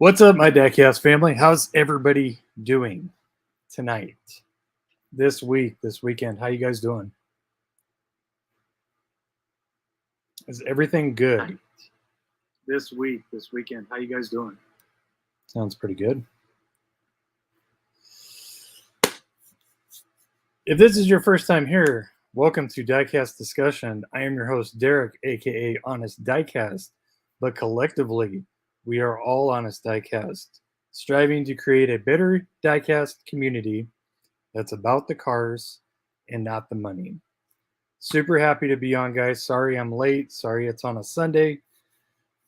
What's up, my Diecast family? How's everybody doing tonight, this week, this weekend? How you guys doing? Is everything good this week, this weekend? How you guys doing? Sounds pretty good. If this is your first time here, welcome to Diecast Discussion. I am your host, Derek, aka Honest Diecast, but collectively, we are all Honest Diecast, striving to create a better diecast community that's about the cars and not the money. Super happy to be on, guys. Sorry I'm late. Sorry it's on a Sunday.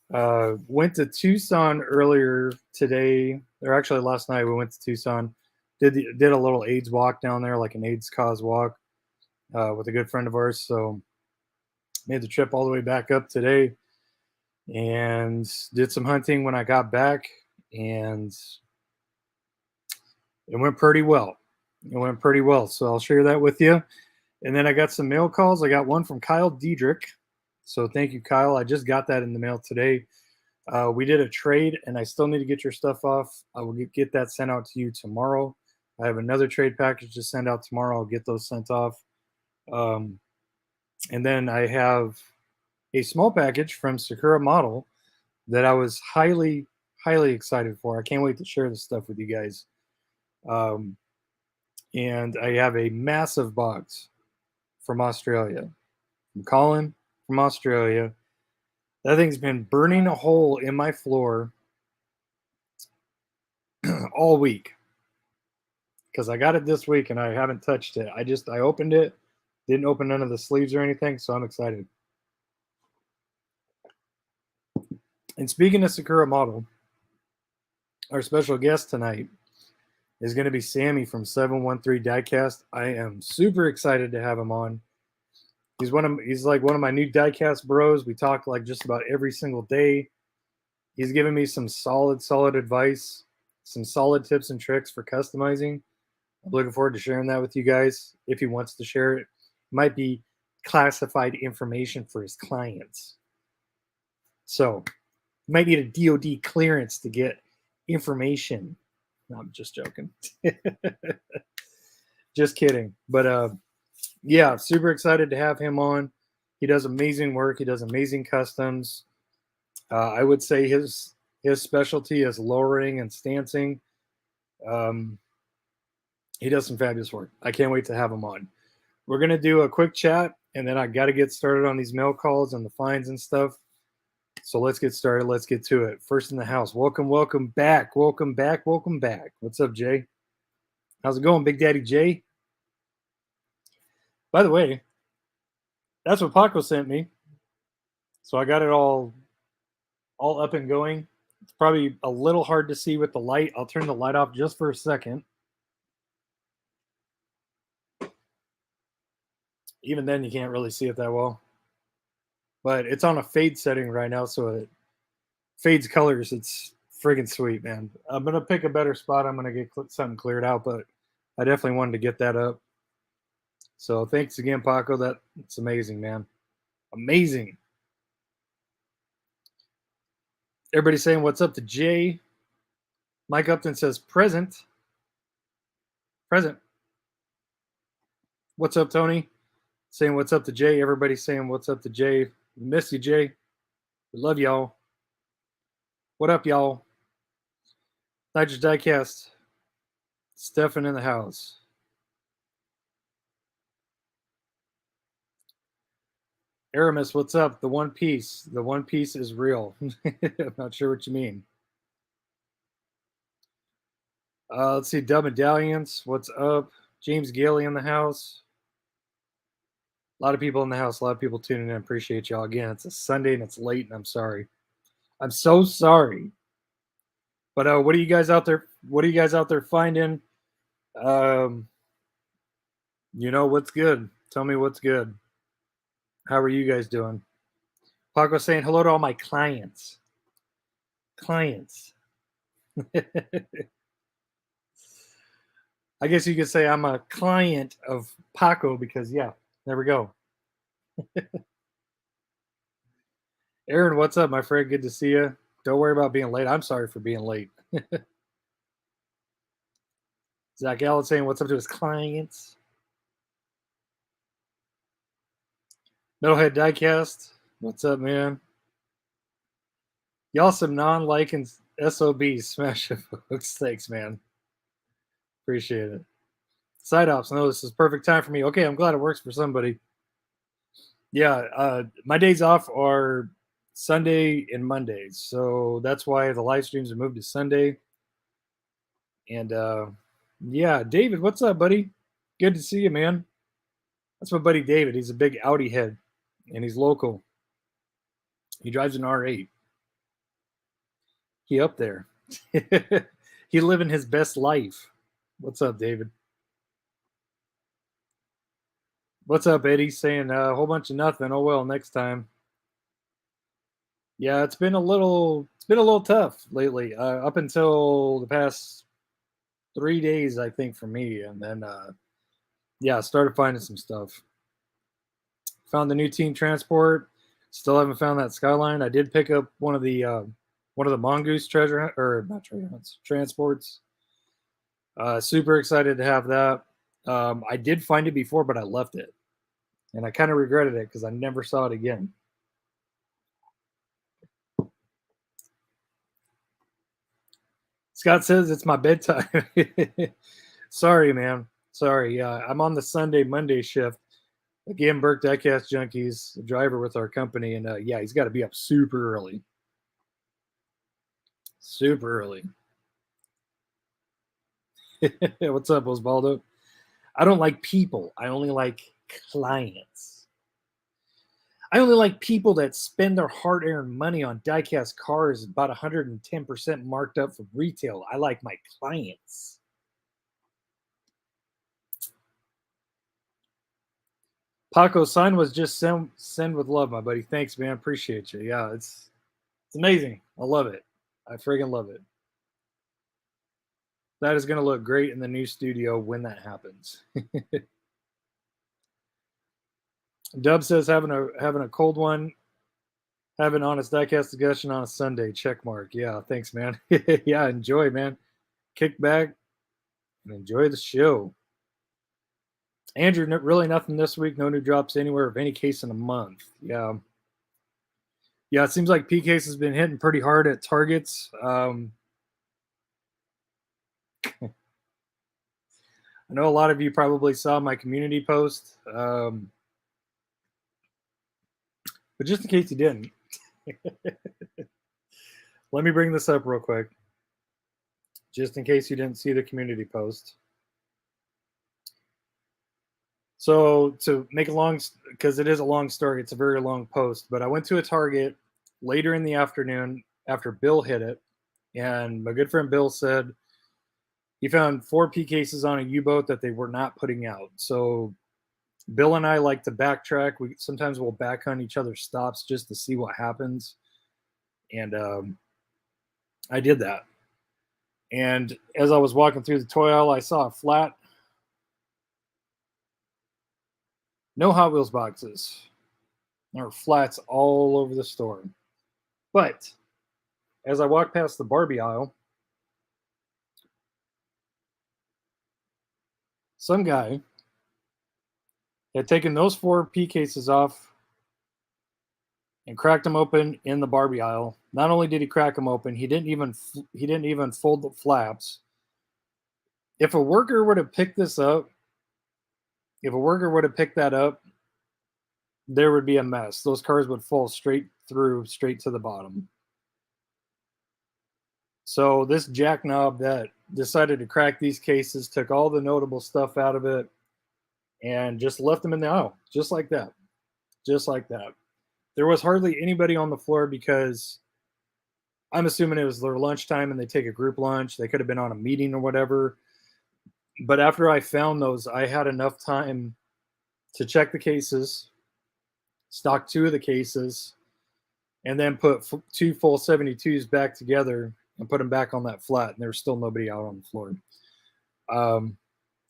Went to Tucson earlier today, or actually last night. We went to Tucson. Did a little AIDS walk down there, like an AIDS cause walk, with a good friend of ours. So made the trip all the way back up today, and did some hunting when I got back, and it went pretty well. So I'll share that with you. And then I got some mail calls. I got one from Kyle Dedrick. So thank you, Kyle. I just got that in the mail today. We did a trade, and I still need to get your stuff off. I will get that sent out to you tomorrow. I have another trade package to send out tomorrow. I'll get those sent off. And then I have a small package from Sakura Model that I was highly, highly excited for. I can't wait to share this stuff with you guys. And I have a massive box from Australia, from Colin from Australia. That thing's been burning a hole in my floor all week because I got it this week and I haven't touched it. I opened it, didn't open none of the sleeves or anything, so I'm excited. And speaking of Sakura Model, our special guest tonight is going to be Sammy from 713 Diecast. I am super excited to have him on. He's like one of my new Diecast bros. We talk like just about every single day. He's given me some solid advice, some solid tips and tricks for customizing. I'm looking forward to sharing that with you guys. If he wants to share it, it might be classified information for his clients. So you might need a DOD clearance to get information. No, I'm just joking. Just kidding. But yeah, super excited to have him on. He does amazing work. He does amazing customs. I would say his specialty is lowering and stancing. He does some fabulous work. I can't wait to have him on. We're going to do a quick chat, and then I got to get started on these mail calls and the fines and stuff. So let's get started. Let's get to it. First in the house. Welcome back. What's up, Jay? How's it going, Big Daddy Jay? By the way, that's what Paco sent me. So I got it all up and going. It's probably a little hard to see with the light. I'll turn the light off just for a second. Even then, you can't really see it that well. But it's on a fade setting right now, so it fades colors. It's friggin' sweet, man. I'm going to pick a better spot. I'm going to get something cleared out, but I definitely wanted to get that up. So thanks again, Paco. That's amazing, man. Amazing. Everybody saying what's up to Jay. Mike Upton says present. Present. What's up, Tony? Saying what's up to Jay. Everybody saying what's up to Jay. We miss you, Jay. We love y'all. What up, y'all? Nitrous Diecast. Stefan in the house. Aramis, what's up? The One Piece. The One Piece is real. I'm not sure what you mean. Let's see. Dub Medallions. What's up? James Gailey in the house. A lot of people in the house. A lot of people tuning in. Appreciate y'all. Again, it's a Sunday and it's late, and I'm sorry. I'm so sorry. But what are you guys out there? What are you guys out there finding? You know what's good. Tell me what's good. How are you guys doing? Paco saying hello to all my clients. Clients. I guess you could say I'm a client of Paco because, yeah, there we go. Aaron, what's up, my friend? Good to see you. Don't worry about being late. I'm sorry for being late. Zach Allen saying what's up to his clients. Metalhead Diecast, what's up, man? Y'all some non-liking SOBs. Smash it, folks. Thanks, man. Appreciate it. Side ops. No, this is perfect time for me. Okay, I'm glad it works for somebody. Yeah, my days off are Sunday and Mondays, so that's why the live streams are moved to Sunday. And yeah, David, what's up, buddy? Good to see you, man. That's my buddy David. He's a big Audi head, and he's local. He drives an R8. He up there. He living his best life. What's up, David? What's up, Eddie? Saying a whole bunch of nothing. Oh well, next time. Yeah, it's been a little tough lately. Up until the past 3 days, I think, for me, and then yeah, started finding some stuff. Found the new Team Transport. Still haven't found that Skyline. I did pick up one of the Mongoose treasure or not treasure hunts, transports. Super excited to have that. I did find it before, but I left it, and I kind of regretted it because I never saw it again. Scott says it's my bedtime. Sorry, man. Sorry. I'm on the Monday shift. Again, Burke Diecast Junkies, a driver with our company, and yeah, he's got to be up super early. Super early. What's up, Osvaldo? I don't like people. I only like clients. I only like people that spend their hard-earned money on diecast cars about 110% marked up for retail. I like my clients. Paco, sign was just send with love, my buddy. Thanks, man. Appreciate you. Yeah, it's amazing. I love it. I friggin' love it. That is going to look great in the new studio when that happens. Dub says having a cold one, having honest diecast discussion on a Sunday. Check mark. Yeah, thanks, man. Yeah, enjoy, man. Kick back and enjoy the show. Andrew, really nothing this week. No new drops anywhere of any case in a month. Yeah. Yeah, it seems like PCase has been hitting pretty hard at targets. I know a lot of you probably saw my community post. But just in case you didn't, let me bring this up real quick. Just in case you didn't see the community post. So to make a long, because it is a long story, it's a very long post, but I went to a Target later in the afternoon after Bill hit it, and my good friend Bill said he found 4 P cases on a U-boat that they were not putting out. So Bill and I like to backtrack. Sometimes we'll back hunt each other's stops just to see what happens, and I did that. And as I was walking through the toy aisle, I saw a flat. No Hot Wheels boxes. There were flats all over the store. But as I walked past the Barbie aisle, some guy had taken those 4 P cases off and cracked them open in the Barbie aisle. Not only did he crack them open, he didn't even fold the flaps. If a worker would have picked this up, if a worker would have picked that up, there would be a mess. Those cars would fall straight through, straight to the bottom. So this jackknob that decided to crack these cases took all the notable stuff out of it and just left them in the aisle, just like that. Just like that. There was hardly anybody on the floor because I'm assuming it was their lunchtime and they take a group lunch. They could have been on a meeting or whatever. But after I found those, I had enough time to check the cases, stock 2 of the cases, and then put 2 full 72s back together and put them back on that flat. And there was still nobody out on the floor.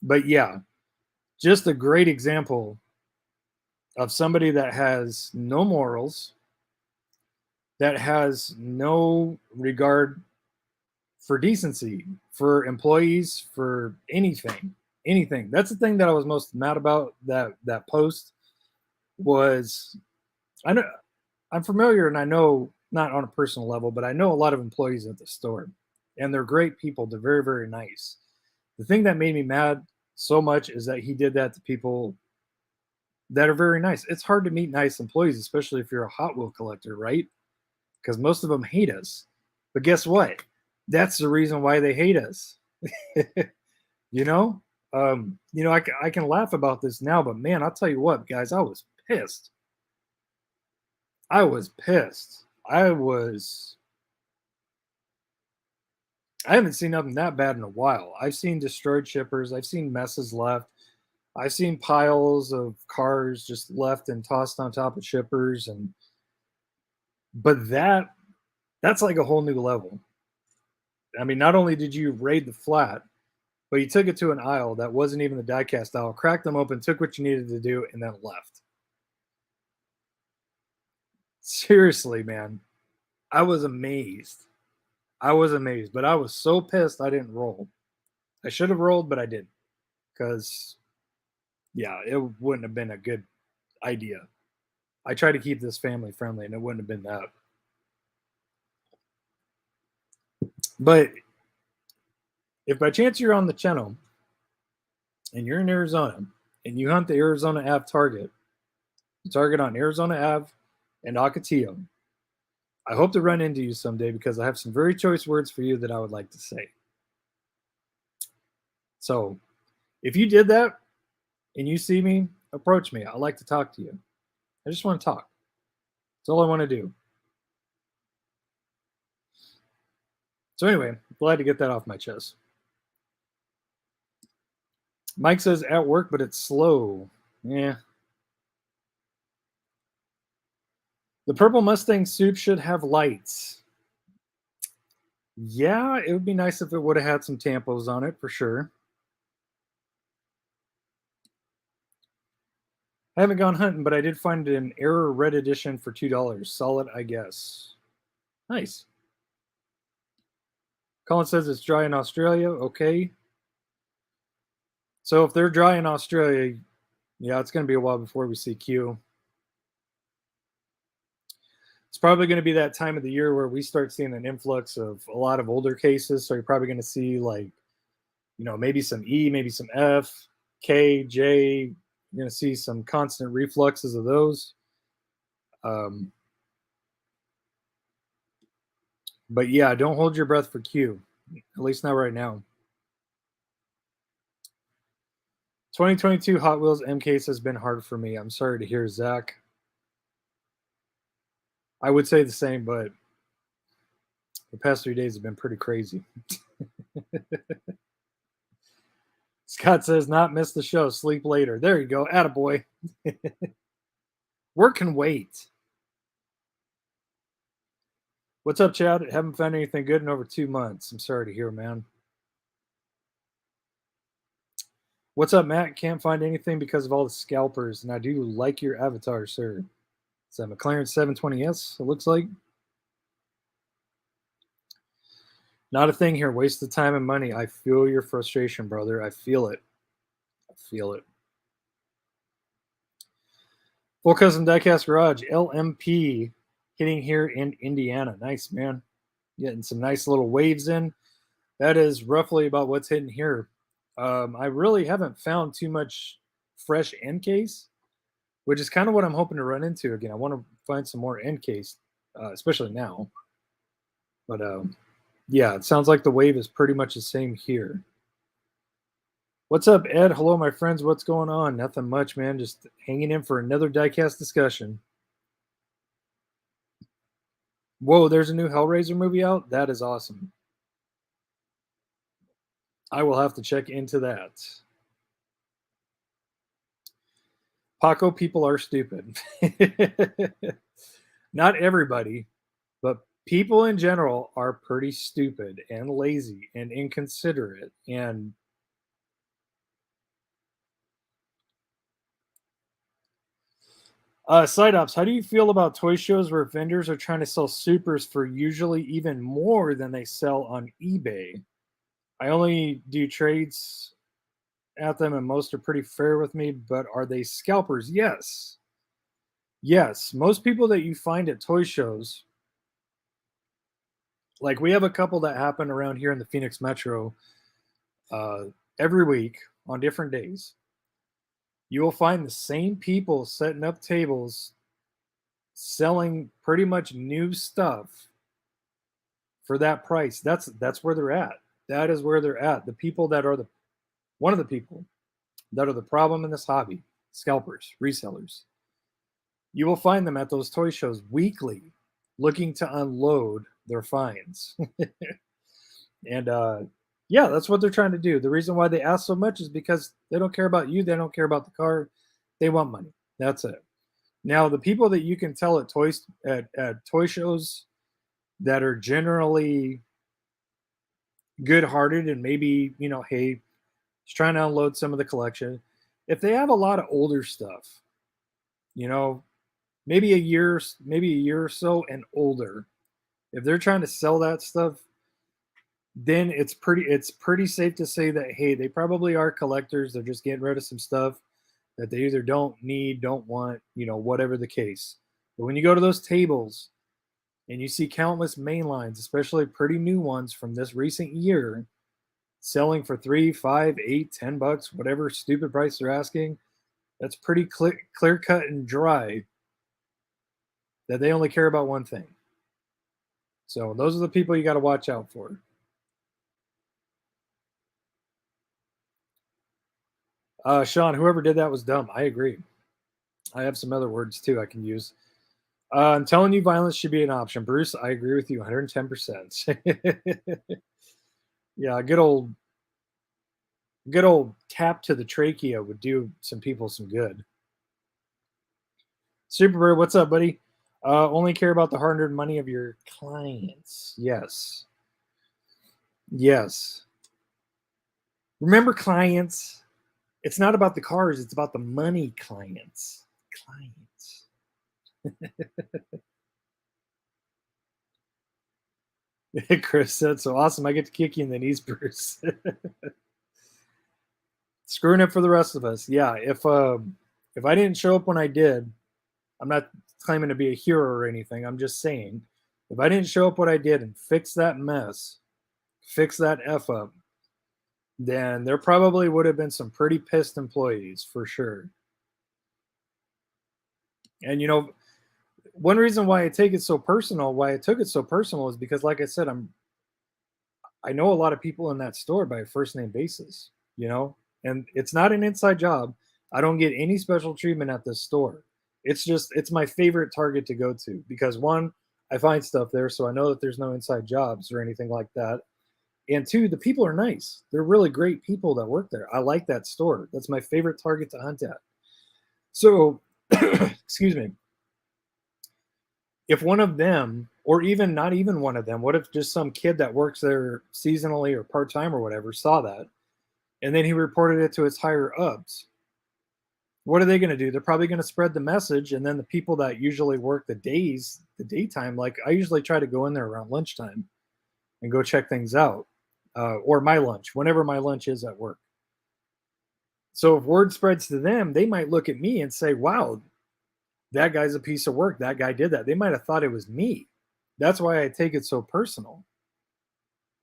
But yeah, just a great example of somebody that has no morals, that has no regard for decency, for employees, for anything. Anything. That's the thing that I was most mad about that post was I know I'm familiar and I know not on a personal level, but I know a lot of employees at the store and they're great people. They're very, very nice. The thing that made me mad so much is that he did that to people that are very nice. It's hard to meet nice employees, especially if you're a Hot Wheel collector, right? Because most of them hate us. But guess what? That's the reason why they hate us. you know, I can laugh about this now, but man, I'll tell you what, guys, I was pissed. I was pissed. I haven't seen nothing that bad in a while. I've seen destroyed shippers. I've seen messes left. I've seen piles of cars just left and tossed on top of shippers, and but that's like a whole new level. I mean, not only did you raid the flat, but you took it to an aisle that wasn't even the diecast aisle, cracked them open, took what you needed to do, and then left. Seriously, man. I was amazed. I was amazed, but I was so pissed I didn't roll. I should have rolled, but I didn't. Because, yeah, it wouldn't have been a good idea. I try to keep this family friendly, and it wouldn't have been that. But if by chance you're on the channel and you're in Arizona and you hunt the Arizona Ave target, the target on Arizona Ave and Ocotillo, I hope to run into you someday because I have some very choice words for you that I would like to say. So if you did that and you see me, approach me. I'd like to talk to you. I just want to talk. That's all I want to do. So anyway, glad to get that off my chest. Mike says at work, but it's slow. Yeah. The purple Mustang soup should have lights. Yeah, it would be nice if it would have had some tampos on it for sure. I haven't gone hunting, but I did find an Error Red Edition for $2. Solid, I guess. Nice. Colin says it's dry in Australia. Okay. So if they're dry in Australia, yeah, it's going to be a while before we see Q. It's probably going to be that time of the year where we start seeing an influx of a lot of older cases. So you're probably going to see like, maybe some E, maybe some F, K, J. You're going to see some constant refluxes of those. But yeah, don't hold your breath for Q, at least not right now. 2022 Hot Wheels M case has been hard for me. I'm sorry to hear, Zach. I would say the same, but the past 3 days have been pretty crazy. Scott says, not miss the show, sleep later. There you go. Attaboy. Work can wait. What's up, Chad? Haven't found anything good in over 2 months. I'm sorry to hear, man. What's up, Matt? Can't find anything because of all the scalpers, and I do like your avatar, sir. It's a McLaren 720S, it looks like. Not a thing here. Waste of time and money. I feel your frustration, brother. I feel it. I feel it. Full Custom Diecast Garage, LMP, hitting here in Indiana. Nice, man. Getting some nice little waves in. That is roughly about what's hitting here. I really haven't found too much fresh end case, which is kind of what I'm hoping to run into again. I want to find some more end case, especially now. But yeah, it sounds like the wave is pretty much the same here. What's up, Ed? Hello, my friends. What's going on? Nothing much, man. Just hanging in for another diecast discussion. Whoa, there's a new Hellraiser movie out? That is awesome. I will have to check into that. Paco, people are stupid. Not everybody, but people in general are pretty stupid and lazy and inconsiderate. And Side ops, how do you feel about toy shows where vendors are trying to sell supers for usually even more than they sell on eBay? I only do trades at them and most are pretty fair with me, but are they scalpers? Yes. Yes. Most people that you find at toy shows, like we have a couple that happen around here in the Phoenix Metro uh, every week on different days. You will find the same people setting up tables selling pretty much new stuff for that price. That's where they're at. That is where they're at. The people that are the one of the people that are the problem in this hobby, scalpers, resellers. You will find them at those toy shows weekly looking to unload their finds. And yeah, that's what they're trying to do. The reason why they ask so much is because they don't care about you, they don't care about the car, they want money. That's it. Now, the people that you can tell at toy shows that are generally good-hearted and maybe, hey, just trying to unload some of the collection. If they have a lot of older stuff, you know, maybe a year or so and older, if they're trying to sell that stuff, then it's pretty safe to say that hey, they probably are collectors. They're just getting rid of some stuff that they either don't need, don't want, whatever the case. But when you go to those tables and you see countless main lines, especially pretty new ones from this recent year, selling for 3, 5, 8, $10, whatever stupid price they're asking, that's pretty clear cut and dry that they only care about one thing. So those are the people you got to watch out for. Sean, whoever did that was dumb. I agree. I have some other words too I can use. I'm telling you, violence should be an option. Bruce, I agree with you 110%. Yeah, good old tap to the trachea would do some people some good. Superbird, what's up, buddy? Only care about the hard-earned money of your clients. Yes. Yes. Remember, clients. It's not about the cars. It's about the money, clients. Clients. Chris said, so awesome. I get to kick you in the knees, Bruce. Screwing it for the rest of us. Yeah. If I didn't show up when I did, I'm not claiming to be a hero or anything. I'm just saying, if I didn't show up what I did and fix that mess, fix that F up, then there probably would have been some pretty pissed employees for sure. And one reason why I took it so personal is because, like I said, I know a lot of people in that store by a first name basis, and it's not an inside job. I don't get any special treatment at this store. It's my favorite target to go to because one, I find stuff there, so I know that there's no inside jobs or anything like that. And two, the people are nice. They're really great people that work there. I like that store. That's my favorite target to hunt at. So, excuse me. If one of them, or even not even one of them, what if just some kid that works there seasonally or part-time or whatever saw that, and then he reported it to his higher ups? What are they going to do? They're probably going to spread the message, and then the people that usually work the daytime, like I usually try to go in there around lunchtime and go check things out, or my lunch, whenever my lunch is at work. So if word spreads to them, they might look at me and say, wow, that guy's a piece of work. That guy did that. They might have thought it was me. That's why I take it so personal.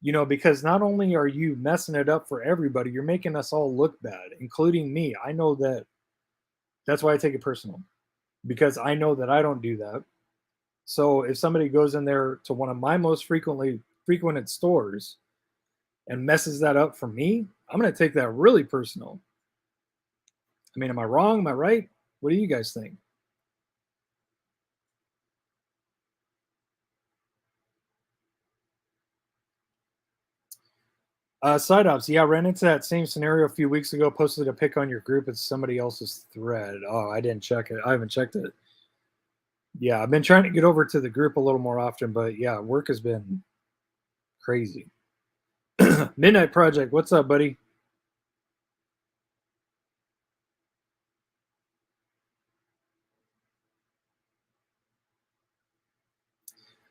Because not only are you messing it up for everybody, you're making us all look bad, including me. I know that. That's why I take it personal, because I know that I don't do that. So if somebody goes in there to one of my most frequented stores and messes that up for me, I'm going to take that really personal. I mean, am I wrong? Am I right? What do you guys think? Side ops. Yeah, I ran into that same scenario a few weeks ago. Posted a pic on your group. It's somebody else's thread. Oh, I didn't check it. I haven't checked it. Yeah, I've been trying to get over to the group a little more often, but yeah, work has been crazy. Midnight Project. What's up, buddy?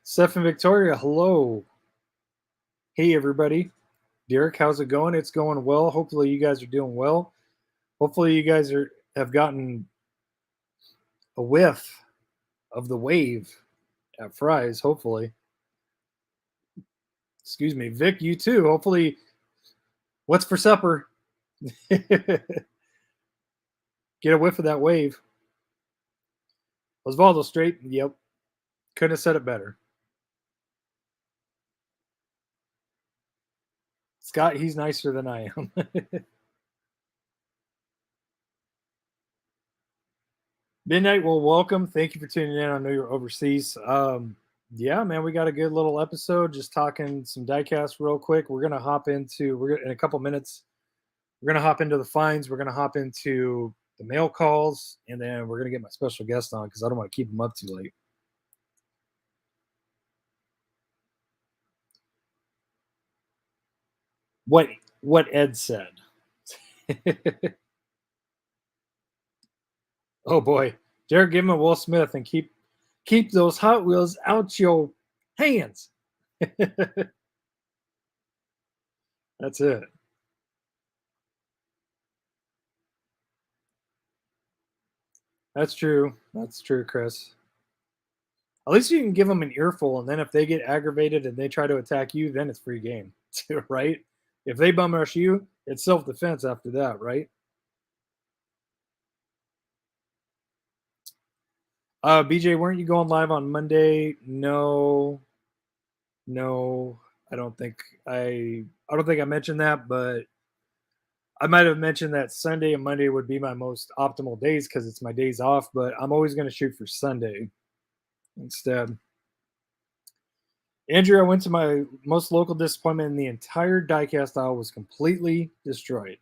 Steph and Victoria, hello. Hey, everybody. Derek, how's it going? It's going well. Hopefully, you guys are doing well. Hopefully, you guys have gotten a whiff of the wave at Fry's. Hopefully. Excuse me. Vic, you too. Hopefully, what's for supper? Get a whiff of that wave. Osvaldo straight. Yep. Couldn't have said it better. Scott, he's nicer than I am. Midnight, well, welcome. Thank you for tuning in. I know you're overseas. Yeah, man, we got a good little episode. Just talking some diecast real quick. We're gonna hop into in a couple minutes. We're gonna hop into the finds. We're gonna hop into the mail calls, and then we're gonna get my special guest on because I don't want to keep him up too late. What Ed said. Oh boy, Derek, give him a Will Smith and keep those Hot Wheels out your hands. That's it. That's true. That's true, Chris. At least you can give them an earful, and then if they get aggravated and they try to attack you, then it's free game, right? If they bum rush you, it's self defense after that, right? BJ, weren't you going live on Monday? No, I don't think I mentioned that, but I might have mentioned that Sunday and Monday would be my most optimal days because it's my days off. But I'm always going to shoot for Sunday instead. Andrew, I went to my most local disappointment in the entire diecast aisle was completely destroyed.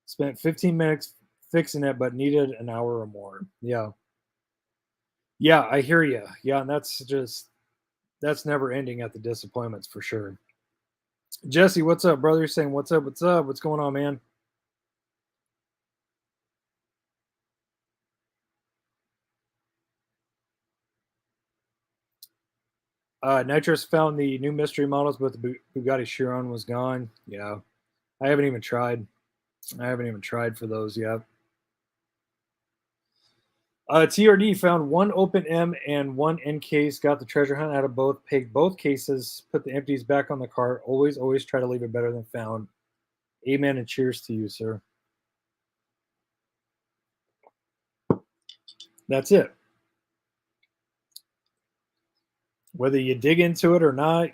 Spent 15 minutes fixing it, but needed an hour or more. Yeah. Yeah, I hear you. Yeah, and that's never ending at the disappointments for sure. Jesse, what's up, brother? You're saying what's up? What's up? What's going on, man? Nitrous found the new mystery models, but the Bugatti Chiron was gone. Yeah, I haven't even tried. I haven't even tried for those yet. TRD found one open M and one end case. Got the treasure hunt out of both. Pegged both cases. Put the empties back on the cart. Always try to leave it better than found. Amen and cheers to you, sir. That's it. Whether you dig into it or not,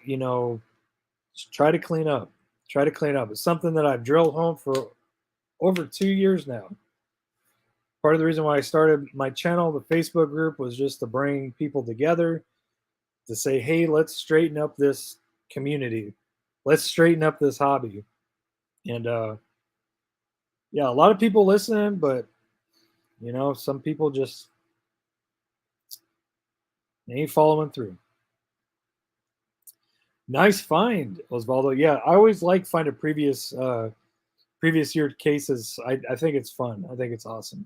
just try to clean up. Try to clean up. It's something that I've drilled home for over 2 years now. Part of the reason why I started my channel, the Facebook group, was just to bring people together to say, hey, let's straighten up this community. Let's straighten up this hobby. And yeah, a lot of people listening, but some people just ain't following through. Nice find, Osvaldo. Yeah, I always like finding previous year cases. I think it's fun. I think it's awesome.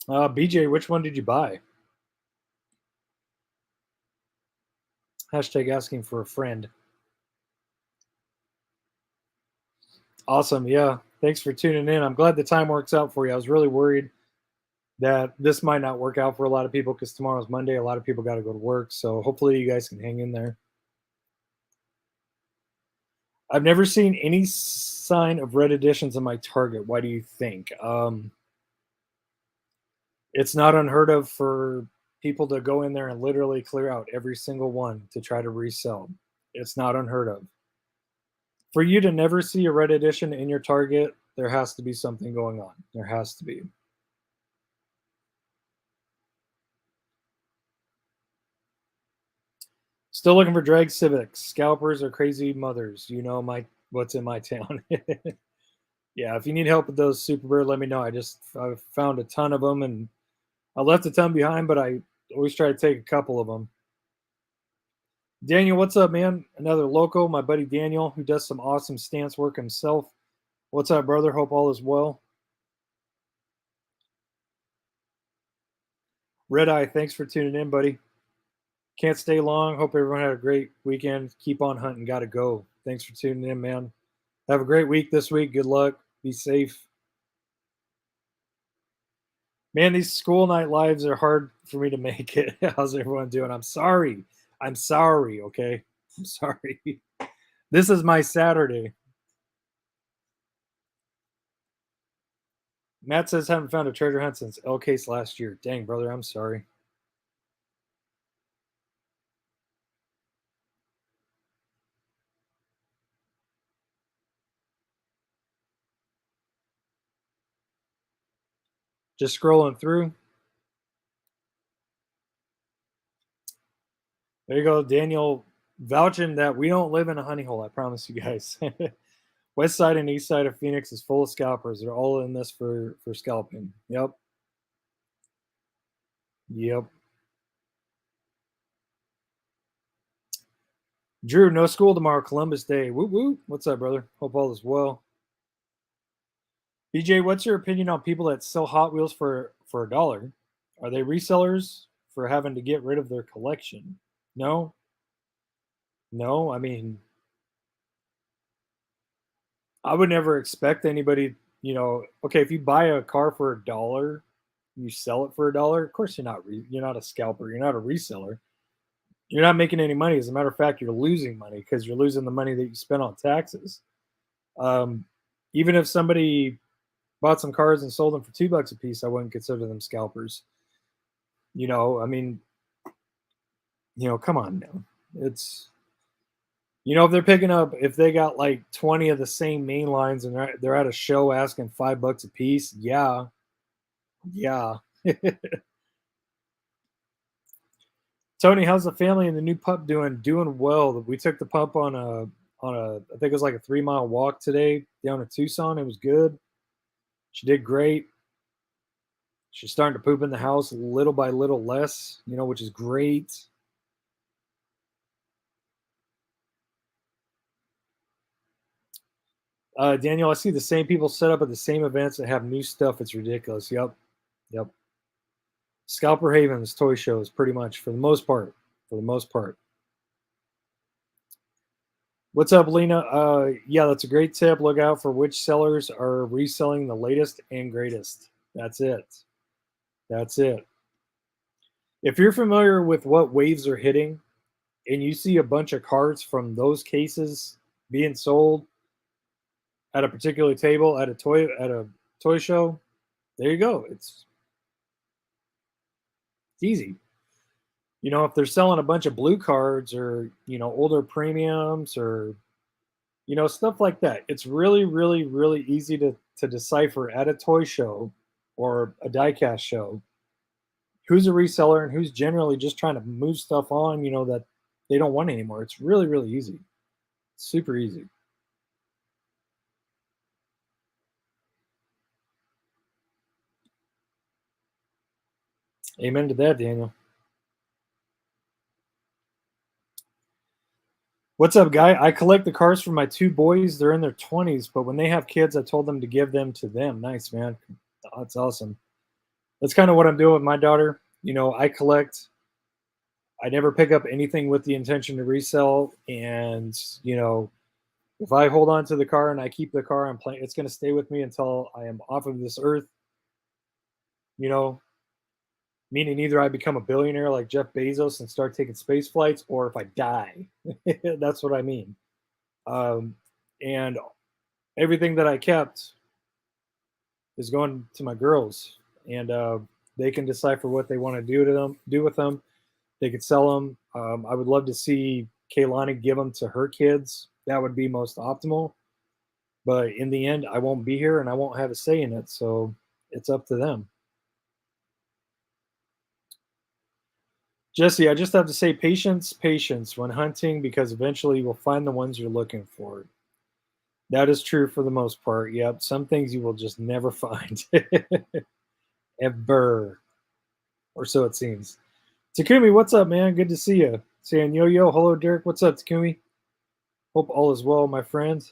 BJ, which one did you buy? Hashtag asking for a friend. Awesome. Yeah. Thanks for tuning in. I'm glad the time works out for you. I was really worried that this might not work out for a lot of people because tomorrow's Monday. A lot of people got to go to work. So hopefully you guys can hang in there. I've never seen any sign of red editions on my Target. Why do you think? It's not unheard of for people to go in there and literally clear out every single one to try to resell. It's not unheard of. For you to never see a red edition in your Target, there has to be something going on. There has to be. Still looking for drag civics. Scalpers are crazy mothers. You know what's in my town. Yeah, if you need help with those Superbird, let me know. I found a ton of them, and I left a ton behind, but I always try to take a couple of them. Daniel, what's up, man? Another local, my buddy Daniel, who does some awesome stance work himself. What's up, brother? Hope all is well. Red Eye, thanks for tuning in, buddy. Can't stay long. Hope everyone had a great weekend. Keep on hunting. Gotta go. Thanks for tuning in, man. Have a great week this week. Good luck. Be safe. Man, these school night lives are hard for me to make it. How's everyone doing? I'm sorry. I'm sorry, okay? I'm sorry. This is my Saturday. Matt says haven't found a treasure hunt since L Case last year. Dang, brother, I'm sorry. Just scrolling through. There you go, Daniel, vouching that we don't live in a honey hole. I promise you guys. West side and east side of Phoenix is full of scalpers. They're all in this for scalping. Yep. Yep. Drew, no school tomorrow. Columbus Day. Woo woo. What's up, brother? Hope all is well. BJ, what's your opinion on people that sell Hot Wheels for $1? Are they resellers for having to get rid of their collection? No. No. I mean, I would never expect anybody, okay, if you buy a car for $1, you sell it for $1. Of course, you're not a scalper. You're not a reseller. You're not making any money. As a matter of fact, you're losing money because you're losing the money that you spent on taxes. Um, Even if somebody bought some cars and sold them for $2 a piece, I wouldn't consider them scalpers. I mean, come on now. It's if they're picking up, if they got like 20 of the same main lines and they're at a show asking $5 a piece, yeah, yeah. Tony, how's the family and the new pup doing? Doing well. We took the pup on a I think it was like a 3-mile walk today down to Tucson. It was good. She did great. She's starting to poop in the house little by little less, which is great. Daniel, I see the same people set up at the same events that have new stuff. It's ridiculous. Yep. Yep. Scalper Havens toy shows, pretty much, for the most part. For the most part. What's up, Lena? Yeah, that's a great tip. Look out for which sellers are reselling the latest and greatest. That's it. That's it. If you're familiar with what waves are hitting and you see a bunch of cards from those cases being sold at a particular table at a toy show, there you go. It's easy. If they're selling a bunch of blue cards or, older premiums or, stuff like that, it's really, really, really easy to decipher at a toy show or a diecast show who's a reseller and who's generally just trying to move stuff on, that they don't want anymore. It's really, really easy. Super easy. Amen to that, Daniel. What's up, guy? I collect the cars for my 2 boys. They're in their 20s, but when they have kids, I told them to give them to them. Nice, man. That's awesome. That's kind of what I'm doing with my daughter. I collect. I never pick up anything with the intention to resell. And, if I hold on to the car and I keep the car, it's going to stay with me until I am off of this earth, you know, meaning either I become a billionaire like Jeff Bezos and start taking space flights, or if I die. That's what I mean. And everything that I kept is going to my girls, and they can decipher what they want to do with them. They could sell them. I would love to see Kaylani give them to her kids. That would be most optimal. But in the end, I won't be here and I won't have a say in it. So it's up to them. Jesse, I just have to say patience, patience when hunting, because eventually you will find the ones you're looking for. That is true for the most part. Yep. Some things you will just never find. Ever. Or so it seems. Takumi, what's up, man? Good to see you. Saying yo yo, hello Derek. What's up, Takumi? Hope all is well, my friend.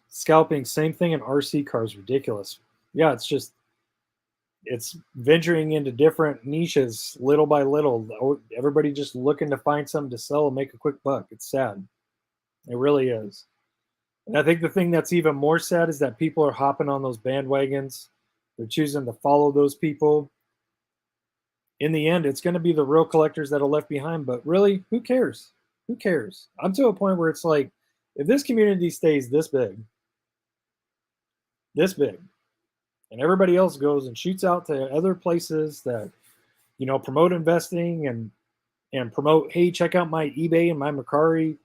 Scalping, same thing in RC cars, ridiculous. Yeah, it's just It's venturing into different niches little by little. Everybody just looking to find something to sell and make a quick buck. It's sad. It really is. And I think the thing that's even more sad is that people are hopping on those bandwagons. They're choosing to follow those people. In the end, it's going to be the real collectors that are left behind. But really, who cares? Who cares? I'm to a point where it's like, if this community stays this big, and everybody else goes and shoots out to other places that, promote investing and promote, hey, check out my eBay and my Mercari,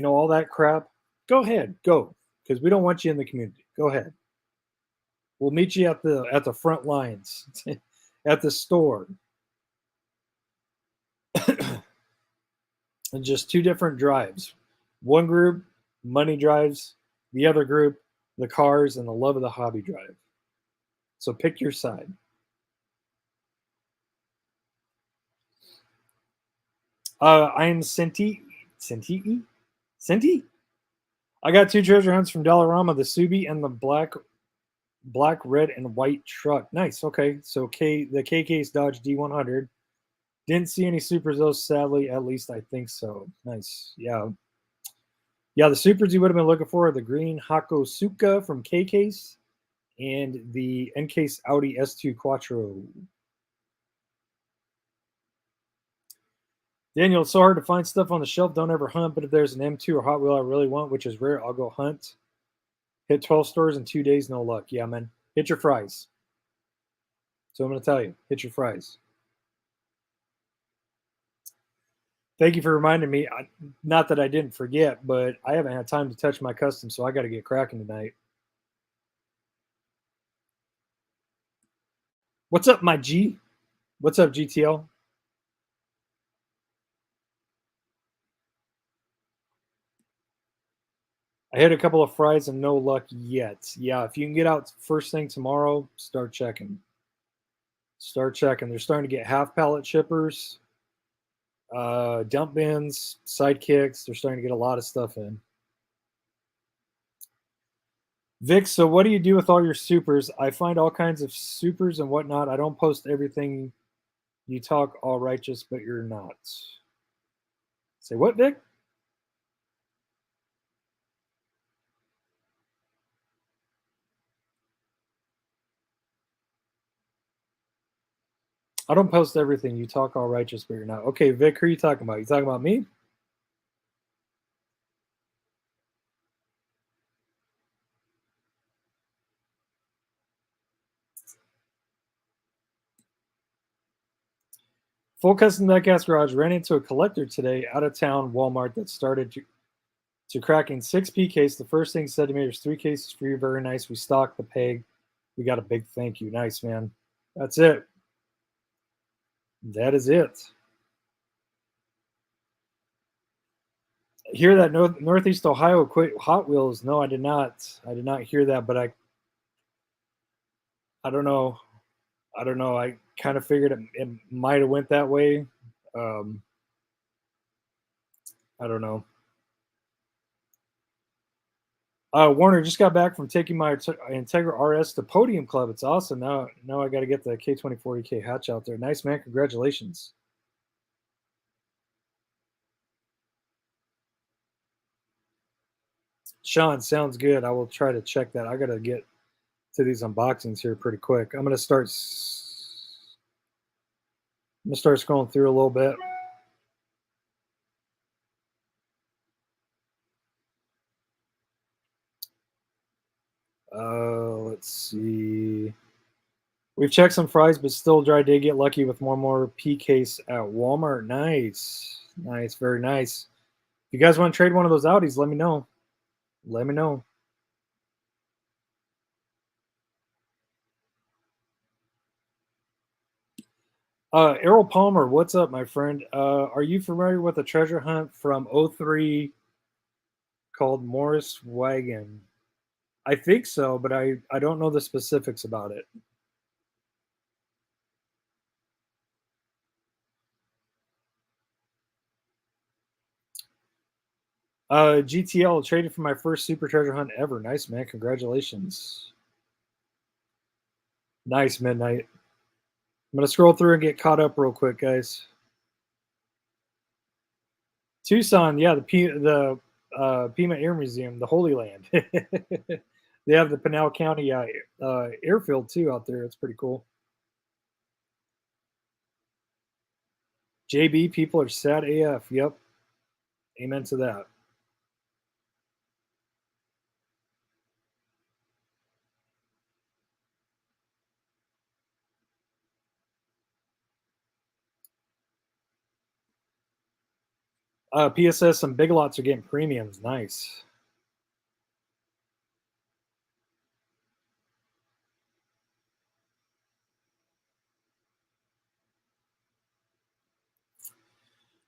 all that crap. Go ahead, go, because we don't want you in the community. Go ahead. We'll meet you at the front lines, at the store. And just two different drives. One group, money drives. The other group, the cars and the love of the hobby drive. So pick your side. I'm Senti. I got two treasure hunts from Dollarama, the Subi and the black, red, and white truck. Nice. Okay. So the KK's Dodge D100. Didn't see any supers though, sadly. At least I think so. Nice. Yeah. Yeah, the supers you would have been looking for are the green Hakosuka from KK's and the N-Case Audi S2 Quattro. Daniel, it's so hard to find stuff on the shelf. Don't ever hunt, but if there's an M2 or Hot Wheel I really want, which is rare, I'll go hunt. Hit 12 stores in 2 days, no luck. Yeah, man. Hit your fries. So I'm going to tell you, hit your fries. Thank you for reminding me. Not that I didn't forget, but I haven't had time to touch my custom, so I got to get cracking tonight. What's up, my G? What's up, GTL? I hit a couple of fries and no luck yet. Yeah, if you can get out first thing tomorrow, start checking. Start checking. They're starting to get half pallet shippers, dump bins, sidekicks. They're starting to get a lot of stuff in. Vic, so what do you do with all your supers? I find all kinds of supers and whatnot. I don't post everything. You talk all righteous, but you're not. Say what, Vic? I don't post everything. You talk all righteous, but you're not. Okay, Vic, who are you talking about? You talking about me? Full Custom Diecast Garage ran into a collector today out of town Walmart that started to cracking 6P case. The first thing said to me, there's 3 cases for you. Very nice. We stocked the peg. We got a big thank you. Nice, man. That's it. That is it. Hear that Northeast Ohio quit Hot Wheels? No, I did not. I did not hear that, but I don't know. I don't know. I kind of figured it might have went that way. I don't know. Warner just got back from taking my Integra RS to Podium Club. It's awesome. Now I got to get the K2040K hatch out there. Nice, man. Congratulations. Sean, sounds good. I will try to check that. I got to get to these unboxings here pretty quick. I'm going to start scrolling through a little bit. Let's see. We've checked some fries, but still dry. Did get lucky with more P case at Walmart. Nice. Nice. Very nice. If you guys want to trade one of those Audis, let me know. Let me know. Errol Palmer, what's up, my friend? Are you familiar with a treasure hunt from 03 called Morris Wagon? I think so, but I don't know the specifics about it. GTL traded for my first super treasure hunt ever. Nice, man. Congratulations. Nice, Midnight. I'm going to scroll through and get caught up real quick, guys. Tucson, yeah, the Pima Air Museum, the Holy Land. They have the Pinal County airfield too out there. It's pretty cool. JB, people are sad AF. Yep. Amen to that. PSS, some big lots are getting premiums. Nice.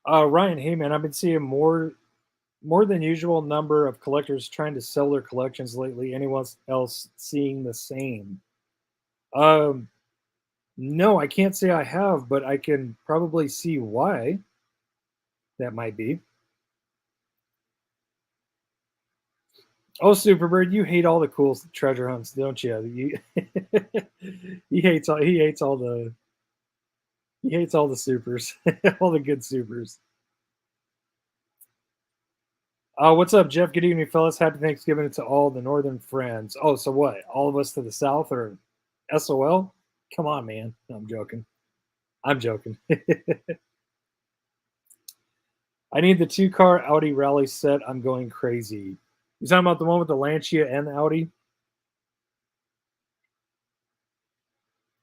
Ryan, hey man, I've been seeing more than usual number of collectors trying to sell their collections lately. Anyone else seeing the same? Um, no, I can't say I have, but I can probably see why that might be. Oh, Superbird, you hate all the cool treasure hunts, don't you? He hates all the supers, all the good supers. What's up, Jeff? Good evening, fellas. Happy Thanksgiving to all the northern friends. Oh, so what? All of us to the south are SOL? Come on, man. No, I'm joking. I'm joking. I need the 2-car Audi rally set. I'm going crazy. You talking about the one with the Lancia and the Audi?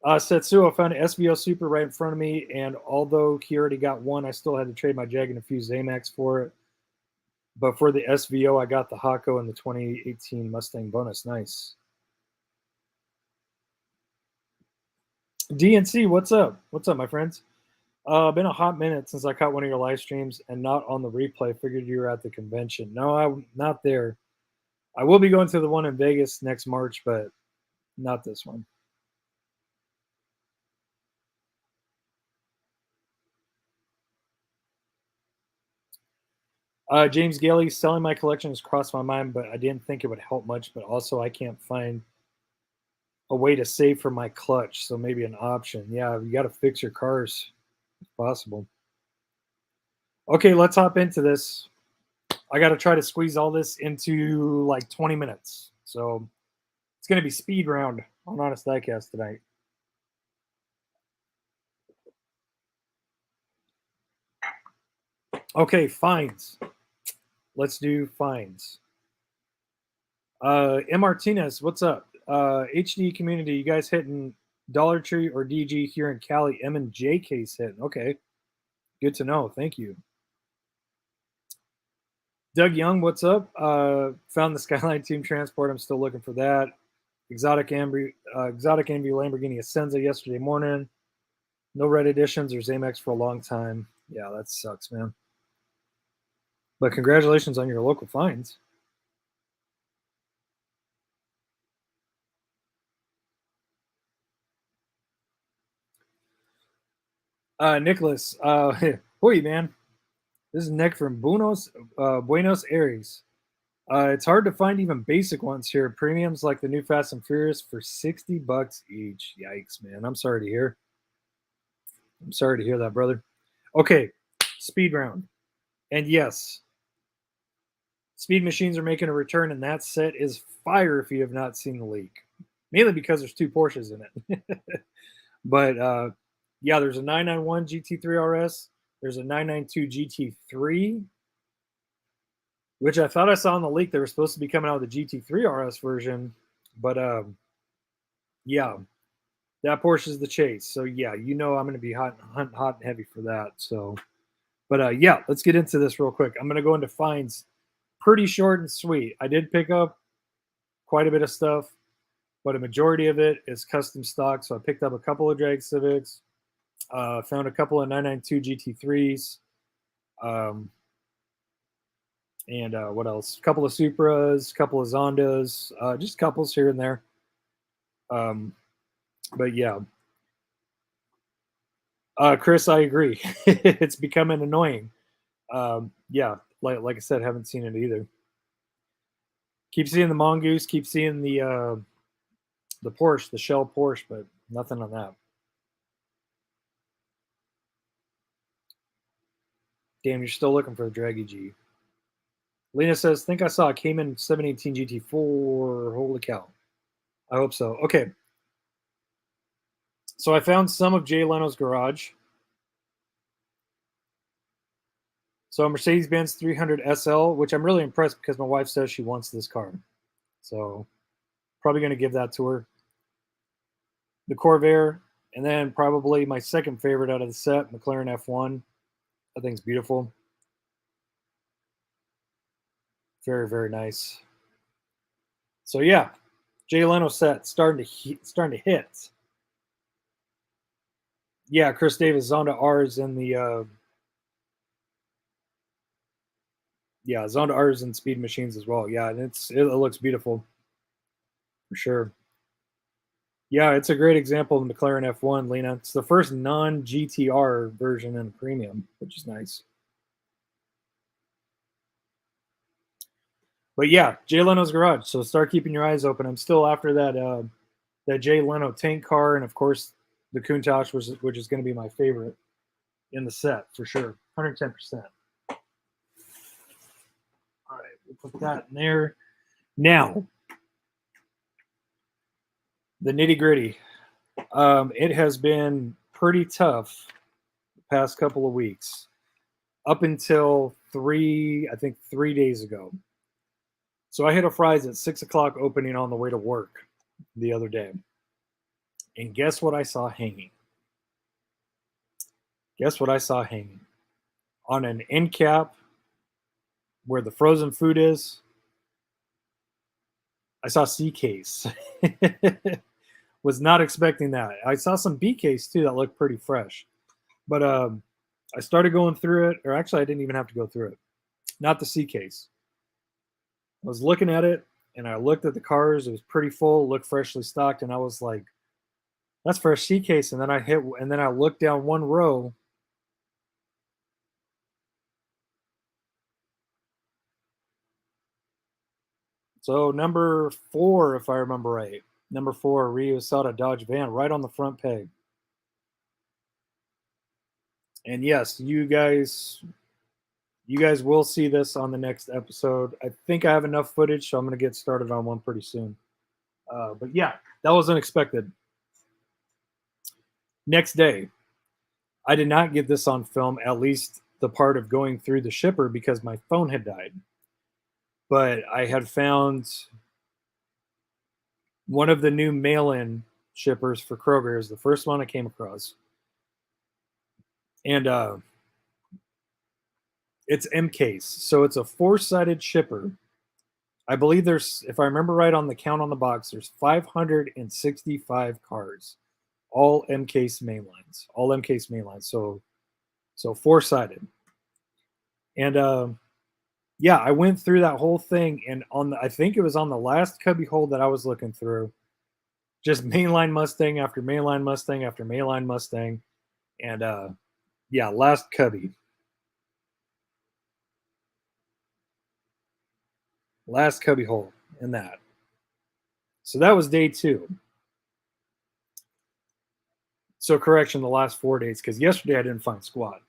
Setsuo found an SVO Super right in front of me, and although he already got one, I still had to trade my Jag and a few Zamax for it. But for the SVO, I got the Hako and the 2018 Mustang bonus. Nice. DNC, what's up? What's up, my friends? Been a hot minute since I caught one of your live streams and not on the replay. Figured you were at the convention. No, I'm not there. I will be going to the one in Vegas next March, but not this one. James Gailey, selling my collection has crossed my mind, but I didn't think it would help much. But also, I can't find a way to save for my clutch, so maybe an option. Yeah, you got to fix your cars if possible. Okay, let's hop into this. I got to try to squeeze all this into like 20 minutes. So it's going to be speed round on Honest Diecast tonight. Okay, fines. Let's do fines. M. Martinez, what's up? HD Community, you guys hitting Dollar Tree or DG here in Cali? M and J case hitting. Okay, good to know. Thank you. Doug Young, what's up? Found the Skyline Team Transport. I'm still looking for that. Exotic Envy Lamborghini Essenza yesterday morning. No red editions or Zamex for a long time. Yeah, that sucks, man. But congratulations on your local finds. Nicholas, hoi, man. This is Nick from Buenos Aires. It's hard to find even basic ones here. Premiums like the new Fast and Furious for $60 each. Yikes, man. I'm sorry to hear. I'm sorry to hear that, brother. Okay, speed round. And yes, Speed Machines are making a return, and that set is fire if you have not seen the leak. Mainly because there's 2 Porsches in it. But yeah, there's a 991 GT3 RS. There's a 992 GT3, which I thought I saw in the leak. They were supposed to be coming out with the GT3 RS version. But yeah, that Porsche is the chase. So yeah, you know I'm going to be hot and heavy for that. So, but yeah, let's get into this real quick. I'm going to go into finds pretty short and sweet. I did pick up quite a bit of stuff, but a majority of it is custom stock. So I picked up a couple of Drag Civics, found a couple of 992 GT3s, and what else? A couple of Supras, a couple of Zondas, just couples here and there. But yeah, Chris, I agree. It's becoming annoying. Yeah, like I said, haven't seen it either. Keep seeing the Mongoose, keep seeing the Porsche, the Shell Porsche, but nothing on that. Damn, you're still looking for the Draggy G. Lena says, think I saw a Cayman 718 GT4. Holy cow. I hope so. Okay. So I found some of Jay Leno's garage. So a Mercedes-Benz 300 SL, which I'm really impressed because my wife says she wants this car. So probably going to give that to her. The Corvair, and then probably my second favorite out of the set, McLaren F1. I think it's beautiful. Very, very nice. So yeah, Jay Leno set starting to hit. Yeah, Chris Davis Zonda R's in the Zonda R's and Speed Machines as well. Yeah, and it looks beautiful for sure. Yeah, it's a great example of McLaren F1, Lena. It's the first non-GTR version in premium, which is nice. But yeah, Jay Leno's garage. So start keeping your eyes open. I'm still after that Jay Leno tank car, and of course the Countach, which is going to be my favorite in the set for sure, 110%. All right, we'll put that in there. Now, the nitty gritty. It has been pretty tough the past couple of weeks, up until 3 days ago. So I hit a Fry's at 6 o'clock opening on the way to work the other day. And guess what I saw hanging? On an end cap where the frozen food is, I saw C case. Was not expecting that. I saw some B case too that looked pretty fresh. But I started going through it, or actually I didn't even have to go through it. Not the C case. I was looking at it and I looked at the cars. It was pretty full, looked freshly stocked, and I was like, that's fresh C case. And then I looked down one row. So number 4, if I remember right. Number 4, Ryu Asada Dodge van, right on the front peg. And yes, you guys will see this on the next episode. I think I have enough footage, so I'm going to get started on one pretty soon. But yeah, that was unexpected. Next day, I did not get this on film, at least the part of going through the shipper, because my phone had died. But I had found one of the new mail-in shippers for Kroger. Is the first one I came across. And it's M-Case. So it's a 4-sided shipper. I believe there's, if I remember right on the count on the box, there's 565 cars. All M-Case mainlines. So 4-sided. And yeah, I went through that whole thing, and I think it was on the last cubby hole that I was looking through, just mainline Mustang after mainline Mustang after mainline Mustang, and yeah, last cubby hole in that. So that was day 2. So correction, the last 4 days, because yesterday I didn't find squat.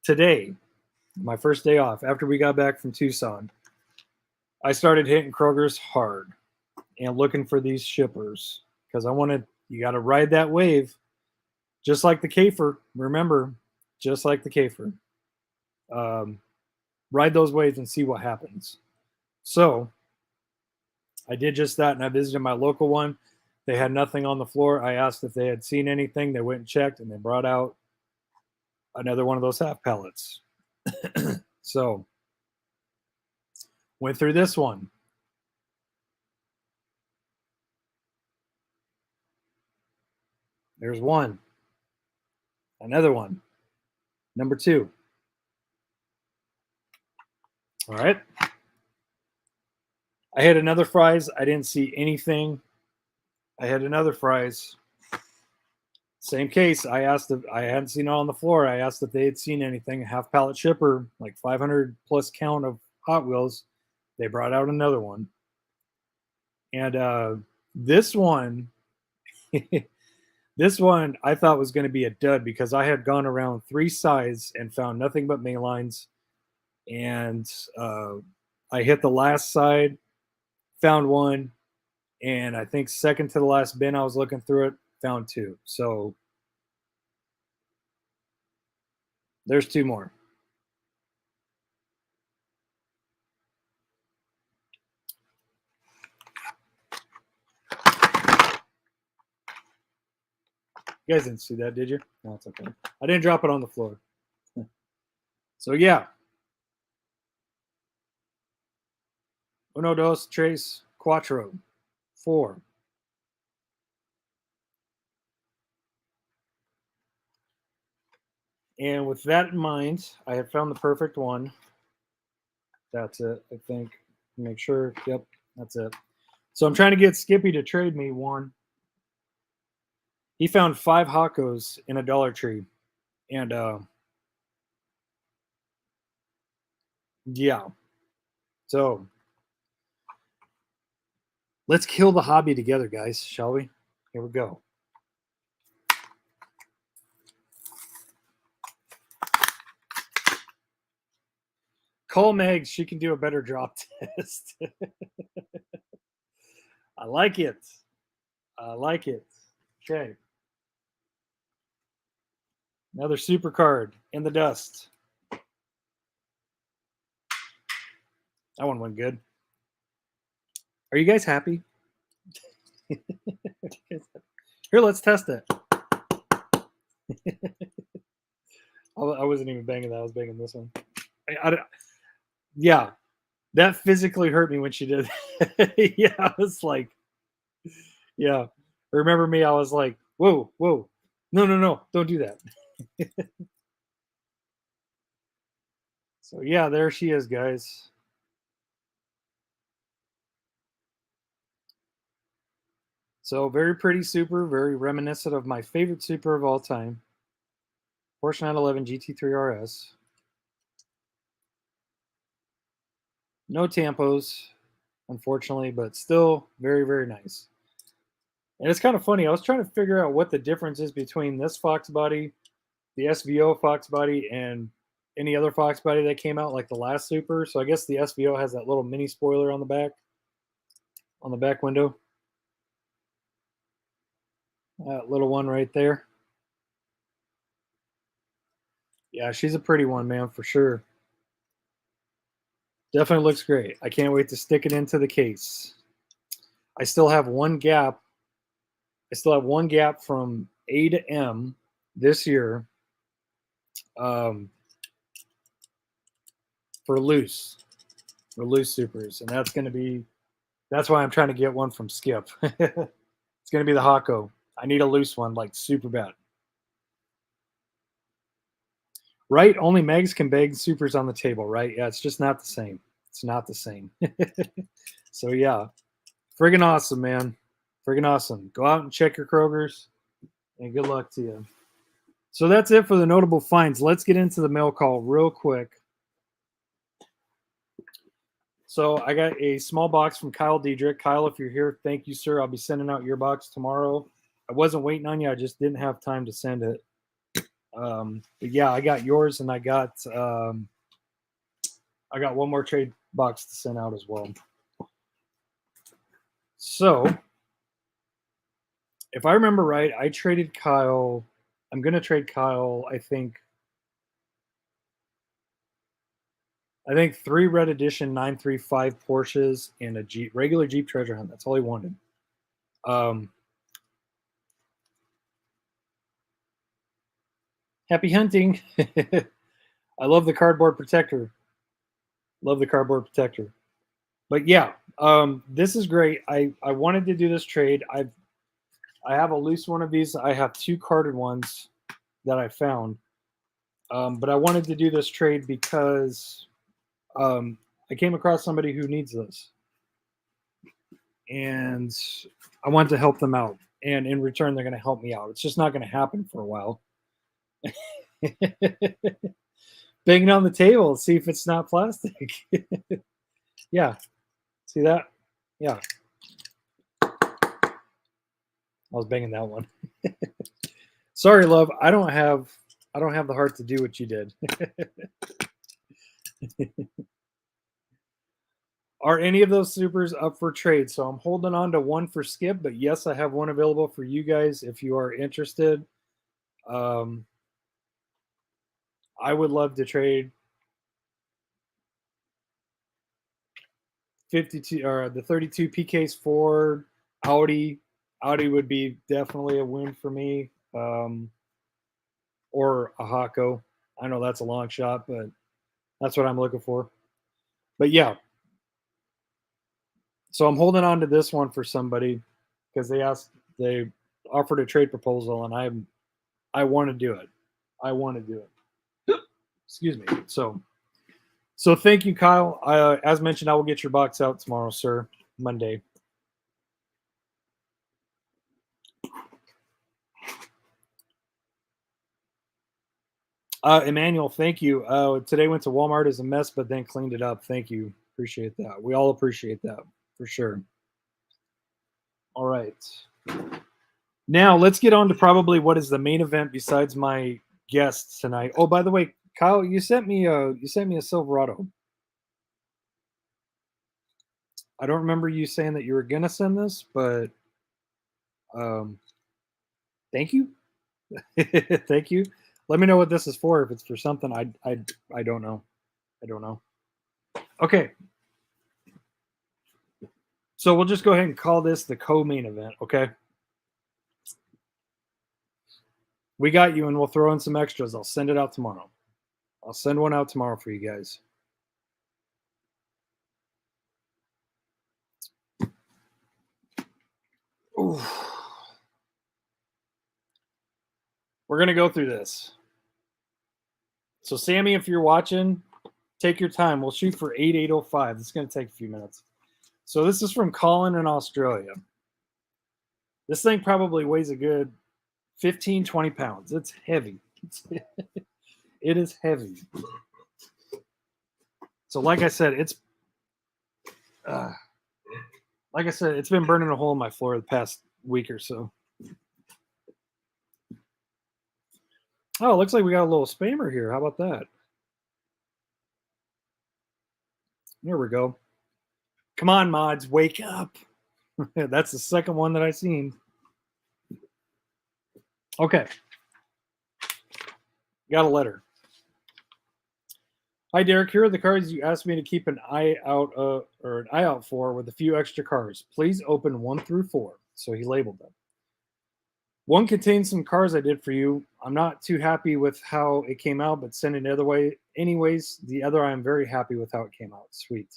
Today, my first day off after we got back from Tucson, I started hitting Kroger's hard and looking for these shippers because you got to ride that wave, just like the Kafer. Remember, just like the Kafer. Ride those waves and see what happens. So I did just that, and I visited my local one. They had nothing on the floor. I asked if they had seen anything. They went and checked, and they brought out another one of those half pallets. So went through this one. There's one. Another one. Number 2. All right. I had another Fry's. I didn't see anything. I had another Fry's. Same case. I asked if I hadn't seen it on the floor. I asked if they had seen anything. Half pallet shipper, like 500 plus count of Hot Wheels. They brought out another one. And this one, This one I thought was going to be a dud because I had gone around 3 sides and found nothing but main lines. And I hit the last side, found one, and I think second to the last bin I was looking through it, found 2. So there's 2 more. You guys didn't see that, did you? No, it's okay. I didn't drop it on the floor. So yeah. Uno, dos, tres, cuatro, 4. And with that in mind, I have found the perfect one. That's it, I think. Make sure. Yep, that's it. So I'm trying to get Skippy to trade me one. He found 5 Hakos in a Dollar Tree. And yeah. So let's kill the hobby together, guys, shall we? Here we go. Call Megs, she can do a better drop test. I like it. I like it. Okay. Another super card in the dust. That one went good. Are you guys happy? Here, let's test it. I wasn't even banging that. I was banging this one. Yeah, that physically hurt me when she did. Yeah, I was like, yeah. Remember me? I was like, whoa, whoa. No, don't do that. So yeah, there she is, guys. So very pretty super, very reminiscent of my favorite super of all time, Porsche 911 GT3 RS. No tampos, unfortunately, but still very, very nice. And it's kind of funny. I was trying to figure out what the difference is between this Fox body, the SVO Fox body, and any other Fox body that came out, like the last Super. So I guess the SVO has that little mini spoiler on the back window. That little one right there. Yeah, she's a pretty one, man, for sure. Definitely looks great. I can't wait to stick it into the case. I still have one gap. I still have one gap from A to M this year for loose supers, and that's why I'm trying to get one from Skip. It's going to be the Hako. I need a loose one, like super bad. Right? Only Megs can bag supers on the table, right? Yeah, it's just not the same. It's not the same. So yeah, friggin' awesome, man. Friggin' awesome. Go out and check your Krogers, and good luck to you. So that's it for the notable finds. Let's get into the mail call real quick. So I got a small box from Kyle Dedrick. Kyle, if you're here, thank you, sir. I'll be sending out your box tomorrow. I wasn't waiting on you. I just didn't have time to send it. But yeah, I got yours, and I got one more trade box to send out as well. So if I remember right, I traded Kyle. I'm going to trade Kyle, I think 3 Red Edition 935 Porsches and a regular Jeep Treasure Hunt. That's all he wanted. Happy hunting. I love the cardboard protector. But yeah, this is great. I wanted to do this trade. I have a loose one of these. I have 2 carded ones that I found. But I wanted to do this trade because I came across somebody who needs this. And I want to help them out. And in return, they're going to help me out. It's just not going to happen for a while. Banging on the table, see if it's not plastic. Yeah. See that? Yeah. I was banging that one. Sorry, love. I don't have the heart to do what you did. Are any of those supers up for trade? So I'm holding on to one for Skip, but yes, I have one available for you guys if you are interested. I would love to trade 52 or the 32 PKs for Audi. Audi would be definitely a win for me. Or a Hako. I know that's a long shot, but that's what I'm looking for. But yeah. So I'm holding on to this one for somebody because they offered a trade proposal and I want to do it. I want to do it. Excuse me. So thank you, Kyle. As mentioned, I will get your box out tomorrow, sir. Monday. Emmanuel, thank you. Today went to Walmart as a mess, but then cleaned it up. Thank you. Appreciate that. We all appreciate that for sure. All right. Now let's get on to probably what is the main event besides my guests tonight. Oh, by the way, Kyle, you sent me a Silverado. I don't remember you saying that you were gonna send this, but thank you. Thank you. Let me know what this is for. If it's for something, I don't know. I don't know. Okay. So we'll just go ahead and call this the co-main event, okay? We got you, and we'll throw in some extras. I'll send it out tomorrow. I'll send one out tomorrow for you guys. Ooh. We're going to go through this. So, Sammy, if you're watching, take your time. We'll shoot for 8805. It's going to take a few minutes. So, this is from Colin in Australia. This thing probably weighs a good 15, 20 pounds. It's heavy. It is heavy. So, like I said, it's been burning a hole in my floor the past week or so. Oh, it looks like we got a little spammer here. How about that? There we go. Come on, mods, wake up. That's the second one that I seen. Okay. Got a letter. Hi, Derek. Here are the cards you asked me to keep an eye out for with a few extra cards. Please open 1 through 4. So he labeled them. One contains some cards I did for you. I'm not too happy with how it came out, but send it other way. Anyways, the other I'm very happy with how it came out. Sweet.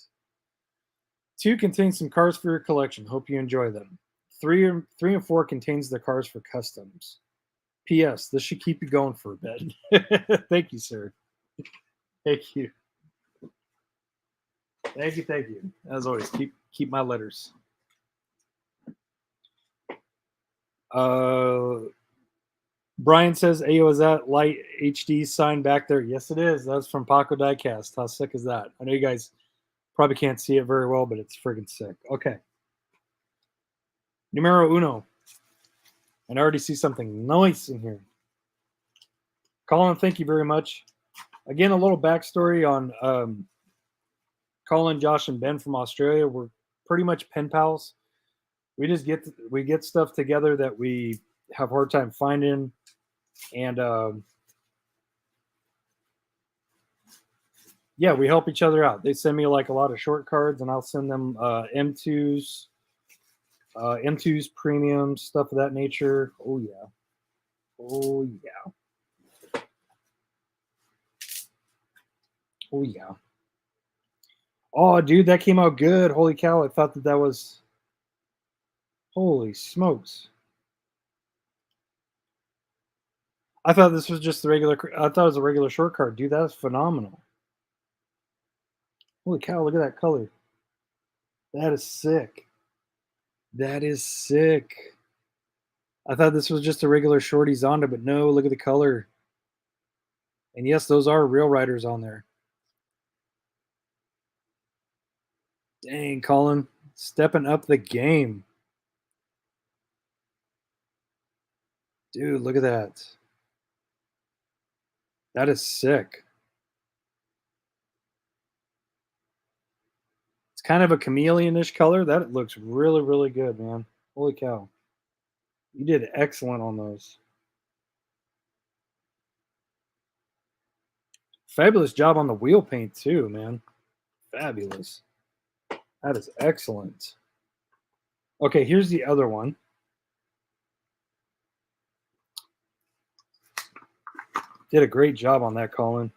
2 contains some cards for your collection. Hope you enjoy them. 3 and 4 contains the cards for customs. P.S. This should keep you going for a bit. Thank you, sir. Thank you. Thank you. As always, keep my letters. Brian says, "Ayo, is that light HD sign back there?" Yes, it is. That's from Paco Diecast. How sick is that? I know you guys probably can't see it very well, but it's friggin' sick. Okay. Numero uno. And I already see something nice in here. Colin, thank you very much. Again, a little backstory on Colin, Josh, and Ben from Australia. We're pretty much pen pals. We just get stuff together that we have a hard time finding, and yeah, we help each other out. They send me like a lot of short cards, and I'll send them M2s, M2s, premium stuff of that nature. Oh yeah, oh yeah, oh yeah. Oh, dude, that came out good. Holy cow! I thought that was. Holy smokes! I thought this was just the regular. I thought it was a regular short card, dude. That's phenomenal. Holy cow! Look at that color. That is sick. That is sick. I thought this was just a regular shorty Zonda, but no, look at the color. And yes, those are real riders on there. Dang, Colin, stepping up the game. Dude, look at that. That is sick. It's kind of a chameleon-ish color. That looks really, really good, man. Holy cow. You did excellent on those. Fabulous job on the wheel paint too, man. Fabulous. That is excellent. Okay, here's the other one. Did a great job on that, Colin.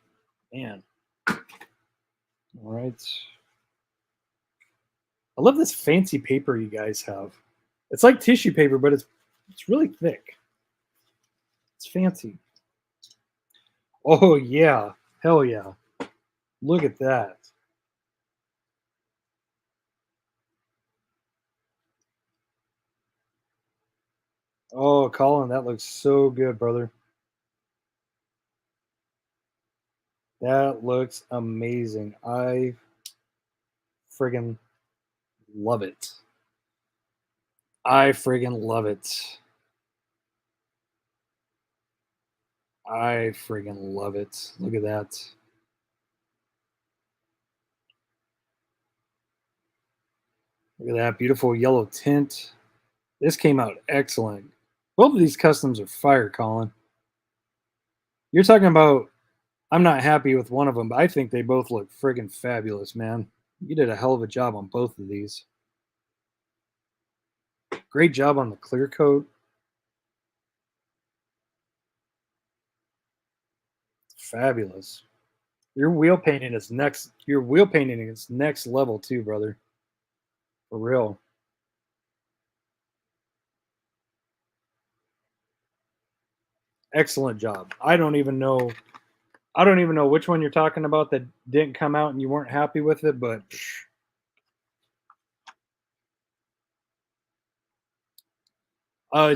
Man. All right. I love this fancy paper you guys have. It's like tissue paper, but it's really thick. It's fancy. Oh, yeah. Hell yeah. Look at that. Oh, Colin, that looks so good, brother. That looks amazing. I friggin' love it. I friggin' love it. I friggin' love it. Look at that. Look at that beautiful yellow tint. This came out excellent. Both of these customs are fire, Colin. You're talking about I'm not happy with one of them, but I think they both look friggin' fabulous, man. You did a hell of a job on both of these. Great job on the clear coat. Fabulous. Your wheel painting is next. Your wheel painting is next level too, brother. For real. Excellent job. I don't even know which one you're talking about that didn't come out and you weren't happy with it, but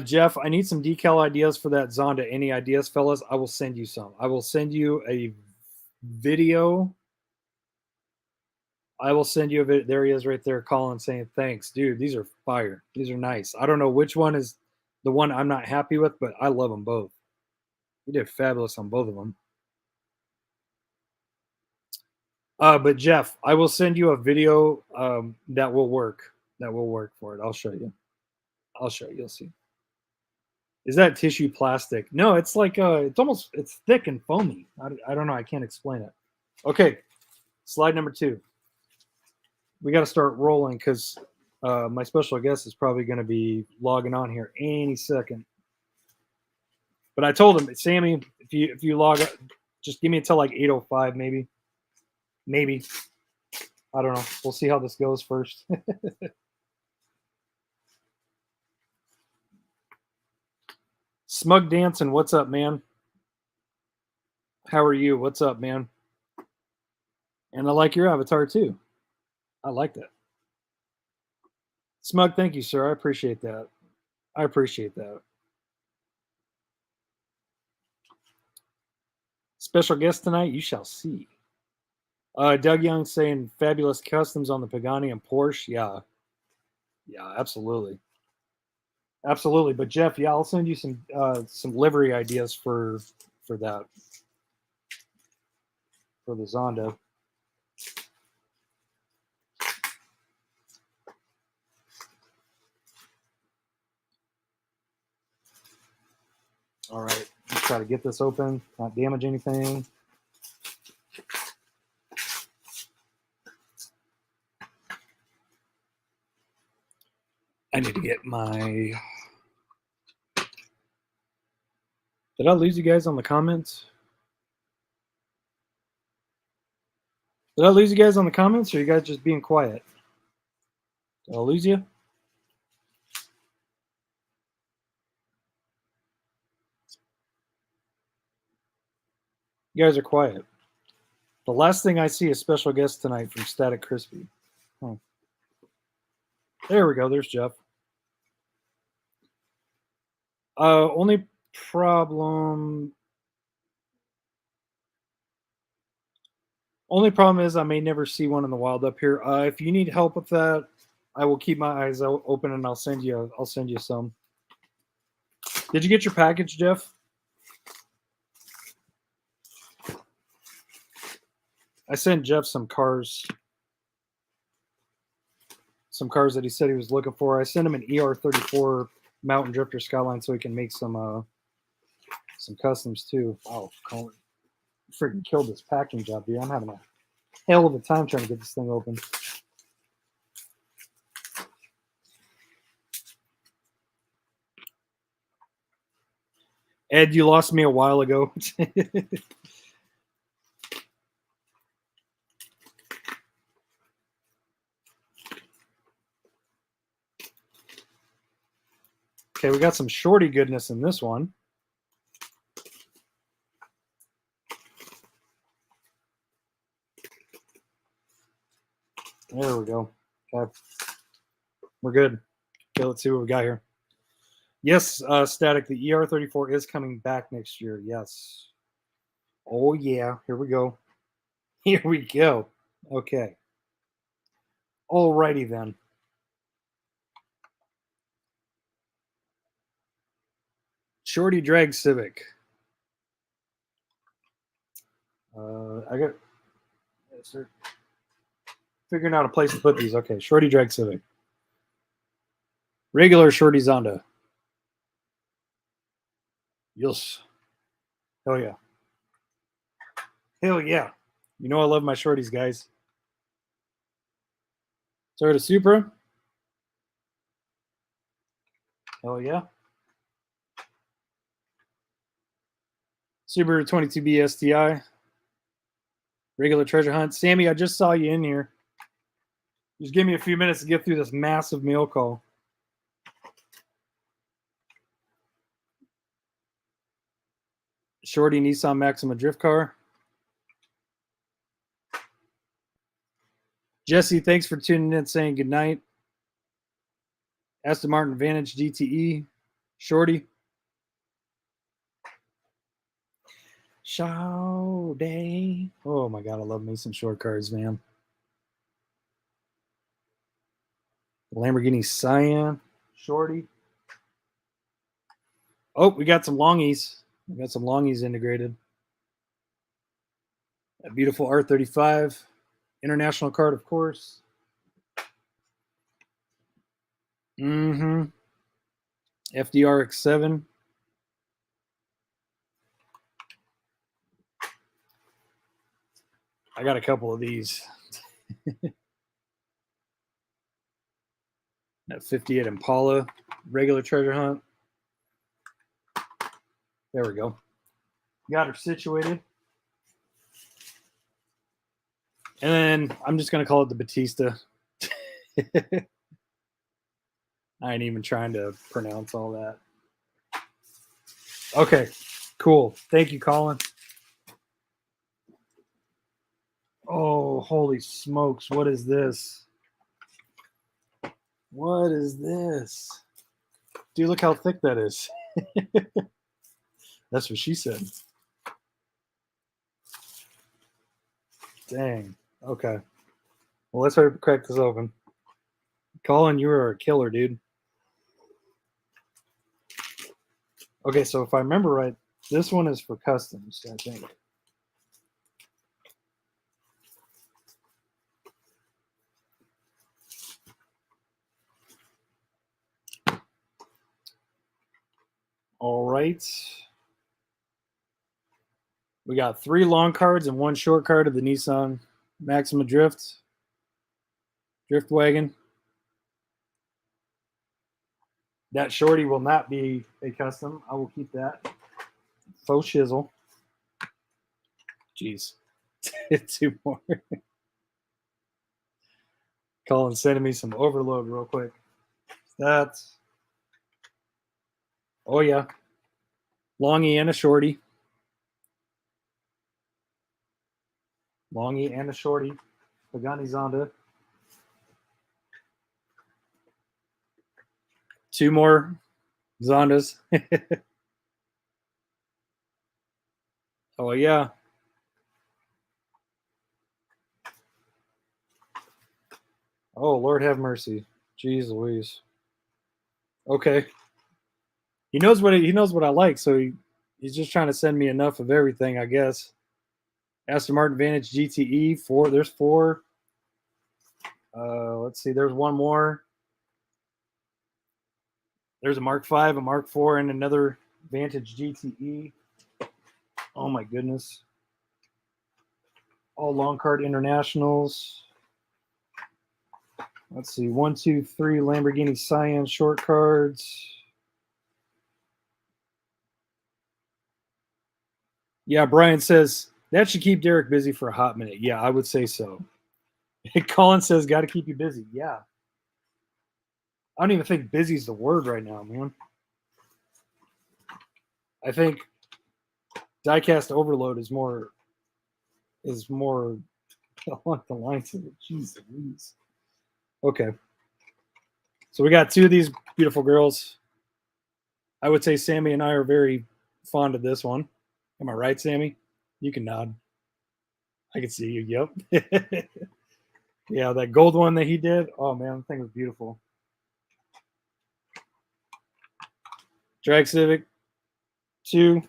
Jeff, I need some decal ideas for that Zonda. Any ideas, fellas? I will send you some. I will send you a video. I will send you a video. There he is right there, Colin, saying, thanks, dude. These are fire. These are nice. I don't know which one is the one I'm not happy with, but I love them both. You did fabulous on both of them. But Jeff, I will send you a video that will work. That will work for it. I'll show you. I'll show you. You'll see. Is that tissue plastic? No, it's like it's thick and foamy. I don't know. I can't explain it. Okay, slide number 2. We got to start rolling because my special guest is probably going to be logging on here any second. But I told him, Sammy, if you log up, just give me until like 8:05 maybe. Maybe. I don't know. We'll see how this goes first. Smug Dancing, what's up, man? How are you? What's up, man? And I like your avatar too. I like that. Smug, thank you, sir. I appreciate that. I appreciate that. Special guest tonight, you shall see. Doug Young saying fabulous customs on the Pagani and Porsche. Yeah, absolutely. Absolutely. But Jeff, yeah, I'll send you some livery ideas for that. For the Zonda. All right, let's try to get this open, not damage anything. I need to get my... Did I lose you guys on the comments? Did I lose you guys on the comments, or are you guys just being quiet? Did I lose you? You guys are quiet. The last thing I see is special guest tonight from Static Crispy. Huh. There we go. There's Jeff. Only problem is I may never see one in the wild up here. If you need help with that, I will keep my eyes open and I'll send you some. Did you get your package, Jeff? I sent Jeff some cars. Some cars that he said he was looking for. I sent him an ER34 Mountain Drifter Skyline so he can make some customs too. Wow, Colin freaking killed this packing job, dude. I'm having a hell of a time trying to get this thing open. Ed, you lost me a while ago. Okay, we got some shorty goodness in this one. There we go. Okay. We're good. Okay, let's see what we got here. Yes, Static, the ER34 is coming back next year. Yes. Oh, yeah. Here we go. Here we go. Okay. Alrighty then. Shorty Drag Civic. I got start figuring out a place to put these. Okay, Shorty Drag Civic. Regular Shorty Zonda. Yes. Hell yeah. Hell yeah. You know I love my shorties, guys. Toyota Supra. Hell yeah. Subaru 22B STI. Regular treasure hunt. Sammy, I just saw you in here. Just give me a few minutes to get through this massive mail call. Shorty Nissan Maxima drift car. Jesse, thanks for tuning in, saying goodnight. Aston Martin Vantage GTE. Shorty. Shorty. Oh my God, I love me some short cars, man. Lamborghini Cyan. Shorty. Oh, we got some longies. We got some longies integrated. A beautiful R35. International card, of course. FDRX7. I got a couple of these. That 58 Impala, regular treasure hunt. There we go. Got her situated. And then I'm just going to call it the Batista. I ain't even trying to pronounce all that. Okay, cool. Thank you, Colin. Oh, holy smokes. What is this? What is this? Dude, look how thick that is. That's what she said. Dang. Okay. Well, let's try to crack this open. Colin, you are a killer, dude. Okay, so if I remember right, this one is for customs, I think. All right. We got 3 long cards and 1 short card of the Nissan Maxima Drift wagon. That shorty will not be a custom. I will keep that. Faux shizzle. Jeez. 2 more. Colin sending me some overload real quick. That's. Oh, yeah. Longy and a shorty. Longy and a shorty. Pagani Zonda. 2 more Zondas. Oh, yeah. Oh, Lord have mercy. Jeez Louise. Okay. He knows what I like, so he's just trying to send me enough of everything, I guess. Aston Martin Vantage GTE 4. There's 4. Let's see. There's one more. There's a Mark 5, a Mark 4, and another Vantage GTE. Oh my goodness. All long card internationals. Let's see. 1, 2, 3 Lamborghini Cyan short cards. Yeah, Brian says that should keep Derek busy for a hot minute. Yeah, I would say so. Colin says, got to keep you busy. Yeah. I don't even think busy is the word right now, man. I think diecast overload is more along the lines of it. Jeez Louise. Okay. So we got 2 of these beautiful girls. I would say Sammy and I are very fond of this one. Am I right, Sammy? You can nod. I can see you. Yep. Yeah, that gold one that he did. Oh, man, the thing was beautiful. Drag Civic 2.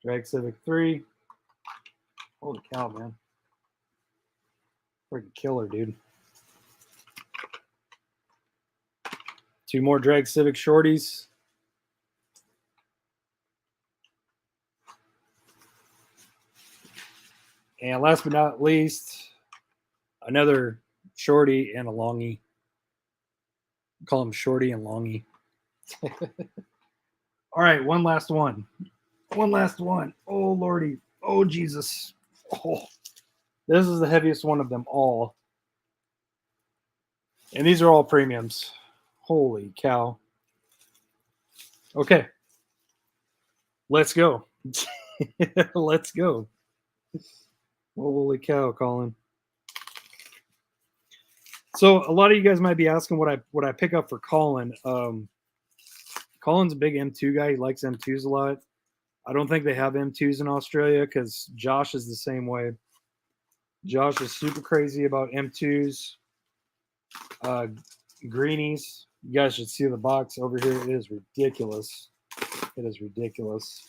Drag Civic 3. Holy cow, man. Freaking killer, dude. 2 more Drag Civic shorties. And last but not least, another shorty and a longie. Call them shorty and longie. All right, one last one. One last one. Oh, Lordy. Oh, Jesus. Oh, this is the heaviest one of them all. And these are all premiums. Holy cow. Okay. Let's go. Let's go. Holy cow, Colin. So a lot of you guys might be asking what I pick up for Colin. Colin's a big M2 guy. He likes M2s a lot. I don't think they have M2s in Australia because Josh is the same way. Josh is super crazy about M2s. Greenies. You guys should see the box over here. It is ridiculous. It is ridiculous.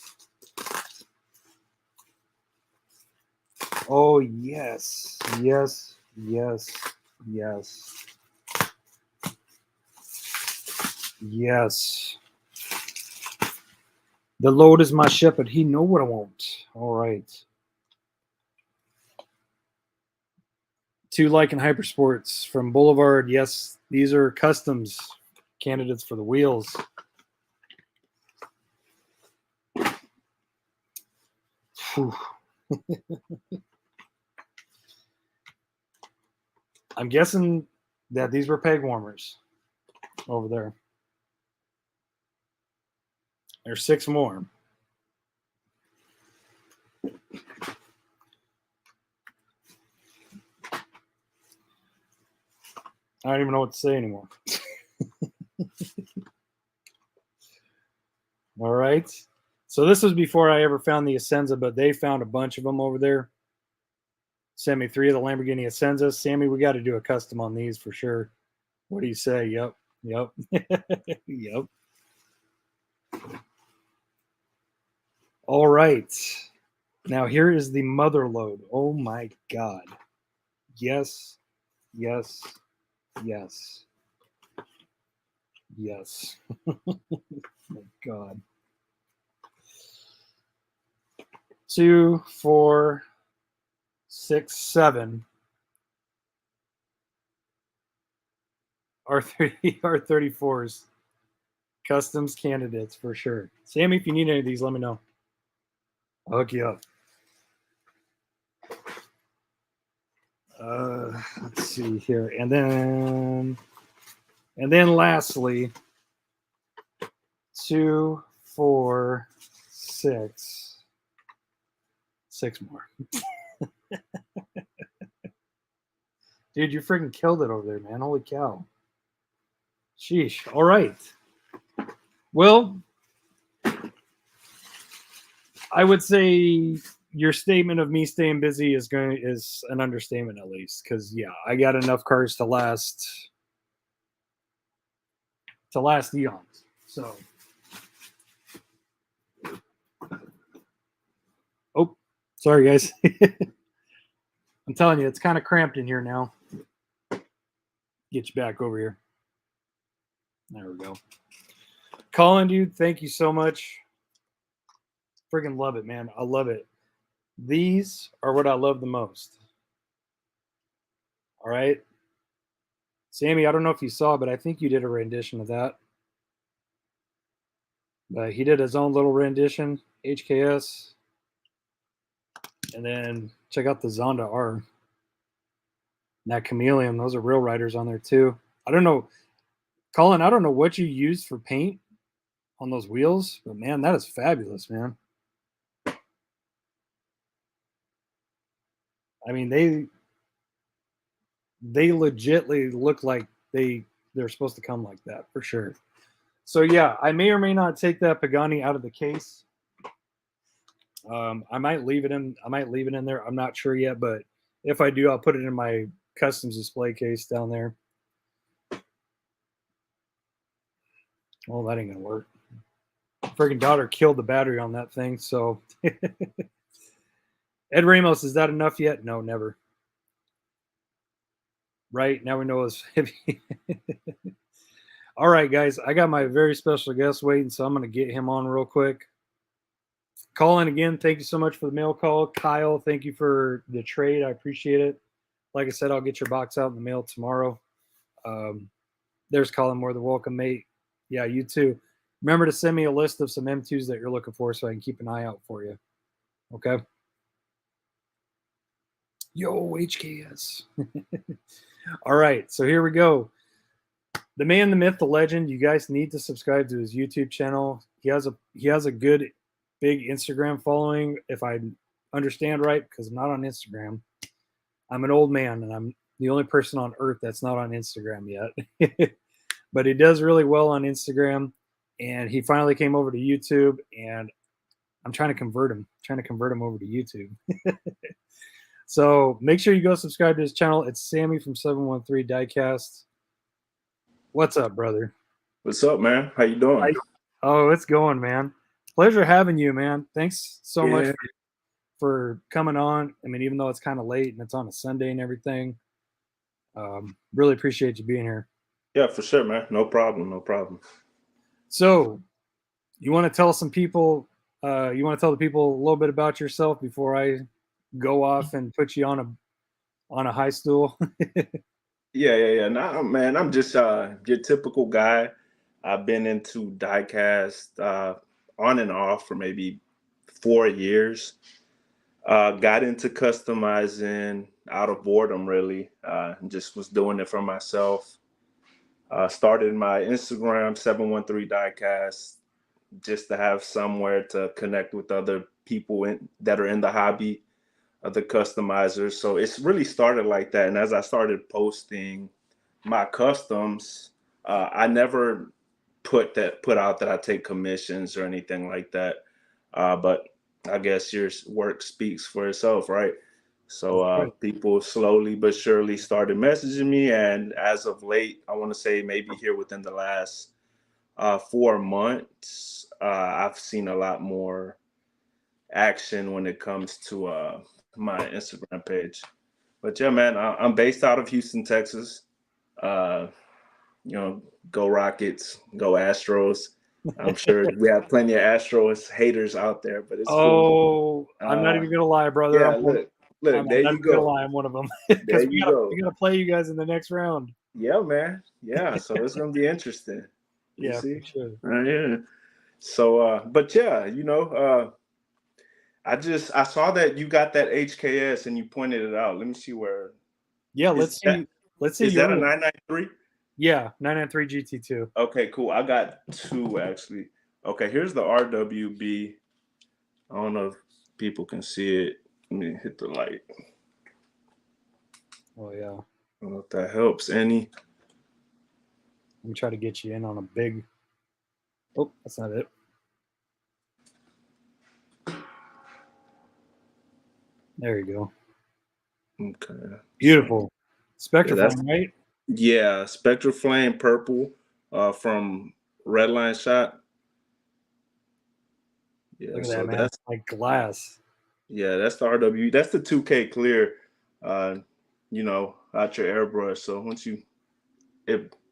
Oh, yes. Yes. Yes. Yes. Yes. The Lord is my shepherd. He know what I want. All right. 2 Lycan Hypersports from Boulevard. Yes, these are customs candidates for the wheels. I'm guessing that these were peg warmers over there. There's 6 more. I don't even know what to say anymore. All right. So this was before I ever found the Essenza, but they found a bunch of them over there. Sent me 3 of the Lamborghini Essenzas. Sammy, we got to do a custom on these for sure. What do you say? Yep. Yep. Yep. All right. Now here is the mother load. Oh my God. Yes. Yes. Yes. Yes. My God. 2, 4, 6, 7 R34s. Customs candidates for sure. Sammy, if you need any of these, let me know. I'll hook you up. Let's see here. And then lastly, 2, 4, 6. 6 more. Dude, you freaking killed it over there, man. Holy cow. Sheesh. All right. Well, I would say your statement of me staying busy is an understatement, at least, because yeah, I got enough cars to last eons. So Sorry, guys. I'm telling you, it's kind of cramped in here now. Get you back over here. There we go. Colin, dude, thank you so much. Freaking love it, man. I love it. These are what I love the most. All right. Sammy, I don't know if you saw, but I think you did a rendition of that. But he did his own little rendition, HKS. And then check out the Zonda R. And that Chameleon, those are real riders on there too. I don't know, Colin, I don't know what you used for paint on those wheels, but man, that is fabulous, man. I mean, they legitly look like they're supposed to come like that for sure. So yeah, I may or may not take that Pagani out of the case. I might leave it in. I might leave it in there. I'm not sure yet, but if I do, I'll put it in my customs display case down there. Well, that ain't gonna work. Freaking daughter killed the battery on that thing. So, Ed Ramos, is that enough yet? No, never. Right now we know it's heavy. All right, guys, I got my very special guest waiting, so I'm gonna get him on real quick. Colin, again, thank you so much for the mail call. Kyle, thank you for the trade. I appreciate it. Like I said, I'll get your box out in the mail tomorrow. There's Colin, more than welcome, mate. Yeah, you too. Remember to send me a list of some M2s that you're looking for so I can keep an eye out for you. Okay? Yo, HKS. All right, so here we go. The man, the myth, the legend. You guys need to subscribe to his YouTube channel. He has a good big Instagram following, if I understand right, because I'm not on Instagram. I'm an old man, and I'm the only person on earth that's not on Instagram yet. But he does really well on Instagram, and he finally came over to YouTube, and I'm trying to convert him over to YouTube. So make sure you go subscribe to his channel. It's Sammy from 713 Diecast. What's up, brother? What's up, man? How you doing? Oh, it's going, man. Pleasure having you, man. Thanks so much for coming on. I mean, even though it's kind of late and it's on a Sunday and everything, really appreciate you being here. Yeah, for sure, man. No problem. No problem. So, you want to tell some people, you want to tell the people a little bit about yourself before I go off and put you on a high stool? Yeah. Nah, man, I'm just your typical guy. I've been into diecast on and off for maybe 4 years. Got into customizing out of boredom, really. And just was doing it for myself. Started my Instagram 713 Diecast just to have somewhere to connect with other people that are in the hobby, other customizers. So it's really started like that. And as I started posting my customs, I never put out that I take commissions or anything like that. But I guess your work speaks for itself, right? So people slowly but surely started messaging me, and as of late, I want to say maybe here within the last 4 months, I've seen a lot more action when it comes to my Instagram page. But yeah, man, I'm based out of Houston, Texas. Go Rockets, go Astros. I'm sure we have plenty of Astros haters out there, but it's cool. I'm not even gonna lie, brother. Yeah, look, I'm there not you even gonna go. lie, I'm one of them. Because we gotta play you guys in the next round. Yeah, man. Yeah, so it's gonna be interesting. Yeah, see? for sure. Yeah. So, but yeah, I saw that you got that HKS and you pointed it out. Let me see where. Yeah, let's see. Is that a 993? Yeah, 993 GT2. Okay, cool. I got 2 actually. Okay, here's the RWB. I don't know if people can see it. Let me hit the light. Oh yeah. I don't know if that helps any. Let me try to get you in on a big. Oh, that's not it. There you go. Okay. Beautiful. Spectraflame, right? Yeah, Spectraflame purple from Redline Shot. Yeah, look at that, man. That's like glass. Yeah, that's the RW. That's the 2K clear. Out your airbrush. So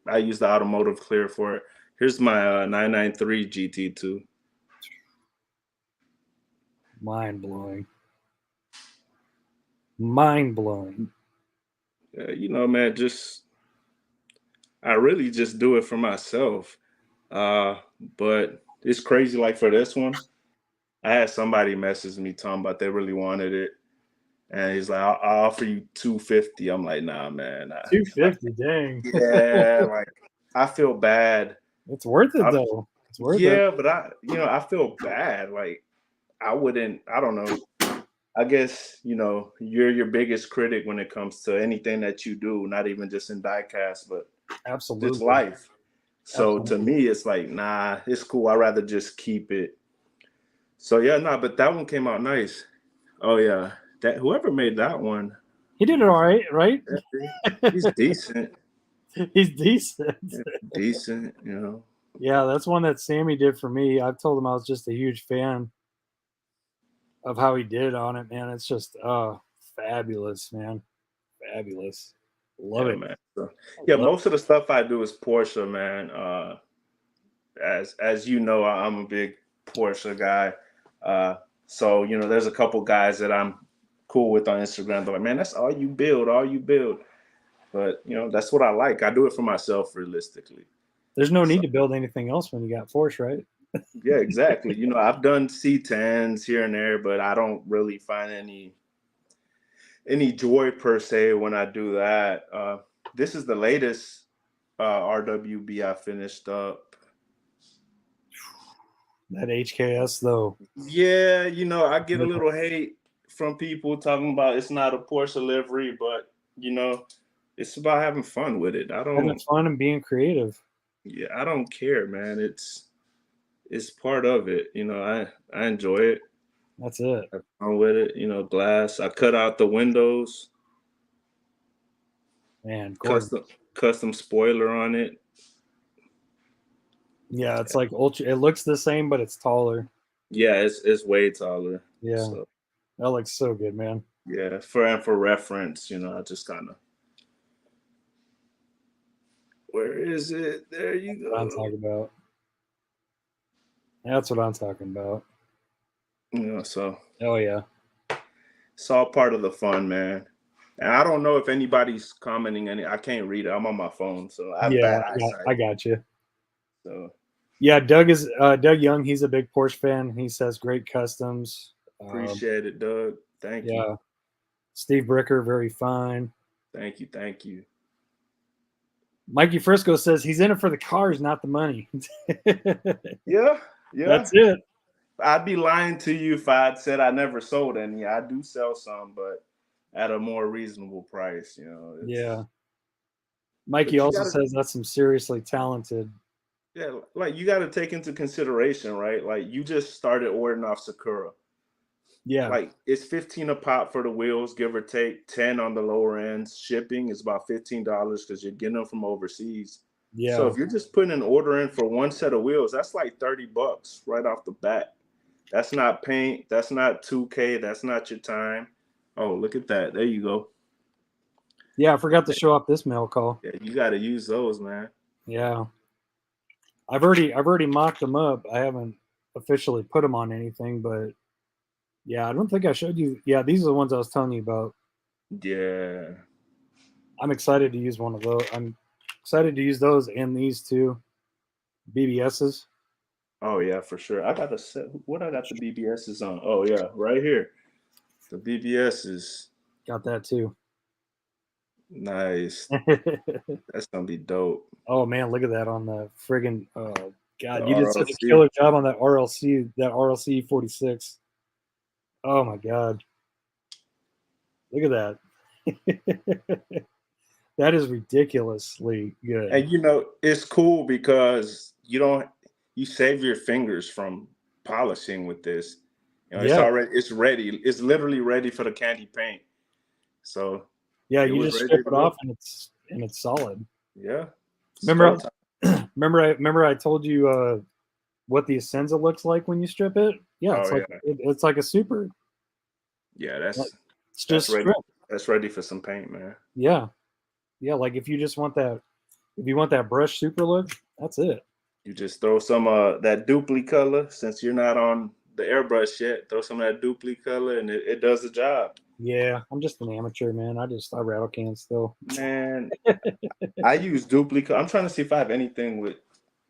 I use the automotive clear for it. Here's my 993 GT2. Mind blowing. Mind blowing. Man, I really just do it for myself. But it's crazy. Like for this one, I had somebody message me talking about they really wanted it, and he's like, "I'll offer you 250." I'm like, "Nah, man." 250, dang. Yeah, like I feel bad. It's worth it though. It's worth it. Yeah, but I feel bad. Like I wouldn't. I don't know. I guess you're your biggest critic when it comes to anything that you do, not even just in diecast, but just Absolutely. life. So to Absolutely. me, it's like, nah, it's cool. I'd rather just keep it. So yeah, nah, but that one came out nice. Oh yeah, that whoever made that one, He did it all right, right? he's decent. He's decent. Decent. Yeah, that's one that Sammy did for me. I've told him I was just a huge fan of how he did on it, man. It's just fabulous, man. Fabulous. Love Yeah, it. man. So, yeah, Love most of the stuff I do is Porsche, man. As you know, I'm a big Porsche guy. So there's a couple guys that I'm cool with on Instagram. They're like, man, that's all you build, all you build. But that's what I like. I do it for myself, realistically. There's no need So, to build anything else when you got Porsche, right? yeah, exactly. I've done C10s here and there, but I don't really find any joy per se when I do that. This is the latest RWB I finished up. That HKS though. Yeah, I get a little hate from people talking about it's not a Porsche livery, but it's about having fun with it. Having fun and being creative. Yeah, I don't care, man. It's part of it. I enjoy it. That's it. Have fun with it. Glass. I cut out the windows. Man, gorgeous. Custom spoiler on it. Yeah, it's like ultra. It looks the same, but it's taller. Yeah, it's way taller. Yeah, So, that looks so good, man. yeah, for reference, I just kind of. Where is it? There you go. What I'm talking about. That's what I'm talking about. So. Oh yeah. It's all part of the fun, man. And I don't know if anybody's commenting I can't read it. I'm on my phone, so I have bad eyesight. I got you. So yeah, Doug Young. He's a big Porsche fan. He says great customs. Appreciate it, Doug. Thank you. Yeah. Steve Bricker, very fine. Thank you. Mikey Frisco says he's in it for the cars, not the money. Yeah. That's it. I'd be lying to you if I'd said I never sold any. I do sell some, but at a more reasonable price. Yeah. Mikey also says that's some seriously talented. Yeah, like you got to take into consideration, right? Like you just started ordering off Sakura. Yeah. Like it's $15 a pop for the wheels, give or take 10 on the lower ends. Shipping is about $15 because you're getting them from overseas. Yeah. So if you're just putting an order in for one set of wheels, that's like $30 right off the bat. That's not paint. That's not 2K. That's not your time. Oh, look at that. There you go. Yeah, I forgot to show off this mail call. Yeah, you got to use those, man. Yeah. I've already mocked them up. I haven't officially put them on anything, but yeah, I don't think I showed you. Yeah, these are the ones I was telling you about. Yeah. I'm excited to use one of those. I'm excited to use those and these two BBSs. Oh yeah, for sure. I got the set. What I got the BBSs on? Oh yeah, right here. The BBSs. Got that too. Nice. That's gonna be dope. Oh man, look at that on the friggin' God, The you did RLC. such a killer job on that RLC 46. Oh my God. Look at that. That is ridiculously good. And it's cool because you save your fingers from polishing with this. It's ready. It's literally ready for the candy paint. So yeah, you just strip it off and it's solid. Yeah. Remember I told you what the Essenza looks like when you strip it? Yeah, it's it's like a super. Yeah, It's just ready. strip. That's ready for some paint, man. Yeah. Yeah, like if you just want that, if you want that brush super look, that's it. You just throw some that dupli color, since you're not on the airbrush yet. Throw some of that dupli color, and it does the job. Yeah, I'm just an amateur, man. I rattle can still. Man, I use dupli color. I'm trying to see if I have anything with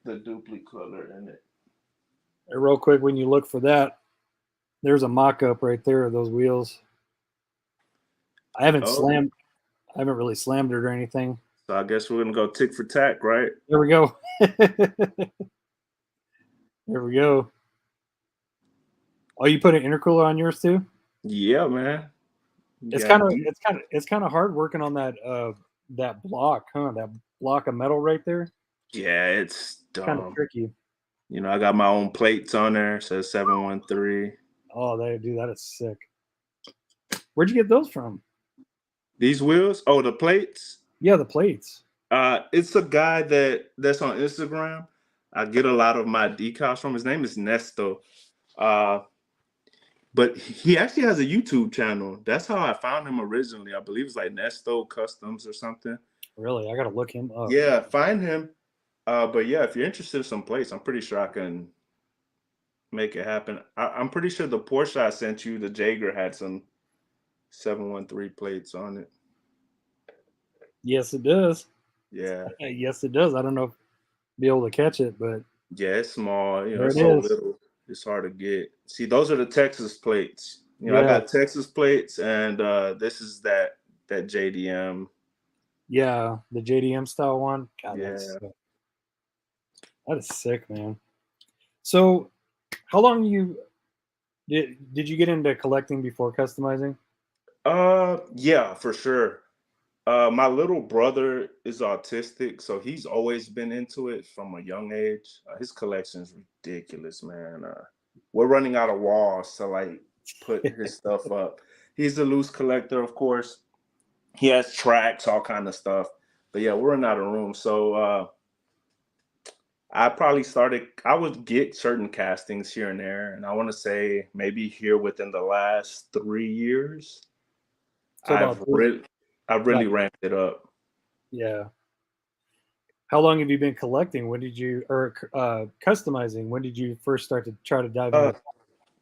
the dupli color in it. Real quick, when you look for that, there's a mock-up right there of those wheels. I haven't really slammed it or anything. So I guess we're gonna go tick for tack, right? There we go. There we go. Oh, you put an intercooler on yours too? Yeah, man. It's kind of hard working on that block, huh? That block of metal right there. Yeah, it's Kind of dumb. tricky. You know, I got my own plates on there. It says 713. Oh, that is sick. Where'd you get those from? These wheels? Oh, the plates? Yeah, the plates. It's a guy that's on Instagram. I get a lot of my decals from. His name is Nesto. But he actually has a YouTube channel. That's how I found him originally. I believe it's like Nesto Customs or something. Really? I gotta look him up. Yeah, find him. But yeah, if you're interested in some plates, I'm pretty sure I can make it happen. I'm pretty sure the Porsche I sent you, the Jaeger, had some 713 plates on it. Yes, it does. Yeah. Yes, it does. I don't know if I'll be able to catch it, but yeah, it's small. You know, there it's it so is. little. It's hard to get. See, those are the Texas plates. You know, Yeah. I got Texas plates, and this is that JDM. Yeah, the JDM style one. God, Yeah. that is sick, man. So, how long did you get into collecting before customizing? Yeah, for sure. My little brother is autistic, so he's always been into it from a young age. His collection is ridiculous, man. We're running out of walls to like put his stuff up. He's a loose collector, of course. He has tracks, all kind of stuff. But yeah, we're running out of room. So I would get certain castings here and there, and I want to say maybe here within the last 3 years, So I've really ramped it up. Yeah. How long have you been collecting? When did you, or customizing? When did you first start to try to dive into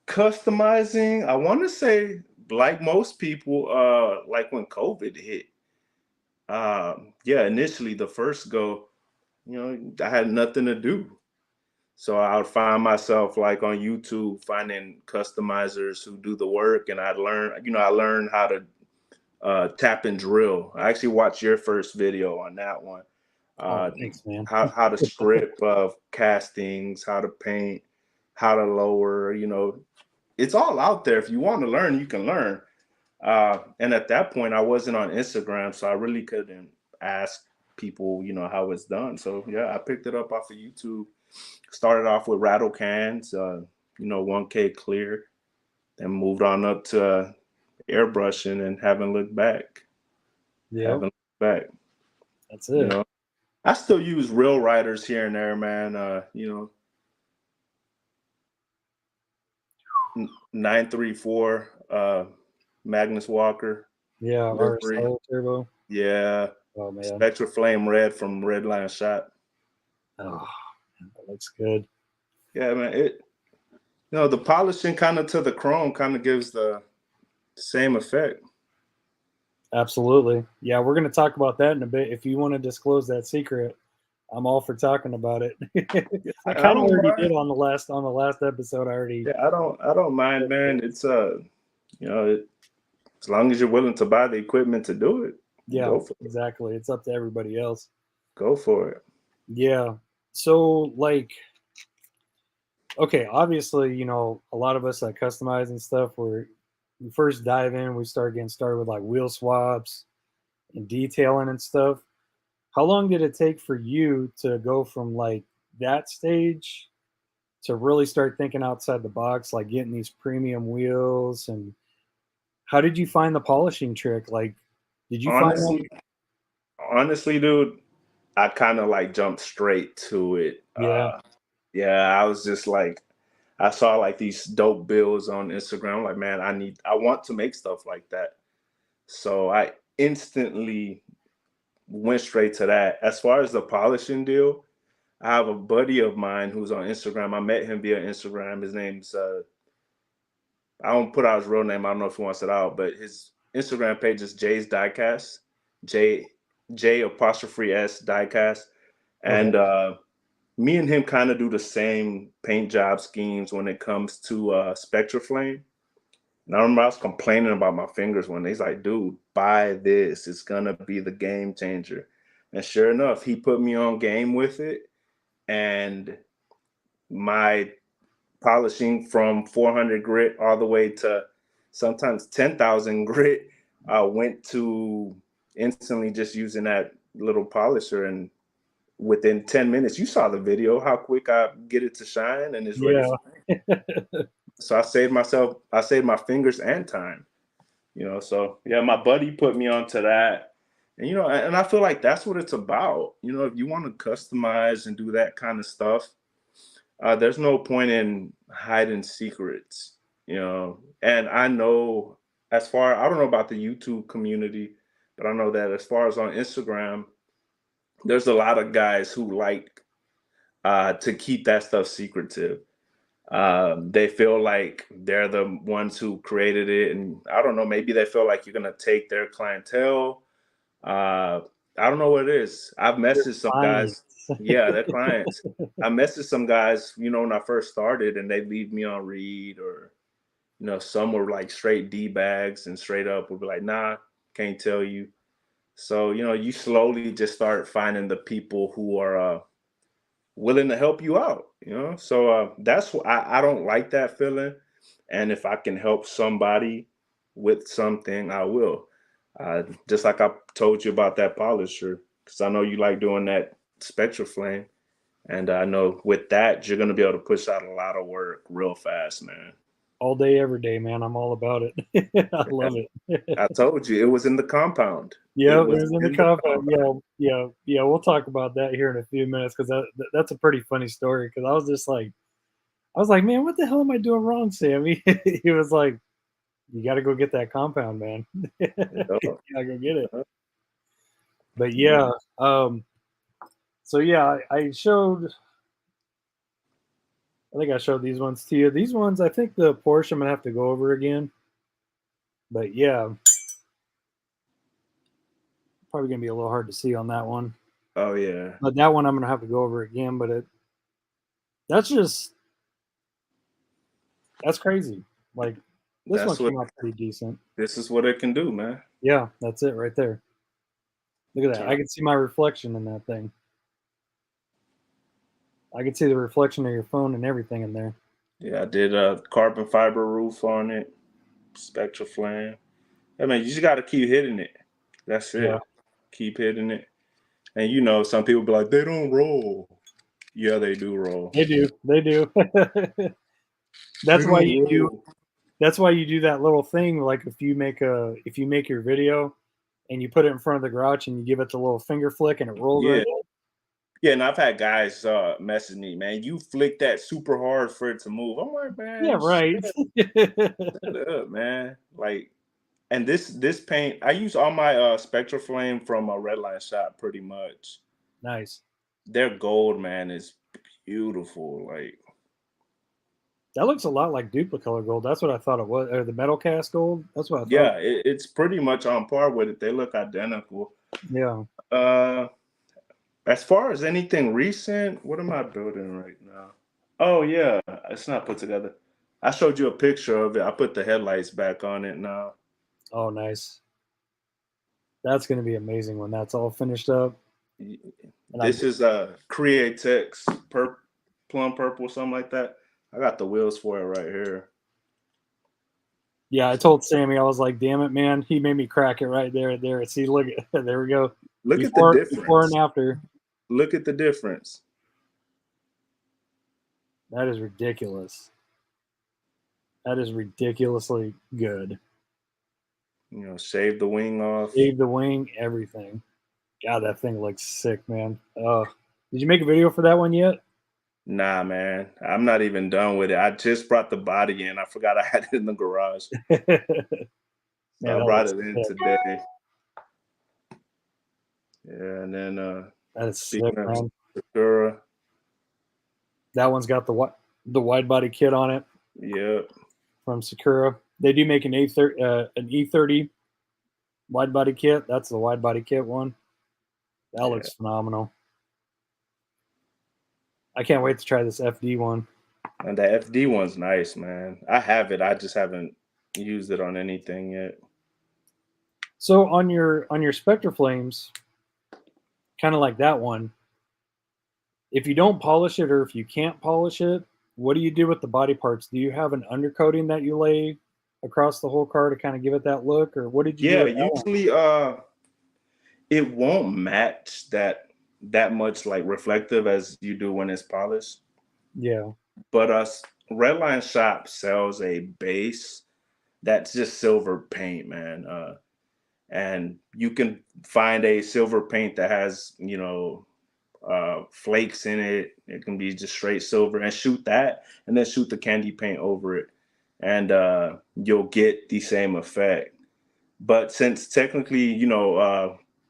Customizing, I want to say, like most people, like when COVID hit. Yeah, initially the first go, you know, I had nothing to do. So I would find myself like on YouTube finding customizers who do the work, and I learned how to tap and drill. I actually watched your first video on that one. Thanks, man. How to strip of castings, how to paint, how to lower. You know, it's all out there. If you want to learn, you can learn. And at that point, I wasn't on Instagram, so I really couldn't ask people, you know, how it's done. So yeah, I picked it up off of YouTube. Started off with rattle cans, you know, 1K clear, then moved on up to airbrushing and haven't looked back. Yeah, Haven't looked back. that's it. You know, I still use real writers here and there, man. You know, 934 Magnus Walker. Yeah, RS Turbo. Yeah. Oh man, Spectra Flame Red from Redline Shot. Oh, that looks good. Yeah, man. You know, the polishing kind of to the chrome kind of gives the same effect. Absolutely. Yeah, we're going to talk about that in a bit. If you want to disclose that secret, I'm all for talking about it. I kind of already did on the last episode. Yeah, I don't mind, man. It's you know, as long as you're willing to buy the equipment to do it. Yeah, go for exactly. It's up to everybody else. Go for it. Yeah. So like, okay, obviously, you know, a lot of us that customize and stuff, we first dive in, we start getting started with like wheel swaps and detailing and stuff. How long did it take for you to go from like that stage to really start thinking outside the box, like getting these premium wheels? And how did you find the polishing trick? Like, did you honestly, dude, I kind of like jumped straight to it. Yeah. Yeah, I was just like, I saw like these dope builds on Instagram. I'm like, man, I want to make stuff like that. So I instantly went straight to that. As far as the polishing deal, I have a buddy of mine who's on Instagram. I met him via Instagram. His name's I don't put out his real name. I don't know if he wants it out, but his Instagram page is Jay's Diecast, J apostrophe S Diecast, and me and him kind of do the same paint job schemes when it comes to Spectraflame. And I remember I was complaining about my fingers one day. He's like, dude, buy this. It's gonna be the game changer. And sure enough, he put me on game with it, and my polishing from 400 grit all the way to sometimes 10,000 grit went to instantly just using that little polisher, and within 10 minutes, you saw the video, how quick I get it to shine and it's ready for me. So I saved my fingers and time, so yeah, my buddy put me onto that. And, and I feel like that's what it's about. If you want to customize and do that kind of stuff, there's no point in hiding secrets, and I know I don't know about the YouTube community, but I know that as far as on Instagram, there's a lot of guys who like to keep that stuff secretive. They feel like they're the ones who created it, and I don't know, maybe they feel like you're gonna take their clientele. I don't know what it is. I've messaged some guys. Yeah, they're clients. I messaged some guys, when I first started, and they leave me on read, or some were like straight D bags and straight up would be like, nah, can't tell you. So, you slowly just start finding the people who are willing to help you out, So that's what I don't like that feeling. And if I can help somebody with something, I will. Just like I told you about that polisher, because I know you like doing that Spectraflame. And I know with that, you're going to be able to push out a lot of work real fast, man. All day, every day, man. I'm all about it. I love it. I told you, it was in the compound. Yeah, it was in the compound. Yeah. We'll talk about that here in a few minutes, because that's a pretty funny story. Because I was like, man, what the hell am I doing wrong, Sammy? He was like, you got to go get that compound, man. You got to go get it. But yeah, so yeah, I think I showed these ones to you. These ones, I think the Porsche I'm gonna have to go over again. But yeah, probably gonna be a little hard to see on that one. Oh yeah. But that one I'm gonna have to go over again. But that's crazy. Like this one came out pretty decent. This is what it can do, man. Yeah, that's it right there. Look at that. I can see my reflection in that thing. I can see the reflection of your phone and everything in there. Yeah, I did a carbon fiber roof on it, Spectraflame. I mean, you just got to keep hitting it. That's it. Yeah. Keep hitting it. And some people be like, they don't roll. Yeah, they do roll. They do. That's why you do. That's why you do that little thing. Like if you make your video and you put it in front of the garage and you give it the little finger flick and it rolls right in. Yeah, and I've had guys message me, man, you flick that super hard for it to move. I'm like, man. Yeah, right. Shut up, man. Like, and this paint, I use all my Spectraflame from a Redline shop pretty much. Nice. Their gold, man, is beautiful. Like, that looks a lot like Duplicolor gold. That's what I thought it was. Or the metal cast gold. That's what I thought. Yeah, it's pretty much on par with it. They look identical. Yeah. As far as anything recent, what am I building right now? Oh yeah, it's not put together. I showed you a picture of it. I put the headlights back on it now. Oh, nice. That's going to be amazing when that's all finished up. This is a Createx plum purple, something like that. I got the wheels for it right here. Yeah, I told Sammy, I was like, damn it, man. He made me crack it right there. See, look at there we go. Look at the difference. Before and after. Look at the difference. That is ridiculous. That is ridiculously good. Shave the wing off. Shave the wing, everything. God, that thing looks sick, man. Did you make a video for that one yet? Nah, man, I'm not even done with it. I just brought the body in. I forgot I had it in the garage, Man, so I that brought looks it in sick. today. Yeah, and then That is sick, speaking of man. Sakura, That one's got the wide body kit on it yeah, from Sakura. They do make an E30 wide body kit. That's the wide body kit one. That yeah, looks phenomenal. I can't wait to try this FD one. and the FD one's nice, man. I have it. I just haven't used it on anything yet. So on your Spectre Flames, kind of like that one, if you don't polish it or if you can't polish it, what do you do with the body parts? Do you have an undercoating that you lay across the whole car to kind of give it that look, or what did you do Yeah, with that one? usually it won't match that much like reflective as you do when it's polished. Yeah, But Redline Shop sells a base that's just silver paint, man. And you can find a silver paint that has, flakes in it. It can be just straight silver, and shoot that, and then shoot the candy paint over it, and you'll get the same effect. But since technically,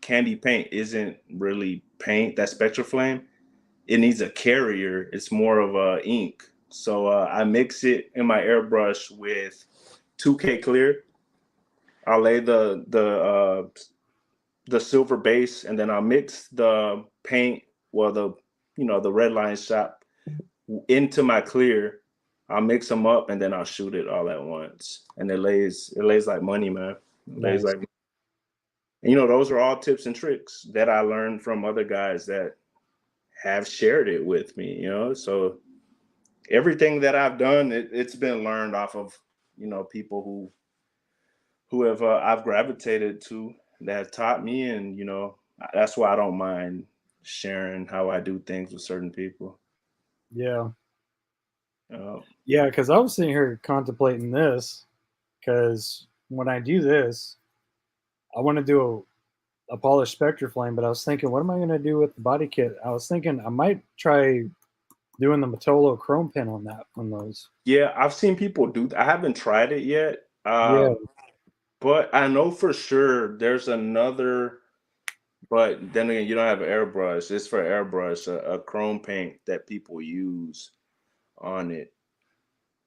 candy paint isn't really paint, that Spectra Flame, it needs a carrier. It's more of a ink. So I mix it in my airbrush with 2K clear. I'll lay the silver base, and then I'll mix the paint, well, the red line shop into my clear. I'll mix them up, and then I'll shoot it all at once, and it lays like money, man. It lays nice. like, and those are all tips and tricks that I learned from other guys that have shared it with me. So everything that I've done, it's been learned off of people who have I've gravitated to, that have taught me, and that's why I don't mind sharing how I do things with certain people. Yeah, Uh, yeah. Because I was sitting here contemplating this. Because when I do this, I want to do a polished Spectre Flame, but I was thinking, what am I going to do with the body kit? I was thinking I might try doing the Matolo chrome pin on those. yeah, I've seen people do. I haven't tried it yet, Yeah, but I know for sure there's another. But then again, you don't have an airbrush. It's for airbrush, a chrome paint that people use on it.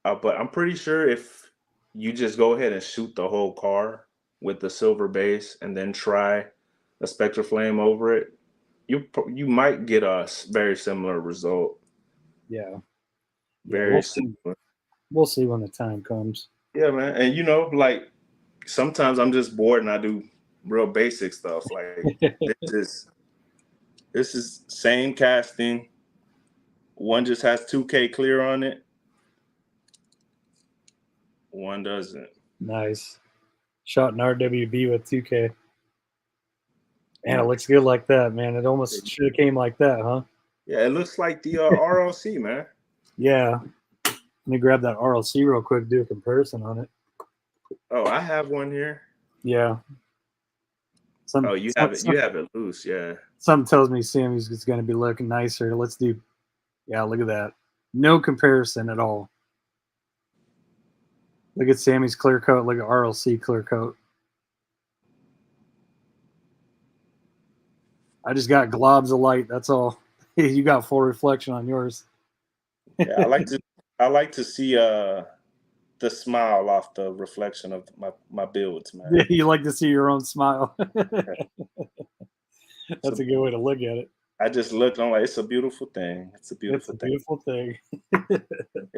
But I'm pretty sure if you just go ahead and shoot the whole car with the silver base and then try a Spectra Flame over it, you might get a very similar result. yeah, yeah. Very similar. We'll see when the time comes. Yeah, man. And like sometimes I'm just bored and I do real basic stuff. Like this is same casting. One just has 2K clear on it. One doesn't. Nice. Shot an RWB with 2K. Man, it Yeah. looks good like that, man. It almost should have came like that, huh? Yeah, it looks like the RLC, man. Yeah. Let me grab that RLC real quick, do a comparison on it. Oh, I have one here. Yeah. You have it loose, yeah. Something tells me Sammy's going to be looking nicer. Let's do. Yeah, look at that. No comparison at all. Look at Sammy's clear coat. Look at RLC clear coat. I just got globs of light. That's all. You got full reflection on yours. Yeah, I like to see the smile off the reflection of my builds, man. Yeah, you like to see your own smile. That's a good way to look at it. I just looked. I'm like, it's a beautiful thing. It's a beautiful thing.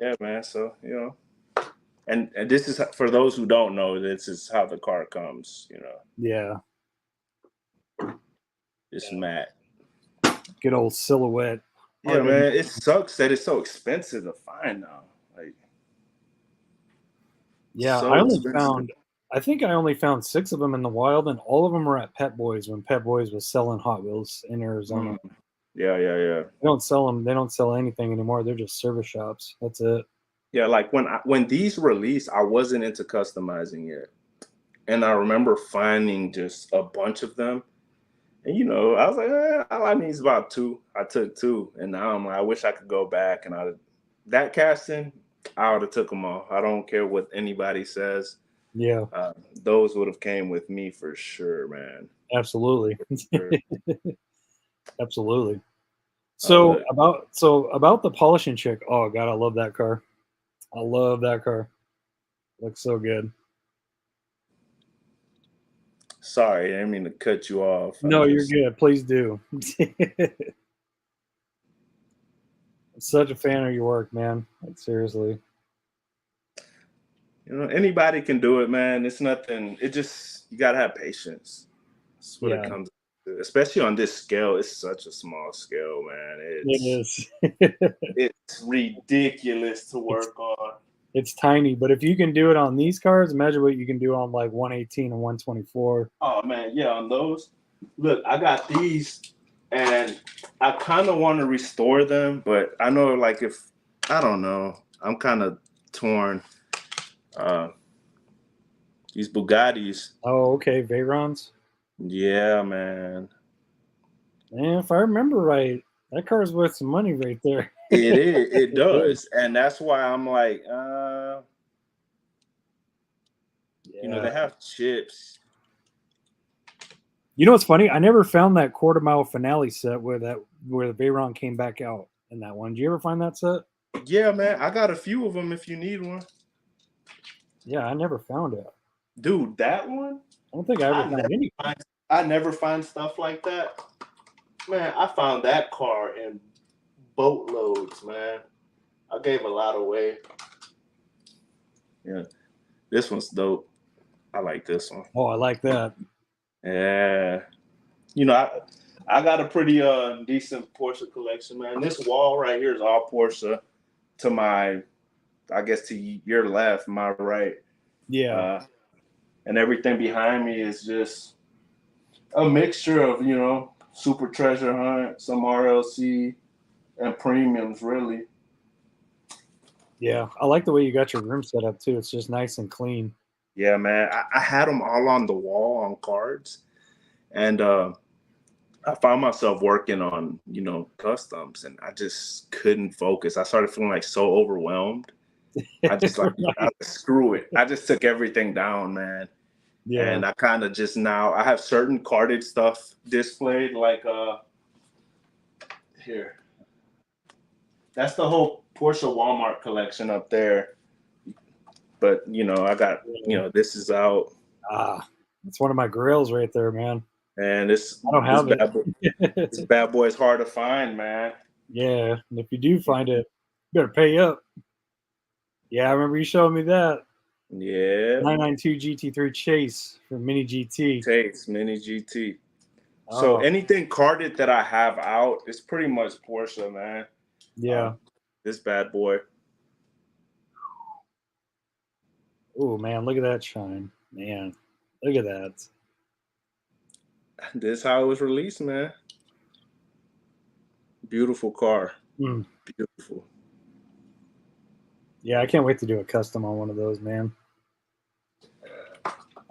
Yeah, man. So and this is for those who don't know. This is how the car comes. Yeah. It's matte. Good old silhouette. Yeah, man. It sucks that it's so expensive to find now. Like, yeah, so I think I only found 6 of them in the wild, and all of them were at Pet Boys when Pet Boys was selling Hot Wheels in Arizona. Yeah. They don't sell them. They don't sell anything anymore. They're just service shops. That's it. Yeah, like when these released, I wasn't into customizing yet, and I remember finding just a bunch of them, And you know, I was like, all I need is about 2. I took 2, and now I'm like, I wish I could go back and that casting, I would have took them off. I don't care what anybody says. Yeah, Those would have came with me for sure, man. absolutely. Sure. Absolutely. Oh, So look. about the polishing chick. Oh god, I love that car. I love that car. Looks so good. Sorry, I didn't mean to cut you off. I'm No, you're just, good. Please do. I'm such a fan of your work, man. Like seriously. you know, anybody can do it, man. It's nothing. It just, you gotta have patience. That's what it Yeah, comes to. Especially on this scale. It's such a small scale, man. it It's is. it's ridiculous to it's work on. it's tiny, but if you can do it on these cars, imagine what you can do on like 118 and 124. Oh man, yeah, on those. Look, I got these, and I kind of want to restore them, but I know, like, if I don't know, I'm kind of torn. Uh, these Bugattis, Oh, okay, Veyrons. yeah, man, Man, if I remember right, that car is worth some money right there. it is, it It is. does, and that's why I'm like, you know, Yeah. they have chips. You know what's funny? I never found that quarter mile finale set where the Veyron came back out in that one. Did you ever find that set? Yeah, man, I got a few of them if you need one, Yeah, I never found it. dude. That one, I don't think I ever I found never any. find, I never find stuff like that. Man, I found that car in boatloads, man. I gave a lot away. Yeah, this one's dope. I like this one. Oh, I like that. Yeah, you know, I got a pretty decent Porsche collection, man. This wall right here is all Porsche. To my, I guess to your left, my right, Yeah, uh, and everything behind me is just a mixture of, you know, Super Treasure Hunt, some RLC, and premiums, really. yeah. I like the way you got your room set up too. It's just nice and clean. Yeah, man. I had them all on the wall on cards, and I found myself working on, you know, customs, and I just couldn't focus. I started feeling like so overwhelmed. I just like, Right. screw it. I just took everything down, man. Yeah, And I kind of just now I have certain carded stuff displayed, like here. That's the whole Porsche Walmart collection up there. But you know, I got, you know, this is out, ah, it's one of my grails right there, man. and this I don't this have bad boy, it. this bad boy is hard to find, man. Yeah, and if you do find it, you better pay up. Yeah, I remember you showing me that Yeah, 992 GT3 Chase from Mini GT. takes mini GT. So Oh, anything carded that I have out is pretty much Porsche, man. Uh, yeah. this bad boy. Oh man, look at that shine, man. Look at that. This is how it was released, man. Beautiful car. Mm. Beautiful. Yeah, I can't wait to do a custom on one of those, man.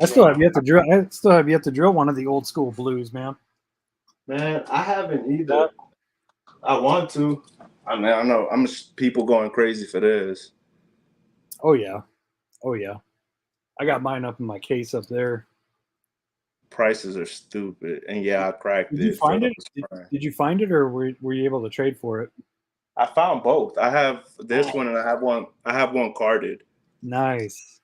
I still have Man, yet to drill. I still have yet to drill one of the old school blues, man. man, I haven't That, either. I want to. I mean, I know I'm people going crazy for this. oh yeah, oh yeah. I got mine up in my case up there. Prices are stupid, and yeah, I cracked Did you it. Felt find like it? I was Did, crying. did you find it, or were you able to trade for it? I found both. I have this Oh, one, and I have one. I have one carded. nice.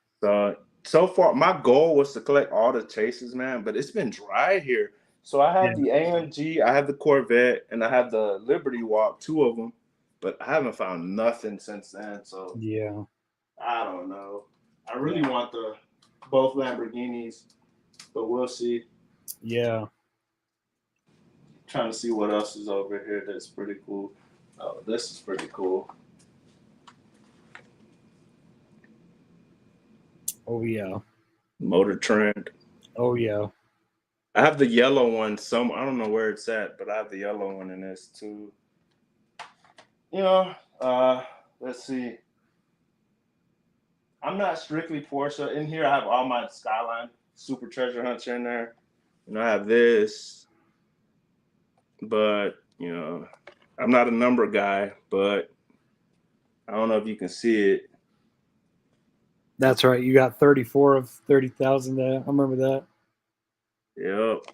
So far, my goal was to collect all the chases, man, but it's been dry here. So I Yeah, have the AMG, I have the Corvette, and I have the Liberty Walk, 2 of them, but I haven't found nothing since then. So yeah, I don't know. I really yeah, want the both Lamborghinis, but we'll see. yeah. Trying to see what else is over here that's pretty cool. Oh, this is pretty cool. Oh yeah, Motor Trend. oh yeah. I have the yellow one. I don't know where it's at, but I have the yellow one in this too. You know, let's see. I'm not strictly Porsche. In here, I have all my Skyline Super Treasure Hunts in there. And I have this. but you know, I'm not a number guy, but I don't know if you can see it. That's right. You got 34 of 30,000 there. I remember that. Yep.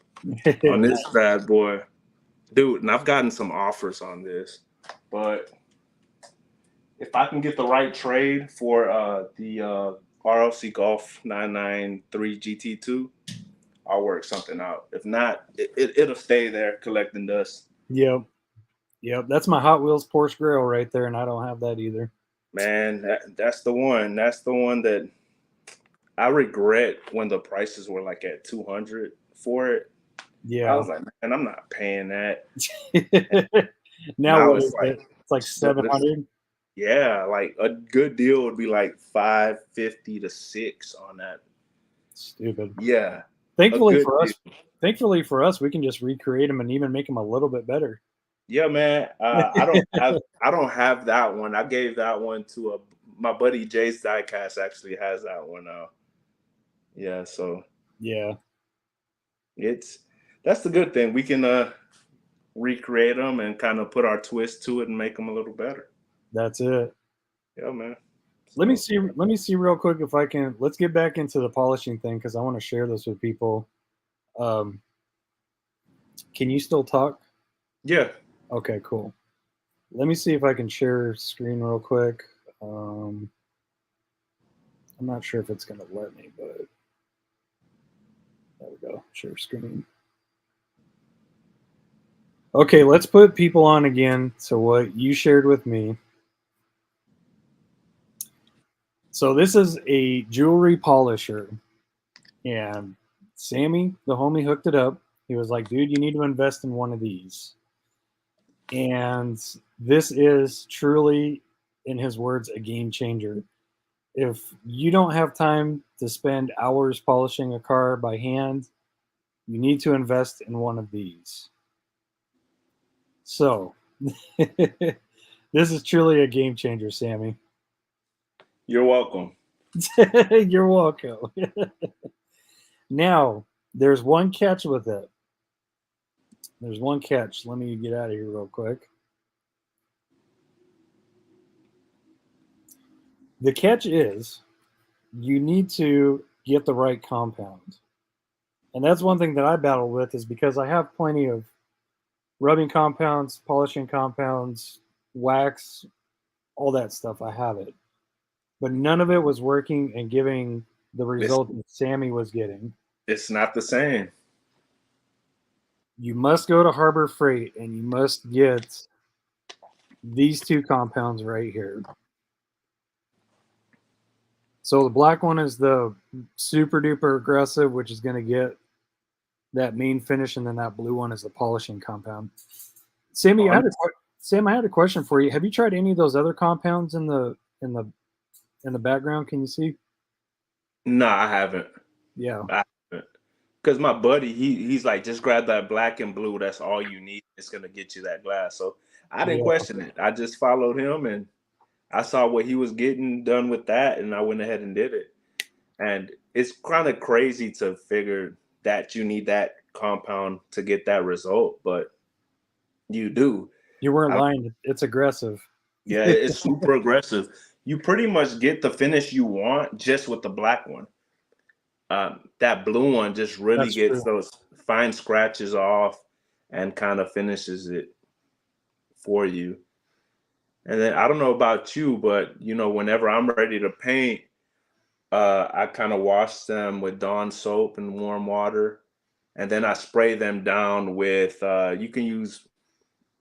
On this bad boy. Dude, and I've gotten some offers on this, but if I can get the right trade for the RLC Golf 993 GT2, I'll work something out. If not, it'll stay there collecting dust. Yep. Yep. That's my Hot Wheels Porsche grill right there, and I don't have that either. Man, that's the one. That's the one that I regret when the prices were like at 200 for it. Yeah. I was like, man, I'm not paying that. Now what it's is like it? It's like 700. Yeah, like a good deal would be like 550 to 6 on that. Stupid. Yeah. Thankfully for us, we can just recreate them and even make them a little bit better. Yeah, man. I don't have that one. I gave that one to my buddy Jay's Diecast actually has that one now. Yeah, so yeah, that's the good thing. We can recreate them and kind of put our twist to it and make them a little better. That's it. Yeah, man. Let me see real quick if I can. Let's get back into the polishing thing because I want to share this with people. Can you still talk? Yeah. Okay, cool. Let me see if I can share screen real quick. I'm not sure if it's going to let me, but there we go. Share screen. Okay, let's put people on again to what you shared with me. So this is a jewelry polisher, and Sammy, the homie, hooked it up. He was like, dude, you need to invest in one of these. And this is truly, in his words, a game changer. If you don't have time to spend hours polishing a car by hand, you need to invest in one of these. So, this is truly a game changer, Sammy. You're welcome. You're welcome. Now, there's one catch with it. There's one catch. Let me get out of here real quick. The catch is you need to get the right compound. And that's one thing that I battle with is because I have plenty of rubbing compounds, polishing compounds, wax, all that stuff. I have it. But none of it was working and giving the result that Sammy was getting. It's not the same. You must go to Harbor Freight and you must get these two compounds right here. So the black one is the super duper aggressive, which is going to get that main finish, and then that blue one is the polishing compound. Sammy, Sam, I had a question for you. Have you tried any of those other compounds in the background? Can you see? No, I haven't. Yeah. Because my buddy, he's like, just grab that black and blue. That's all you need. It's gonna get you that glass. So I didn't question it. I just followed him and I saw what he was getting done with that, and I went ahead and did it. And it's kind of crazy to figure that you need that compound to get that result, but you do. You weren't lying. It's aggressive. Yeah, it's super aggressive. You pretty much get the finish you want just with the black one. That blue one just really gets those fine scratches off and kind of finishes it for you. And then I don't know about you, but you know, whenever I'm ready to paint, I kind of wash them with Dawn soap and warm water, and then I spray them down with you can use,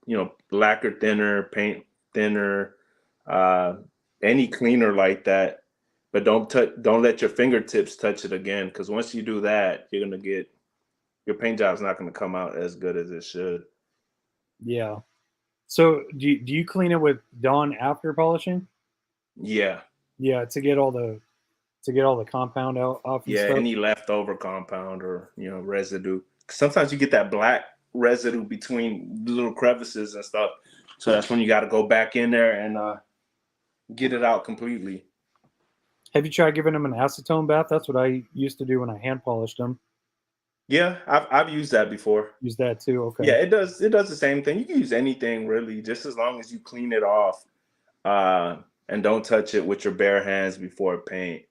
you know, lacquer thinner, paint thinner, any cleaner like that. But don't let your fingertips touch it again, because once you do that, you're gonna get your paint job's not gonna come out as good as it should. Yeah. So do you clean it with Dawn after polishing? Yeah. Yeah, to get all the compound out off. Yeah, stuff. any leftover compound or residue. Sometimes you get that black residue between the little crevices and stuff. So that's when you got to go back in there and get it out completely. Have you tried giving them an acetone bath? That's what I used to do when I hand polished them. Yeah, I've used that before. Use that too. Okay. Yeah, it does the same thing. You can use anything really, just as long as you clean it off, uh, and don't touch it with your bare hands before paint.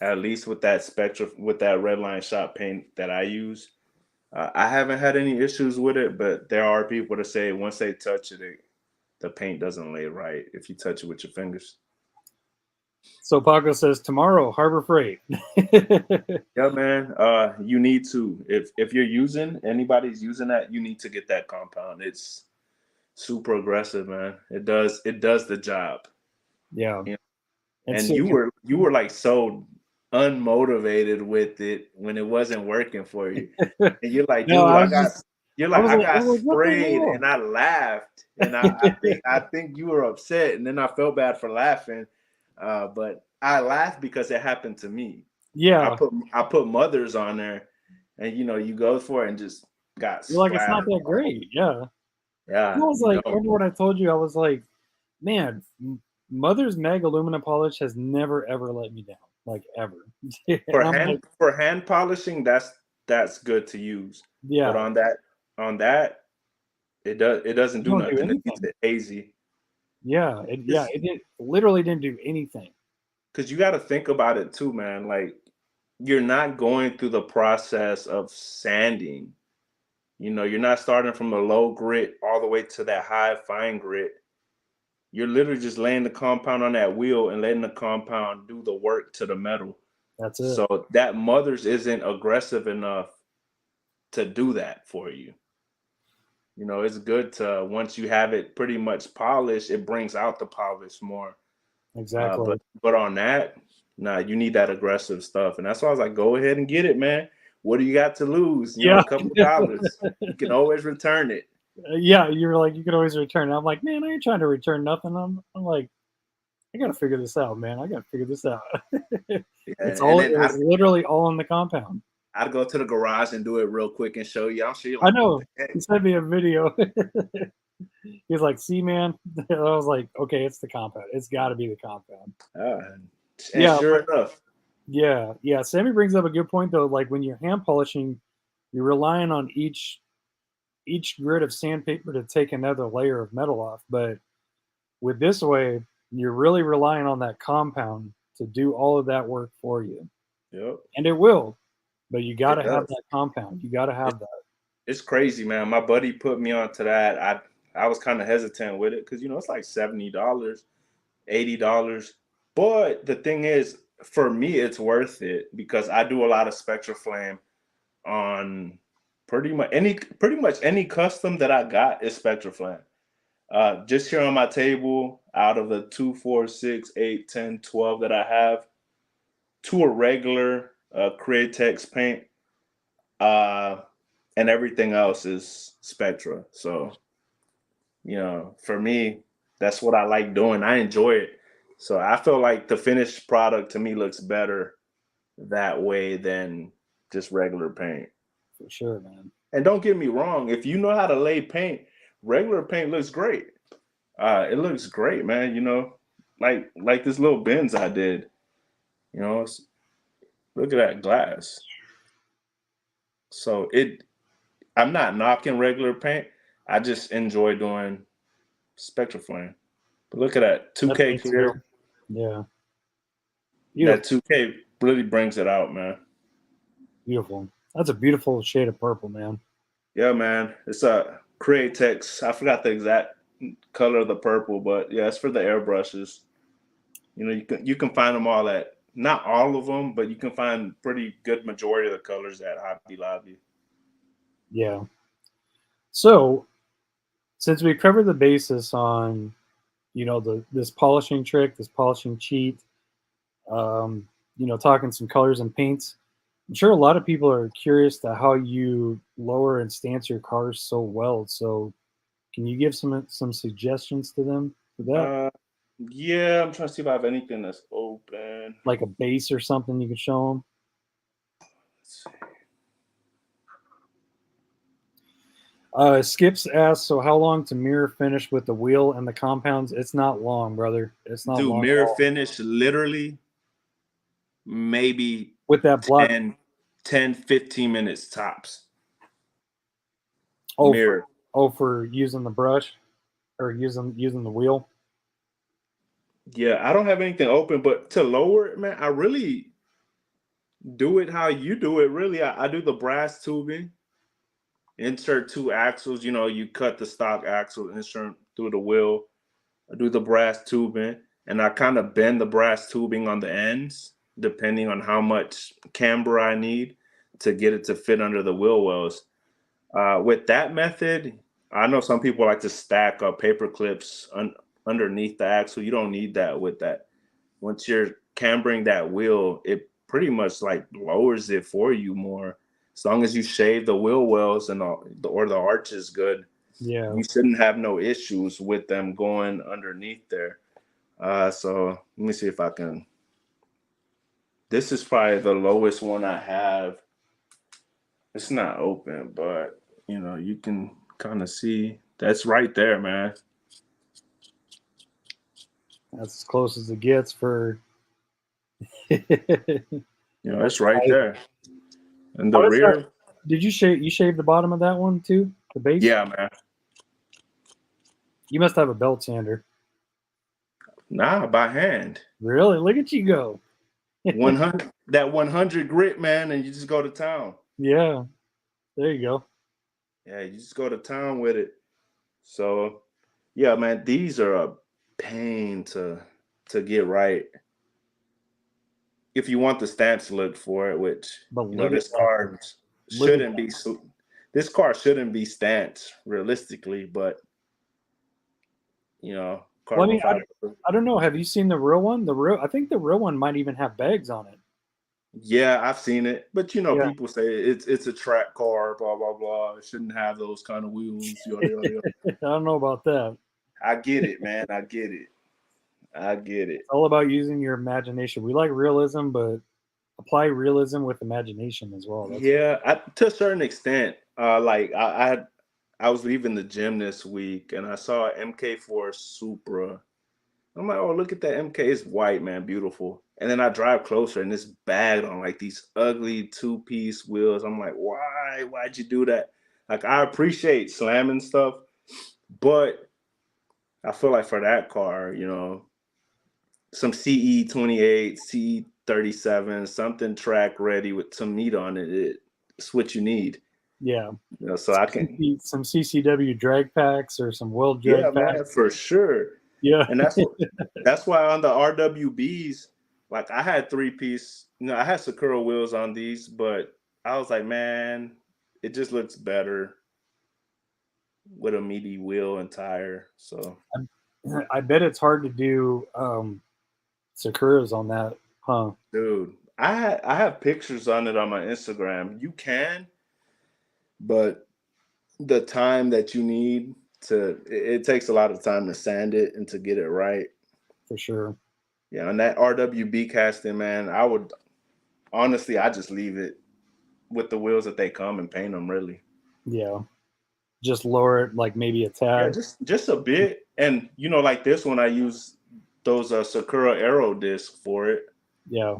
At least with that Spectra, with that red line shop paint that I use, I haven't had any issues with it. But there are people that say once they touch it, the paint doesn't lay right if you touch it with your fingers. So Paco says tomorrow, Harbor Freight. Yeah, man. You need to, if you're using, anybody's using that, you need to get that compound. It's super aggressive, man. It does the job. Yeah. You know? And And so, you were like so unmotivated with it when it wasn't working for you. And you're like, no, dude, I was just, I I got was like, what the sprayed, hell? and I laughed. And I think you were upset, and then I felt bad for laughing. But I laughed because it happened to me. Yeah. I put mothers on there, and you go for it and just got You're like, it's not splattered. that great. Yeah. I Yeah, was you like, don't. remember what I told you? I was like, man, Mother's Mag aluminum polish has never ever let me down, like ever. And I'm like, For hand polishing, that's good to use. But yeah, on that, it doesn't you do don't do nothing. It makes anything. it hazy. Yeah, it did literally didn't do anything. Because you got to think about it too, man. Like you're not going through the process of sanding. You're not starting from a low grit all the way to that high fine grit. You're literally just laying the compound on that wheel and letting the compound do the work to the metal. That's it. So that Mother's isn't aggressive enough to do that for you. It's good to, once you have it pretty much polished, it brings out the polish more. Exactly. But on that, nah, you need that aggressive stuff, and that's why I was like, go ahead and get it, man. What do you got to lose? Yeah. A couple dollars. You can always return it. Yeah, you were like, you could always return. I'm like, man, I ain't trying to return nothing. I'm like, I gotta figure this out, man. I gotta figure this out. Yeah, It's and all then it was literally all in the compound. I'd go to the garage and do it real quick and show you. I'm sure you're I like, what know. the heck? He sent me a video. He's like, see, man. I was like, okay, it's the compound. It's gotta be the compound. And Yeah, sure enough, yeah. Sammy brings up a good point though. Like when you're hand polishing, you're relying on each grit of sandpaper to take another layer of metal off. But with this way, you're really relying on that compound to do all of that work for you. yep, And it will, but you got it to have does. that compound. You got to It, have that. it's crazy, man. My buddy put me onto that. I was kind of hesitant with it because it's like $70, $80. But the thing is, for me, it's worth it because I do a lot of Spectra Flame on pretty much any custom that I got is Spectra Flame. Just here on my table, out of the 2, 4, 6, 8, 10, 12 that I have, 2 are regular Createx paint, uh, and everything else is Spectra. So, for me, that's what I like doing. I enjoy it. So I feel like the finished product to me looks better that way than just regular paint. For sure, man. And don't get me wrong, if you know how to lay paint, regular paint looks great. It looks great, man. Like this little bins I did. Look at that glass. So I'm not knocking regular paint. I just enjoy doing Spectra Flame. But look at that That's 2K me too. clear. Yeah. That Beautiful. 2K really brings it out, man. Beautiful. That's a beautiful shade of purple, man. Yeah, man. It's a Createx. I forgot the exact color of the purple, but yeah, it's for the airbrushes. You can find them all at, not all of them, but you can find pretty good majority of the colors at Hobby Lobby. Yeah. So since we covered the basis on, this polishing trick, this polishing cheat, talking some colors and paints, I'm sure a lot of people are curious to how you lower and stance your cars so well. So can you give some suggestions to them for that? Uh, yeah, I'm trying to see if I have anything that's open. Like a base or something you could show them? Let's see. Skips asks, so how long to mirror finish with the wheel and the compounds? It's not long, brother. It's not Do long at mirror all. finish literally maybe With that block, 10, 10, 15 minutes tops. Oh, Mirror. for using the brush or using the wheel. Yeah, I don't have anything open, but to lower it, man, I really do it how you do it. Really, I do the brass tubing, insert 2 axles. You know, you cut the stock axle, insert through the wheel. I do the brass tubing, and I kind of bend the brass tubing on the ends, depending on how much camber I need to get it to fit under the wheel wells. With that method, I know some people like to stack paper clips underneath the axle. You don't need that with that. Once you're cambering that wheel, it pretty much like lowers it for you more. As long as you shave the wheel wells and or the arches good, Yeah. you shouldn't have no issues with them going underneath there. So let me see if I can. This is probably the lowest one I have. It's not open, but you know, you can kind of see that's right there, man. That's as close as it gets for. You know, it's right there. And the What is that? rear, Did you shave the bottom of that one too? The base? yeah, man. You must have a belt sander. Nah, by hand. Really? Look at you go. 100 that 100 grit, man, and you just go to town. Yeah. There you go. Yeah, you just go to town with it. So, yeah, man, these are a pain to get right. If you want the stance look for it, which But you know, look at this that. car Look at shouldn't be. This car shouldn't be stance realistically, but you know, Well, I carbon mean, fiber. I don't know. Have you seen the real one? I think the real one might even have bags on it. Yeah, I've seen it, but you know, Yeah. people say it's a track car, blah blah blah. It shouldn't have those kind of wheels. Yada yada yada. I don't know about that. I get it, man. I get it. I get it. It's all about using your imagination. We like realism, but apply realism with imagination as well. That's Yeah, to a certain extent. Like I was leaving the gym this week and I saw an MK4 Supra. I'm like, oh, look at that MK. It's white, man, beautiful. And then I drive closer and it's bagged on like these ugly 2-piece wheels. I'm like, why? Why'd you do that? Like, I appreciate slamming stuff, but I feel like for that car, you know, some CE28, CE37, something track ready with some meat on it. It's what you need. yeah. You know, so I can. Some CCW drag packs or some weld Yeah, drag man, packs. for sure. Yeah. And that's why on the RWBs, like I had 3-piece, you know, I had Sakura wheels on these, but I was like, man, it just looks better with a meaty wheel and tire. So I bet it's hard to do Sakuras on that, huh? dude, I have pictures on it on my Instagram. You can, but the time that you need it takes a lot of time to sand it and to get it right. For sure. Yeah, and that RWB casting, man, I would honestly, I just leave it with the wheels that they come and paint them. Really, Yeah. Just lower it like maybe a yeah, tad. just a bit. And you know, like this one, I use those Sakura Aero discs for it. Yeah.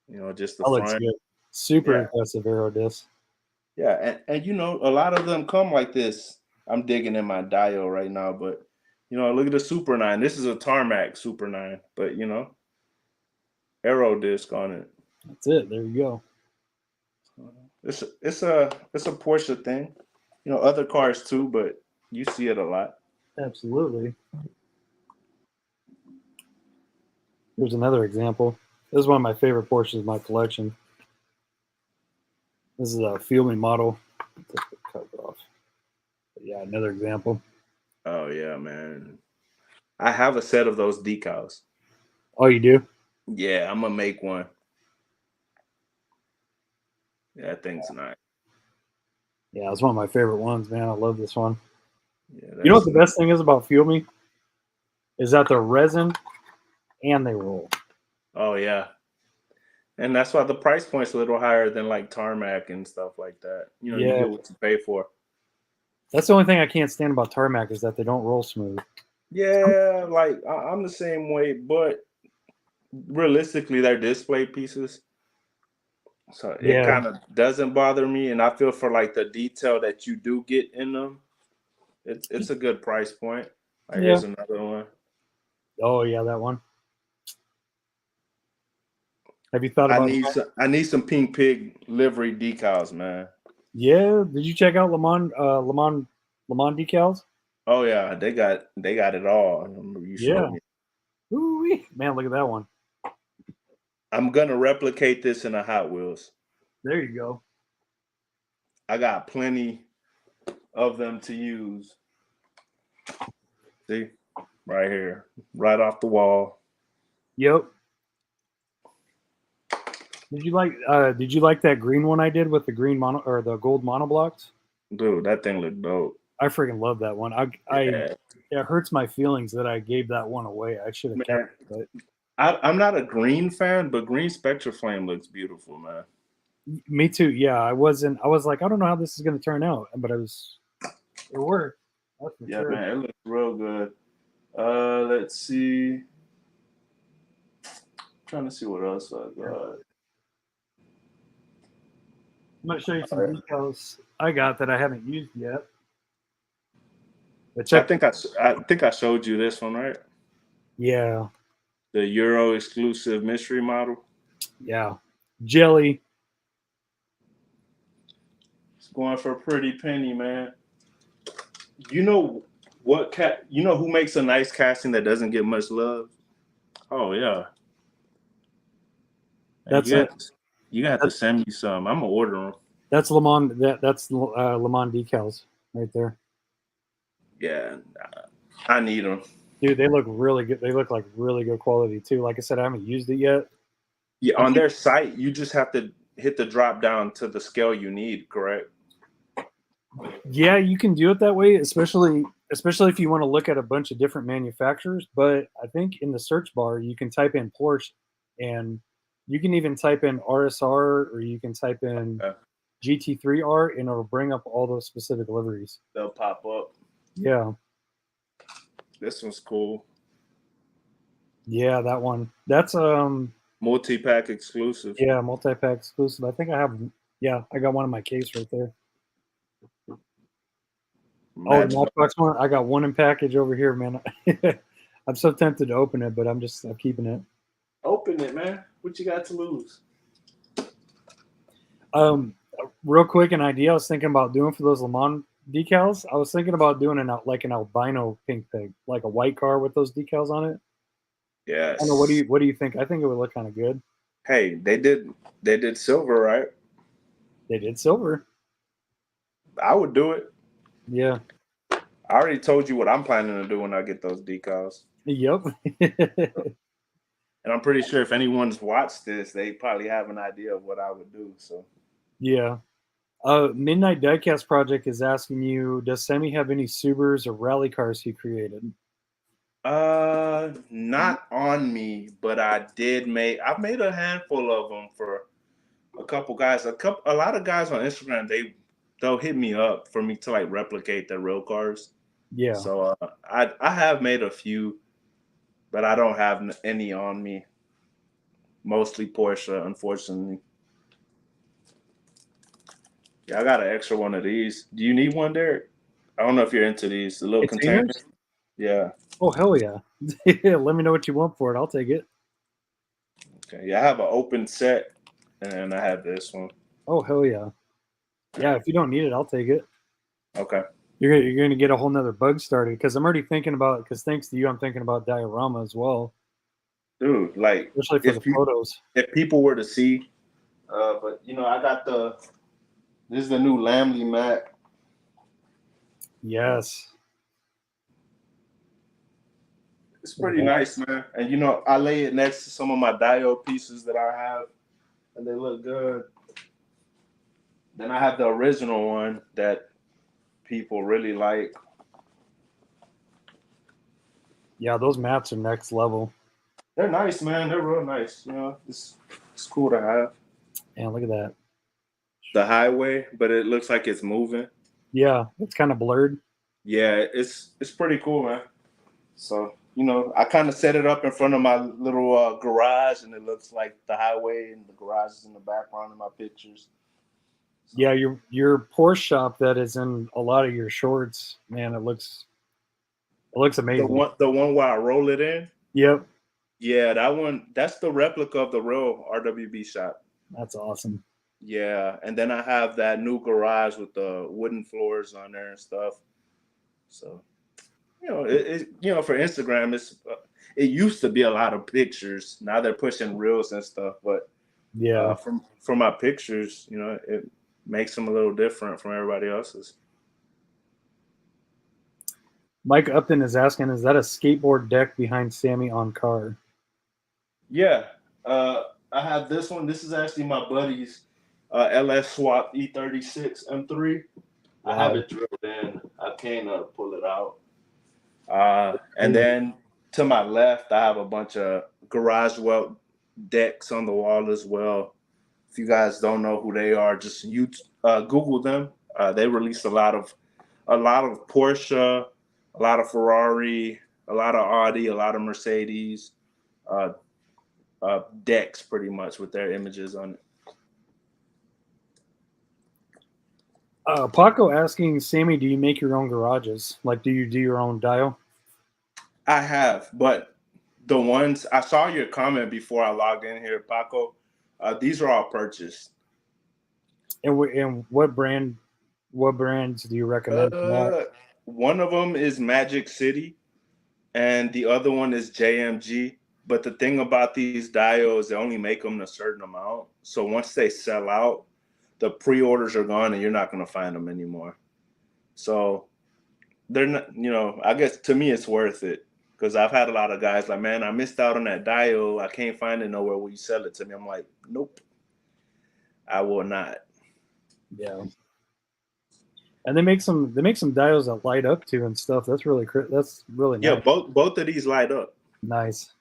You know, just the That looks front. good. Super Yeah, impressive aero disc. yeah, and you know, a lot of them come like this. I'm digging in my dial right now, but you know, look at the Super 9. This is a tarmac Super 9, but you know, Aero disc on it. That's it. There you go. It's a Porsche thing. You know, other cars too, but you see it a lot. Absolutely. Here's another example. This is one of my favorite Porsches in my collection. This is a Feel Me model. Take the cover off. But yeah, another example. Oh yeah, man. I have a set of those decals. Oh, you do? Yeah, I'm gonna make one. Yeah, that thing's nice. Yeah, it's one of my favorite ones, man. I love this one. Yeah, You know what the best thing is about Feel Me? Is that they're resin and they roll. Oh yeah. And that's why the price point's a little higher than like tarmac and stuff like that. You know, you Yeah. get what you pay for. That's the only thing I can't stand about tarmac is that they don't roll smooth. Yeah, like I'm the same way, but realistically, they're display pieces. So it Yeah. kind of doesn't bother me, and I feel for like the detail that you do get in them, it's a good price point. Like Yeah. here's another one. Oh yeah, that one. Have you thought about? I need some Pink Pig livery decals, man. Yeah. Did you check out Le Mans decals? Oh yeah, they got it all. I remember you Yeah. showed me. Ooh, man, look at that one. I'm gonna replicate this in a Hot Wheels. There you go. I got plenty of them to use. See, right here, right off the wall. Yep. Did you like that green one I did with the green mono or the gold monoblocks? Dude, that thing looked dope. I freaking love that one. Yeah. It hurts my feelings that I gave that one away. I should have kept it. But I'm not a green fan, but green Spectra Flame looks beautiful, man. me too. Yeah, I was like, I don't know how this is going to turn out, but it worked. That's for Yeah, sure. man, it looks real good. Let's see. Trying to see what else I got. I'm going to show you some details I got that I haven't used yet. But I think I showed you this one, right? Yeah. The Euro exclusive mystery model. Yeah. Jelly. It's going for a pretty penny, man. You know what you know who makes a nice casting that doesn't get much love? Oh yeah. That's you got to send me some. I'm gonna order them. That's Le Mans. That's Le Mans decals right there. Yeah, I need them. Dude, they look really good. They look like really good quality too. Like I said, I haven't used it yet. Yeah, on their site, you just have to hit the drop down to the scale you need, correct? Yeah, you can do it that way, especially if you want to look at a bunch of different manufacturers. But I think in the search bar, you can type in Porsche, and you can even type in RSR, or you can type in GT3R, and it'll bring up all those specific liveries. They'll pop up. Yeah. This one's cool. Yeah, that one. That's multi-pack exclusive. Yeah, multi-pack exclusive. I think I have. Yeah, I got one in my case right there. Imagine. Oh, the Xbox one. I got one in package over here, man. I'm so tempted to open it, but I'm keeping it. Open it, man. What you got to lose? Real quick, an idea I was thinking about doing for those Le Mans decals. I was thinking about doing an albino pink pig, like a white car with those decals on it. Yes. I don't know. What do you think? I think it would look kind of good. Hey, they did silver, right? They did silver. I would do it. Yeah. I already told you what I'm planning to do when I get those decals. Yep. And I'm pretty sure if anyone's watched this, they probably have an idea of what I would do. So. Yeah. Midnight Diecast Project is asking you, does Sammy have any Subarus or rally cars he created? Not on me, but I've made a handful of them for a couple guys. A lot of guys on Instagram, they'll hit me up for me to like replicate their real cars. Yeah. So I have made a few, but I don't have any on me. Mostly Porsche, unfortunately. Yeah, I got an extra one of these. Do you need one, Derek? I don't know if you're into these. The little containers. Yeah. Oh, hell yeah. Let me know what you want for it. I'll take it. Okay. Yeah, I have an open set, and I have this one. Oh, hell yeah. Yeah, if you don't need it, I'll take it. Okay. You're going to get a whole nother bug started, because I'm already thinking about, because thanks to you, I'm thinking about diorama as well. Dude, like, especially for the photos. If people were to see, but, I got this is the new Lamley mat. Yes. It's pretty nice, man. And, I lay it next to some of my diode pieces that I have, and they look good. Then I have the original one that people really like. Yeah, those mats are next level. They're nice, man. They're real nice. It's cool to have. Yeah, look at that. The highway, but it looks like it's moving. Yeah, it's kind of blurred. Yeah, it's pretty cool, man. So you know, I kind of set it up in front of my little garage, and it looks like the highway, and the garage is in the background of my pictures. So, yeah, your Porsche shop that is in a lot of your shorts, man, it looks amazing. the one where I roll it in. Yep. Yeah, that one. That's the replica of the real RWB shop. That's awesome. Yeah, and then I have that new garage with the wooden floors on there and stuff. So, you know, you know, for Instagram, it used to be a lot of pictures. Now they're pushing reels and stuff, but Yeah. from my pictures, you know, it makes them a little different from everybody else's. Mike Upton is asking, is that a skateboard deck behind Sammy on car? Yeah, I have this one. This is actually my buddy's LS Swap E36 M3. I have it drilled in. I can't pull it out. And then to my left, I have a bunch of garage welt decks on the wall as well. If you guys don't know who they are, just Google them. They release a lot of Porsche, a lot of Ferrari, a lot of Audi, a lot of Mercedes decks, pretty much with their images on it. Paco asking, Sammy, do you make your own garages? Like, do you do your own dial? I have, but the ones I saw your comment before I logged in here, Paco. These are all purchased. And what brands do you recommend? One of them is Magic City, and the other one is JMG. But the thing about these dials, they only make them a certain amount. So once they sell out, the pre-orders are gone, and you're not going to find them anymore. So they're not, you know, I guess to me it's worth it, because I've had a lot of guys like, man, I missed out on that dial. I can't find it nowhere. Will you sell it to me? I'm like, nope, I will not. Yeah. And they make some dials that light up too and stuff. That's really nice. Yeah, both of these light up. Nice.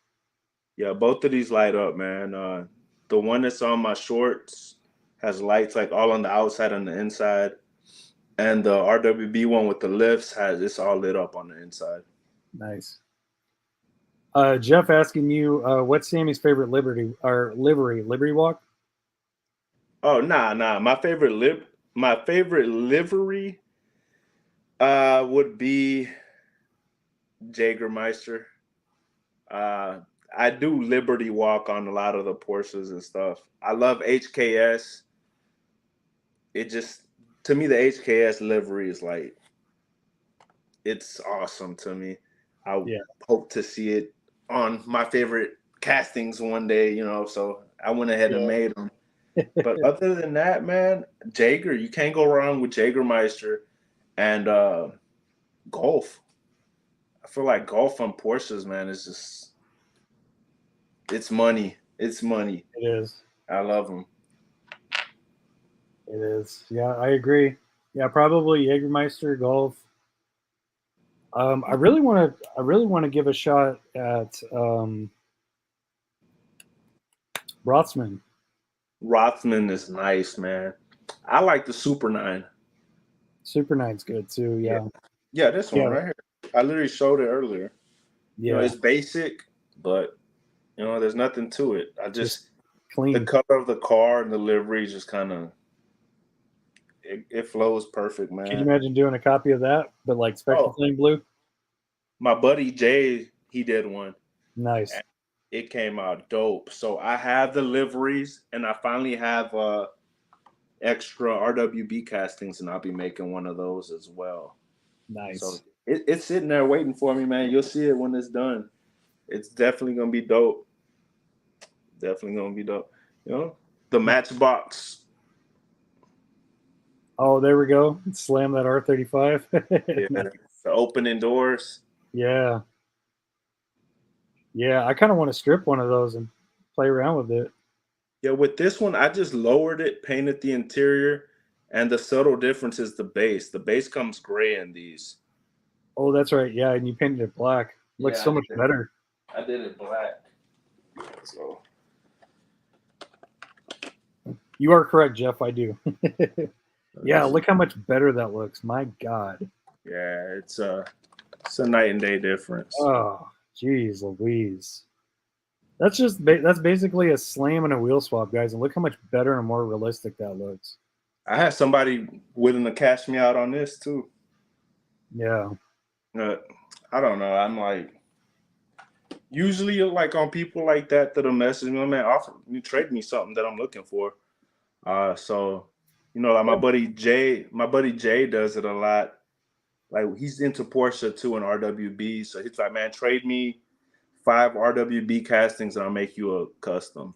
Yeah, both of these light up, man. The one that's on my shorts has lights like all on the outside and the inside. And the RWB one with the lifts it's all lit up on the inside. Nice. Jeff asking you, what's Sammy's favorite livery? Liberty Walk? Oh, nah. My favorite livery would be Jägermeister. I do Liberty Walk on a lot of the Porsches and stuff. I love HKS. To me, the HKS livery is like, it's awesome to me. I hope to see it on my favorite castings one day, you know, so I went ahead and made them. But other than that, man, Jaeger, you can't go wrong with Jägermeister and Golf. I feel like Golf on Porsches, man, is just, it's money. It's money. It is. I love them. It is. Yeah, I agree. Yeah, probably Jägermeister, Golf. I really want to give a shot at Rothman. Rothman is nice, man. I like the Super 9. Super 9's good too. Yeah, this one right here. I literally showed it earlier. Yeah, you know, it's basic, but you know, there's nothing to it. I just clean. The color of the car and the livery just kind of it flows perfect, man. Can you imagine doing a copy of that, but like Spectral Flame Blue? My buddy Jay, he did one. Nice. It came out dope. So I have the liveries, and I finally have extra RWB castings, and I'll be making one of those as well. Nice. So it's sitting there waiting for me, man. You'll see it when it's done. It's definitely gonna be dope. Definitely gonna be dope. You know, the Matchbox. Oh, there we go. Slam that R35. Yeah, the opening doors. Yeah. Yeah, I kind of want to strip one of those and play around with it. Yeah, with this one, I just lowered it, painted the interior, and the subtle difference is the base. The base comes gray in these. Oh, that's right. Yeah, and you painted it black. Looks so much better. I did it black. So you are correct, Jeff. I do. Yeah, look how much better that looks. My God. Yeah, it's a night and day difference. Oh, Jeez Louise. That's that's basically a slam and a wheel swap, guys, and look how much better and more realistic that looks. I had somebody willing to cash me out on this too. Yeah. I don't know. I'm like, usually like on people like that that'll message me, man, offer you trade me something that I'm looking for. So you know, like my buddy Jay does it a lot. Like he's into Porsche too and RWB. So he's like, man, trade me 5 RWB castings and I'll make you a custom.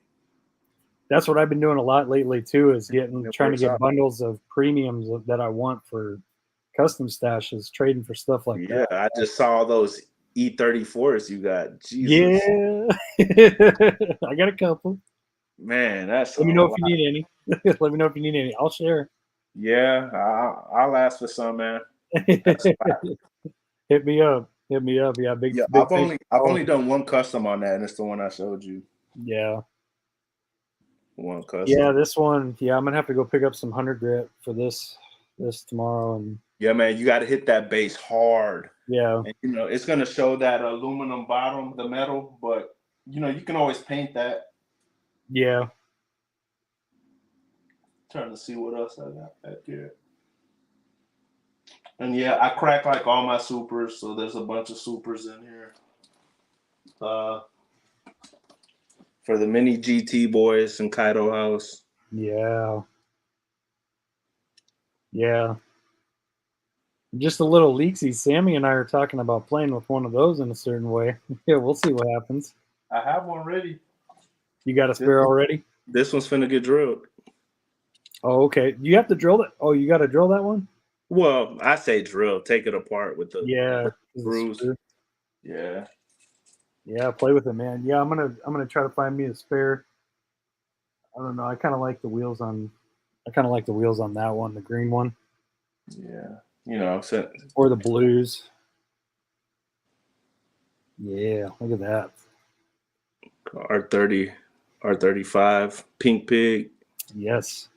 That's what I've been doing a lot lately too, is trying to get bundles of premiums that I want for custom stashes, trading for stuff like that. Yeah, I just saw those E34s you got. Jesus. Yeah. I got a couple. Man, that's Let me know if you need any. Let me know if you need any. I'll share. Yeah, I'll ask for some, man. Hit me up. Hit me up. Yeah, big. I've only done one custom on that, and it's the one I showed you. Yeah. One custom. Yeah, this one. Yeah, I'm gonna have to go pick up some 100 grit for this tomorrow. And yeah, man, you got to hit that base hard. Yeah. And, you know, it's gonna show that aluminum bottom, the metal, but you know, you can always paint that. Yeah. Trying to see what else I got back here. And yeah, I crack like all my supers, so there's a bunch of supers in here. For the mini GT boys in Kaido House. Yeah. Yeah. Just a little leaksy. Sammy and I are talking about playing with one of those in a certain way. Yeah, we'll see what happens. I have one ready. You got a spare already? This one's finna get drilled. Oh, okay. You have to drill that? Oh, you got to drill that one? Well, I say drill. Take it apart with the screws. Yeah. Yeah, play with it, man. Yeah, I'm gonna try to find me a spare. I don't know. I kind of like the wheels on that one, the green one. Yeah. You know, or the blues. Yeah, look at that. R30, R35, Pink Pig. Yes.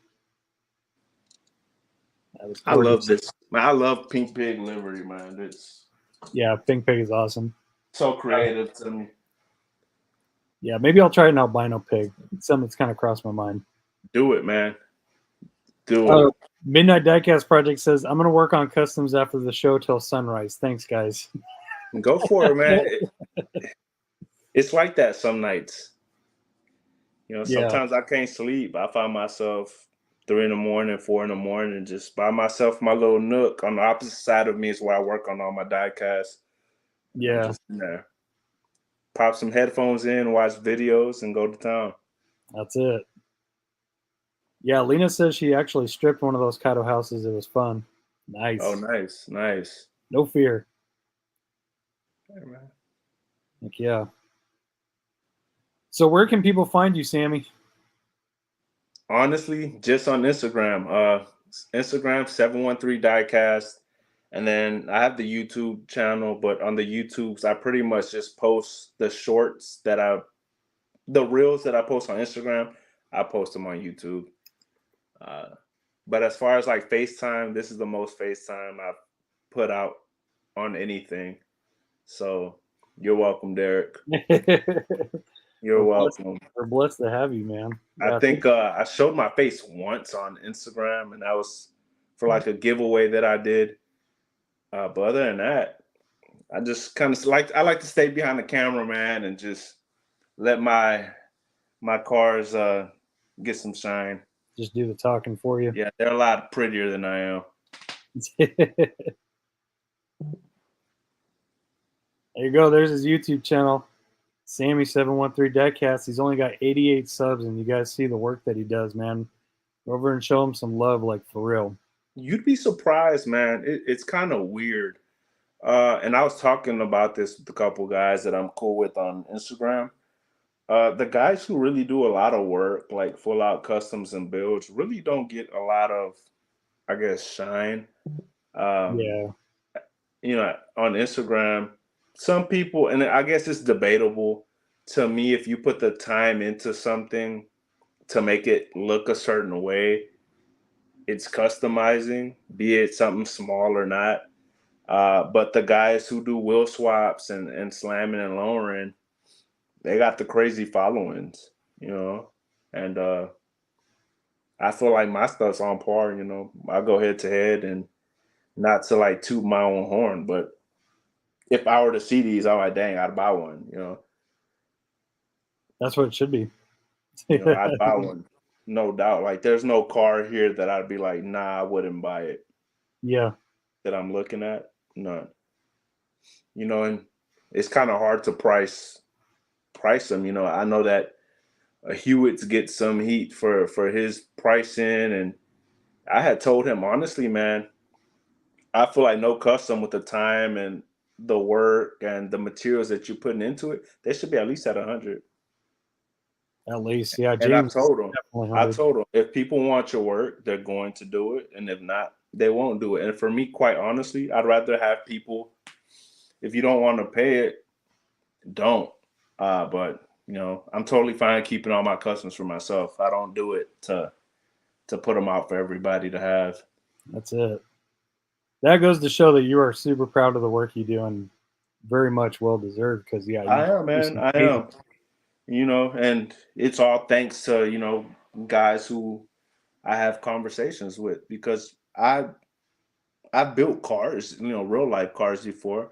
I love this. I love Pink Pig livery, man. Yeah, Pink Pig is awesome. So creative to me. Yeah, maybe I'll try an albino pig. It's something that's kind of crossed my mind. Do it, man. Do it. Midnight Diecast Project says, I'm going to work on customs after the show till sunrise. Thanks, guys. Go for it, man. It's like that some nights. You know, sometimes I can't sleep. I find myself 3 a.m, 4 a.m, just by myself, my little nook. On the opposite side of me is where I work on all my diecast. Yeah. Just in there. Pop some headphones in, watch videos, and go to town. That's it. Yeah, Lena says she actually stripped one of those Kaido houses. It was fun. Nice. Oh, nice. Nice. No fear. Hey, man. Heck yeah. So where can people find you, Sammy? Honestly, just on Instagram. Instagram 713 Diecast. And then I have the YouTube channel, but on the YouTubes, I pretty much just post the shorts the reels that I post on Instagram, I post them on YouTube. But as far as like FaceTime, this is the most FaceTime I've put out on anything. So you're welcome, Derek. You're welcome. We're blessed to have you, man. Yeah, I think I showed my face once on Instagram, and that was for like a giveaway that I did. But other than that, I just kind of like to stay behind the camera, man, and just let my cars get some shine. Just do the talking for you. Yeah, they're a lot prettier than I am. There you go. There's his YouTube channel, Sammy713 Diecast. He's only got 88 subs, and you guys see the work that he does, man. Go over and show him some love, like for real. You'd be surprised, man. It's kind of weird. And I was talking about this with a couple guys that I'm cool with on Instagram. The guys who really do a lot of work, like full out customs and builds, really don't get a lot of, I guess, shine. Yeah. You know, on Instagram, some people, and I guess it's debatable to me, if you put the time into something to make it look a certain way, it's customizing, be it something small or not. But the guys who do wheel swaps and slamming and lowering, they got the crazy followings, and I feel like my stuff's on par. I go head to head, and not to like toot my own horn, but if I were to see these, I'm like, dang, I'd buy one. That's what it should be. I'd buy one, no doubt. Like, there's no car here that I'd be like, nah, I wouldn't buy it. Yeah. That I'm looking at, none. And it's kind of hard to price them. I know that Hewitt's get some heat for his pricing, and I had told him honestly, man, I feel like no custom with the time and the work and the materials that you're putting into it, they should be at least at 100. At least, yeah. And I James told them, definitely 100. if people want your work, they're going to do it, and if not, they won't do it. And for me, quite honestly, I'd rather have people. If you don't want to pay it, don't. But I'm totally fine keeping all my customs for myself. I don't do it to put them out for everybody to have. That's it. That goes to show that you are super proud of the work you do, and very much well deserved. Because I am, man. I am. And it's all thanks to guys who I have conversations with, because I built cars, real life cars before.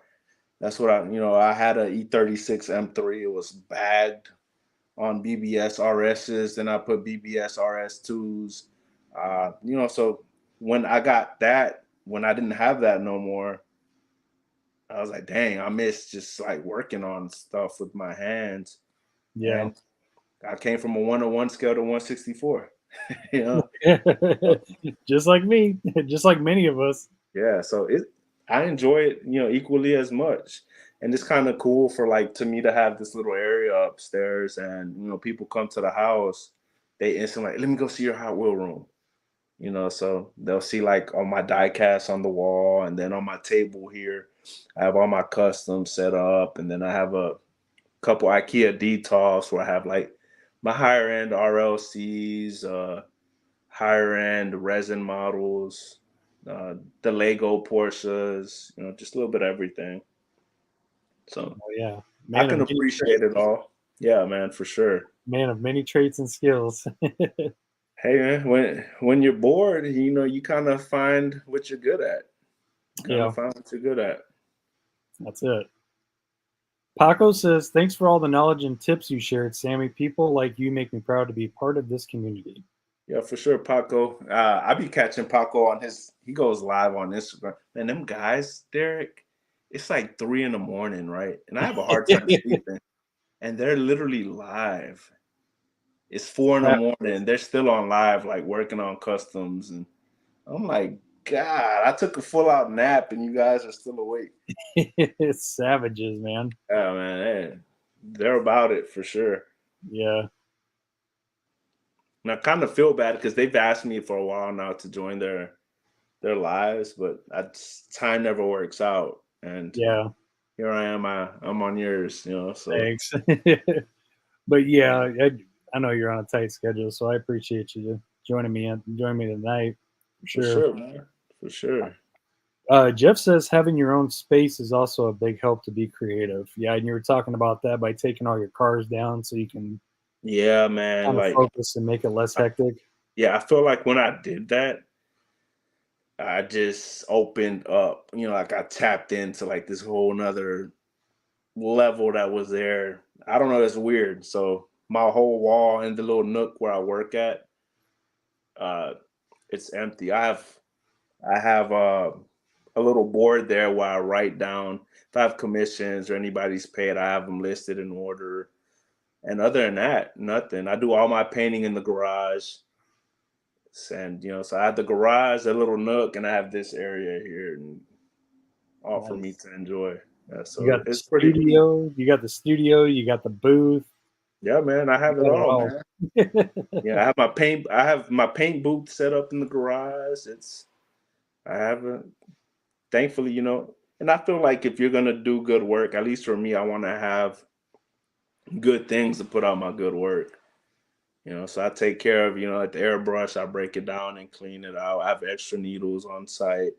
That's what I had a E36 M3. It was bagged on BBS RSs, then I put BBS RS2s. So when I got that, when I didn't have that no more, I was like, dang, I miss just like working on stuff with my hands. Yeah. And I came from a 101 scale to 164. Just like me, just like many of us. Yeah, so I enjoy it, equally as much. And it's kind of cool for like to me to have this little area upstairs, and people come to the house, they instantly like, let me go see your Hot Wheel room. So they'll see like all my die casts on the wall, and then on my table here, I have all my customs set up, and then I have a couple IKEA details where I have like my higher end RLCs, higher end resin models, the Lego Porsches, just a little bit of everything. So yeah, I can appreciate it all. Yeah, man, for sure. Man of many traits and skills. Hey, man, when you're bored, you kind of find what you're good at. Find what you're good at. That's it. Paco says, thanks for all the knowledge and tips you shared, Sammy. People like you make me proud to be part of this community. Yeah, for sure, Paco. I be catching Paco on he goes live on Instagram. Man, them guys, Derek, it's like 3 a.m, right? And I have a hard time sleeping. And they're literally live. It's 4 a.m. They're still on live, like working on customs. And I'm like, God, I took a full out nap and you guys are still awake. It's savages, man. Yeah, man. They're about it for sure. Yeah. And I kind of feel bad because they've asked me for a while now to join their lives, but time never works out. And yeah, here I am. I'm on yours, so. Thanks. But yeah, I know you're on a tight schedule, so I appreciate you joining me tonight. For sure, man. For sure. Jeff says having your own space is also a big help to be creative. Yeah, and you were talking about that by taking all your cars down so you can man, kind of like focus and make it less hectic. I feel like when I did that, I just opened up, like I tapped into like this whole nother level that was there. I don't know, it's weird. So my whole wall in the little nook where I work at, it's empty. I have a little board there where I write down if I have commissions or anybody's paid, I have them listed in order. And other than that, nothing. I do all my painting in the garage. And so I have the garage, a little nook, and I have this area here, and all for me to enjoy. Yeah, so you got it's the pretty. studio. You got the studio. You got the booth. Yeah, man, I have it all, man. Yeah, I have my paint. I have my paint booth set up in the garage. I have a. Thankfully, and I feel like if you're gonna do good work, at least for me, I want to have good things to put out my good work. So I take care of, at the airbrush, I break it down and clean it out. I have extra needles on site,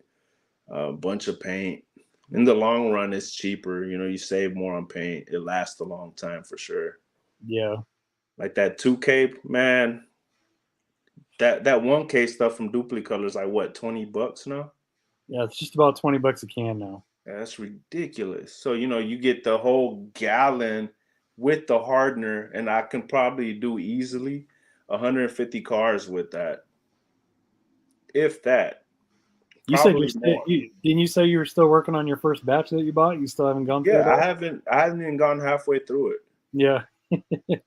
a bunch of paint. in the long run, it's cheaper. You know, you save more on paint. It lasts a long time for sure. Yeah. Like that 2K, man, that 1K stuff from Duplicolor is like what, $20 now? Yeah, it's just about $20 a can now. That's ridiculous. So, you know, you get the whole gallon with the hardener, and I can probably do easily 150 cars with that. If that. You said you're Probably still, more. didn't you say you were still working on your first batch that you bought? You still haven't gone through it Yeah, all? I haven't even gone halfway through it. Yeah.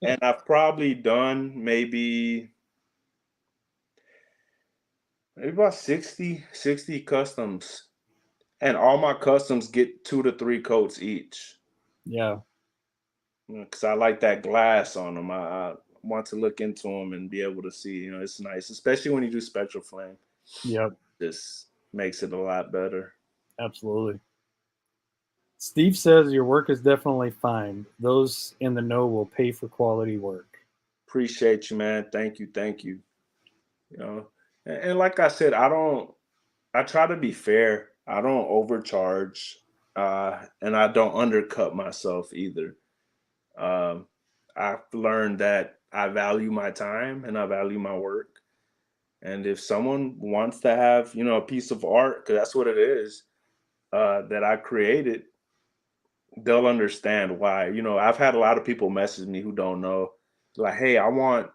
And I've probably done maybe about 60 customs. And all my customs get 2 to 3 coats each. Yeah. Because I like that glass on them. I want to look into them and be able to see. You know, it's nice, especially when you do spectral flame. Yep. This makes it a lot better. Absolutely. Steve says your work is definitely fine. Those in the know will pay for quality work. Appreciate you, man. Thank you, thank you. You know, and like I said, I try to be fair. I don't overcharge, and I don't undercut myself either. Um, I've learned that I value my time and I value my work. And if someone wants to have, you know, a piece of art, because that's what it is, that I created, they'll understand why. You know, I've had a lot of people message me who don't know, like, hey, I want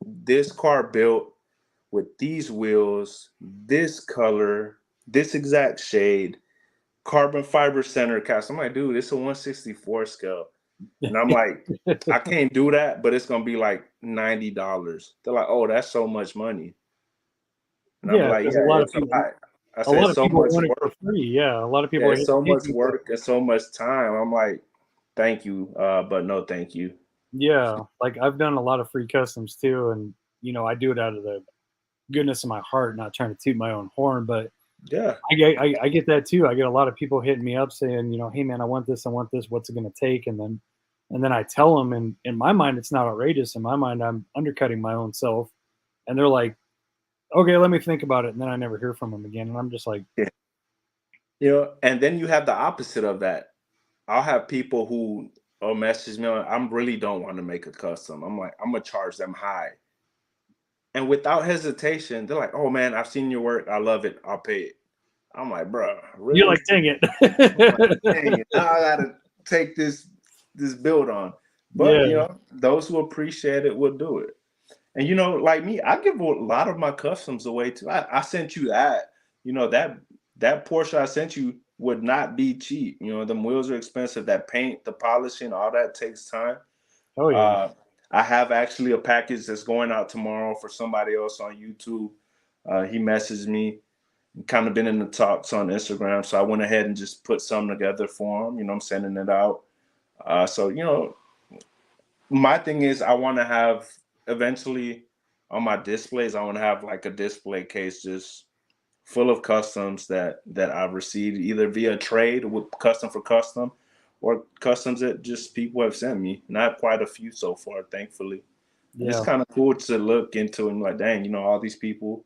this car built with these wheels, this color, this exact shade, carbon fiber center cast. I'm like, dude, it's a 1/64 scale. And I'm like, I can't do that, but it's gonna be like $90. They're like, oh, that's so much money. And I'm Yeah, like, because yeah, it's a lot. I a said lot of so people much want it for work. free. Yeah, a lot of Yeah, people it's so hate much people. work and so much time. I'm like, thank you, but no, thank you. Yeah, like I've done a lot of free customs too, and I do it out of the goodness of my heart, not trying to toot my own horn, but Yeah, I get that too. I get a lot of people hitting me up saying, hey man, I want this, what's it going to take? And then I tell them, and in my mind, it's not outrageous. In my mind, I'm undercutting my own self, and they're like, okay, let me think about it, and then I never hear from them again, and I'm just like, yeah. You know, and then you have the opposite of that. I'll have people who message me, I really don't want to make a custom. I'm like, I'm gonna charge them high. And without hesitation, they're like, oh man, I've seen your work. I love it. I'll pay it. I'm like, bro, you're really? like, dang I'm like, it. dang it. Now I gotta take this build on. But Yeah, you know, those who appreciate it will do it. And you know, like me, I give a lot of my customs away too. I sent you that. You know, that Porsche I sent you would not be cheap. You know, them wheels are expensive. That paint, the polishing, all that takes time. oh yeah, Uh, I have actually a package that's going out tomorrow for somebody else on YouTube. He messaged me, kind of been in the talks on Instagram, so I went ahead and just put something together for him. You know, I'm sending it out. So you know, my thing is, I want to have eventually on my displays, I want to have like a display case just full of customs that I've received either via trade with custom for custom or customs that just people have sent me. Not quite a few so far, thankfully. And it's yeah. kind of cool to look into and like, dang, you know, all these people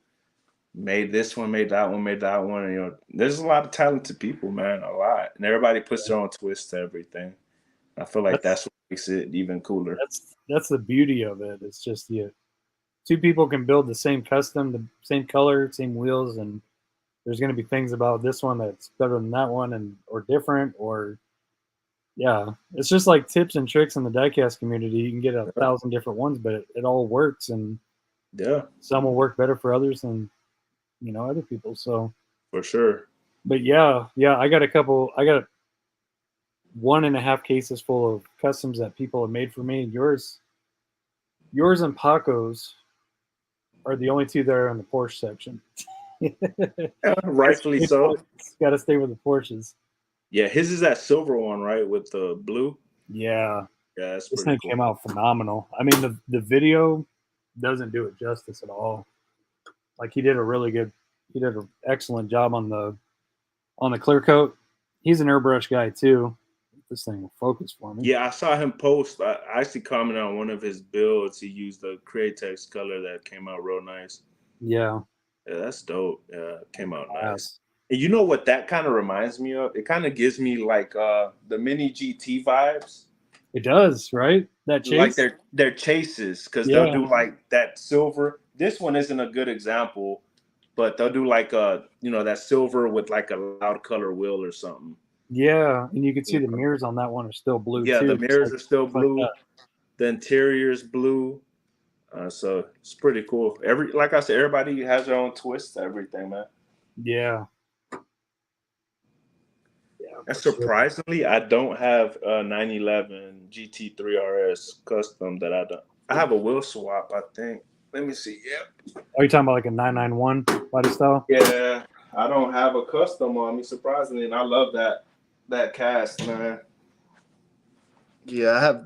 made this one, made that one, made that one. And, you know, there's a lot of talented people, man, a lot. And everybody puts their own twist to everything. I feel like That's that's what makes it even cooler. that's the beauty of it. It's just two people can build the same custom, the same color, same wheels, and there's going to be things about this one that's better than that one, and or different, or yeah, it's just like tips and tricks in the diecast community. You can get 1,000 different ones, but it all works, and Yeah, some will work better for others than other people. So, for sure. but yeah, I got a couple. I got 1.5 cases full of customs that people have made for me. Yours and Paco's are the only two that are in the Porsche section. Yeah, rightfully so. Got to stay with the Porsches. Yeah, his is that silver one, right, with the blue. Yeah, Yeah, that's this pretty thing cool. came out phenomenal. I mean, the video doesn't do it justice at all. Like he did an excellent job on the clear coat. He's an airbrush guy too. This thing will focus for me. Yeah, I saw him post. I actually commented on one of his builds. He used the Createx color that came out real nice. Yeah, Yeah, that's dope. Yeah, it came out nice. And you know what that kind of reminds me of? It kind of gives me like the mini GT vibes. It does, right? That Like chase? their chases, because they'll Yeah. do like that silver. This one isn't a good example, but they'll do like that silver with like a loud color wheel or something. Yeah, and you can see You the know? mirrors on that one are still blue Yeah, too. the mirrors are still Just like blue. that. The interior's blue. So it's pretty cool. Like I said, everybody has their own twist to everything, man. Yeah. Yeah, And for sure. surprisingly, I don't have a 911 GT3 RS custom that I don't. I have a wheel swap, I think. Let me see. Yeah. Are you talking about like a 991 body style? Yeah. I don't have a custom on me, surprisingly, and I love that cast, man. Yeah,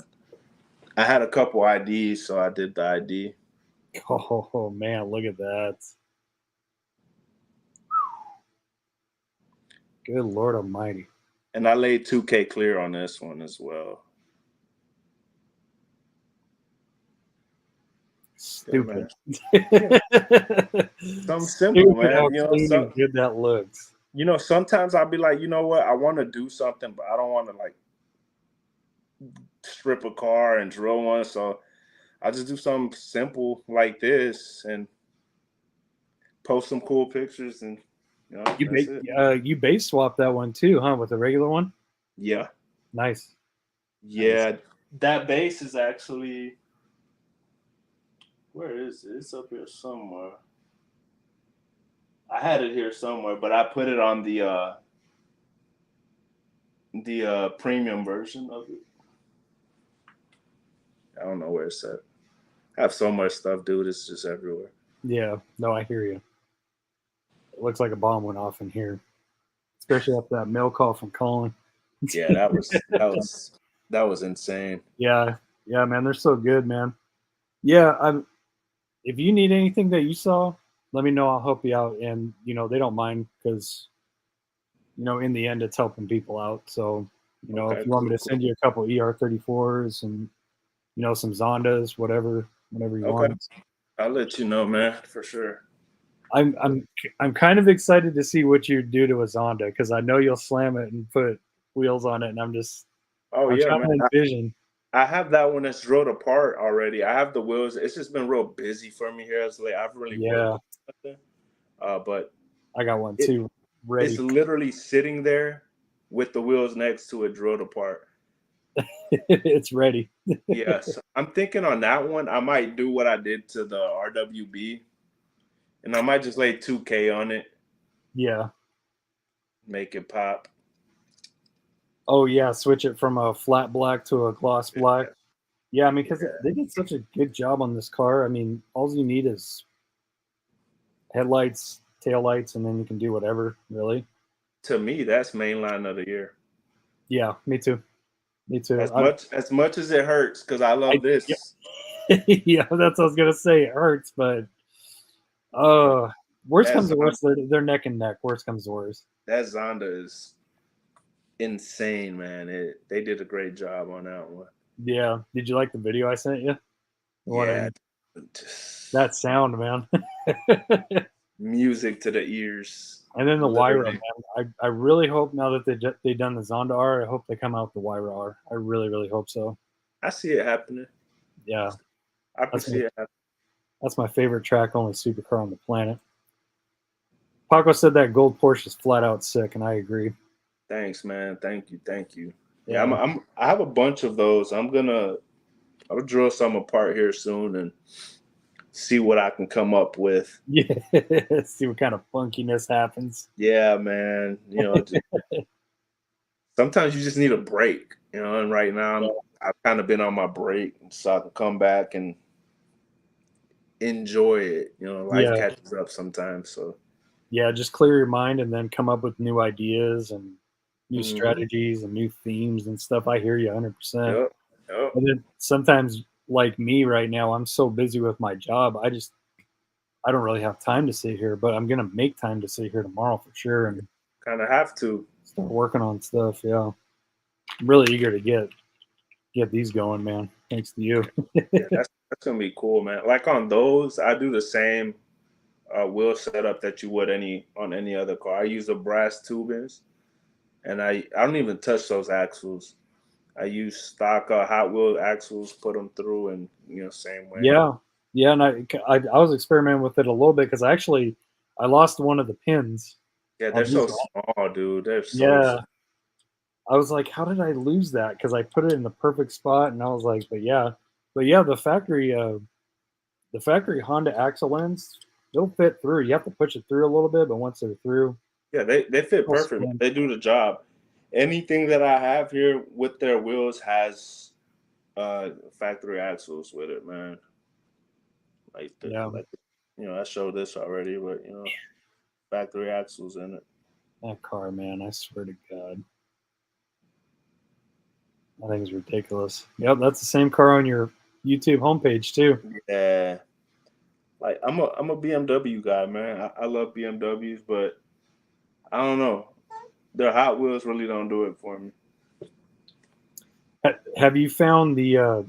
I had a couple IDs, so I did the ID. Oh man, look at that. Good Lord Almighty. And I laid 2K clear on this one as well. Stupid. Yeah, something simple, man. How clean and good that looks. Sometimes I'll be like, you know what? I want to do something, but I don't want to like strip a car and drill one. So I just do something simple like this and post some cool pictures, and that's it. You base swap that one too, huh? With the regular one? Yeah. Nice. Yeah. Nice. That base is actually, where is it? It's up here somewhere. I had it here somewhere, but I put it on the premium version of it. I don't know where it's at. I have so much stuff, dude. It's just everywhere. Yeah, no, I hear you. It looks like a bomb went off in here, especially after that mail call from Colin. Yeah, that was insane. Yeah, man, they're so good, man. Yeah, if you need anything that you saw, let me know. I'll help you out, and they don't mind because in the end, it's helping people out. So Okay, if you want me to send you a couple ER34s and some Zondas, whatever you want. I'll let you know, man, for sure. I'm kind of excited to see what you do to a Zonda because I know you'll slam it and put wheels on it, and I'm trying to envision. I have that one that's drilled apart already. I have the wheels. It's just been real busy for me here as late. I've really worked on something. But I got one too. Ready. It's literally sitting there with the wheels next to it drilled apart. It's ready. Yes, I'm thinking on that one. I might do what I did to the RWB, and I might just lay 2K on it. Yeah. Make it pop. Oh yeah, switch it from a flat black to a gloss black. Yeah, I mean, because they did such a good job on this car. I mean, all you need is headlights, taillights, and then you can do whatever, really. To me, that's mainline of the year. Yeah, me too. Me too. As much as it hurts, because I love this. Yeah, that's what I was gonna say. It hurts, but worst comes to worst, they're neck and neck. Worst comes to worst. That Zonda is insane, man. They did a great job on that one. Yeah. Did you like the video I sent you? Yeah. That sound, man. Music to the ears. And then the Wyra, man. I really hope now that they've done the Zonda R, I hope they come out with the Wyra R. I really, really hope so. I see it happening. Yeah. I can see it happening. That's my favorite track-only supercar on the planet. Paco said that gold Porsche is flat out sick, and I agree. Thanks, man. Thank you. Yeah, I have a bunch of those. I'll drill some apart here soon and see what I can come up with. Yeah, see what kind of funkiness happens. Yeah, man. Sometimes you just need a break, and right now I've kind of been on my break so I can come back and enjoy it. Life catches up sometimes. So yeah, just clear your mind and then come up with new ideas and new strategies and new themes and stuff. I hear you 100%. Yep. And then sometimes, like me right now, I'm so busy with my job. I don't really have time to sit here, but I'm gonna make time to sit here tomorrow for sure and kind of have to start working on stuff. Yeah, I'm really eager to get these going, man. Thanks to you. Yeah, that's gonna be cool, man. Like on those, I do the same wheel setup that you would on any other car. I use the brass tubings, and I don't even touch those axles. I use stock Hot Wheel axles, put them through, and same way. Yeah, and I was experimenting with it a little bit because I lost one of the pins. Yeah, they're so small, dude. They're so yeah. I was like, how did I lose that? Because I put it in the perfect spot, and I was like, but yeah, the factory Honda axle ends, they'll fit through. You have to push it through a little bit, but once they're through, yeah, they fit perfect. They do the job. Anything that I have here with their wheels has factory axles with it, man. Like I showed this already, but factory axles in it. That car, man, I swear to God. I think it's ridiculous. Yep, that's the same car on your YouTube homepage too. Yeah. Like I'm a BMW guy, man. I love BMWs, but I don't know. Their Hot Wheels really don't do it for me. Have you found the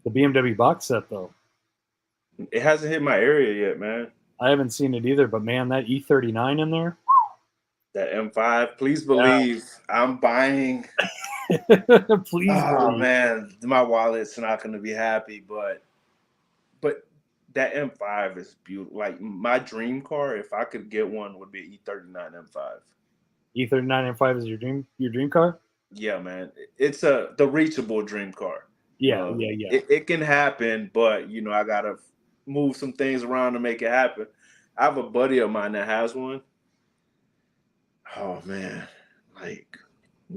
BMW box set though? It hasn't hit my area yet, man. I haven't seen it either, but man, that E39 in there. That M5, please believe I'm buying. Please believe. Man, my wallet's not going to be happy, but that M5 is beautiful. Like my dream car, if I could get one, would be E39 M5. E39 M5 is your dream car? Yeah, man. It's the reachable dream car. Yeah. It can happen, but I gotta move some things around to make it happen. I have a buddy of mine that has one. Oh man, like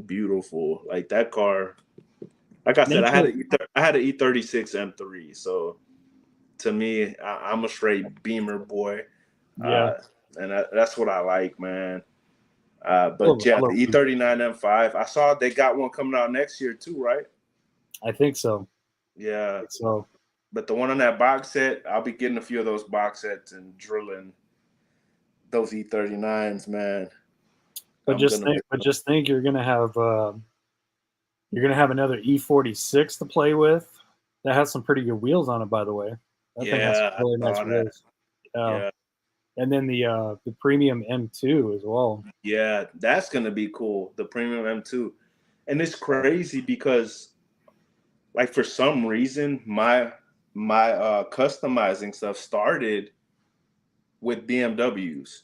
beautiful. Like that car. Like I said, I had an E36 M3. So to me, I'm a straight Beamer boy. Yeah. And that's what I like, man. But the E39 M5, I saw they got one coming out next year too, right? I think so. Yeah. So, but the one on that box set, I'll be getting a few of those box sets and drilling those E39s, man. But just think, you're gonna have another E46 to play with. That has some pretty good wheels on it, by the way. That thing has some really nice wheels. Yeah. And then the premium M2 as well. Yeah, that's gonna be cool. The premium M2, and it's crazy because, like, for some reason, my customizing stuff started with BMWs.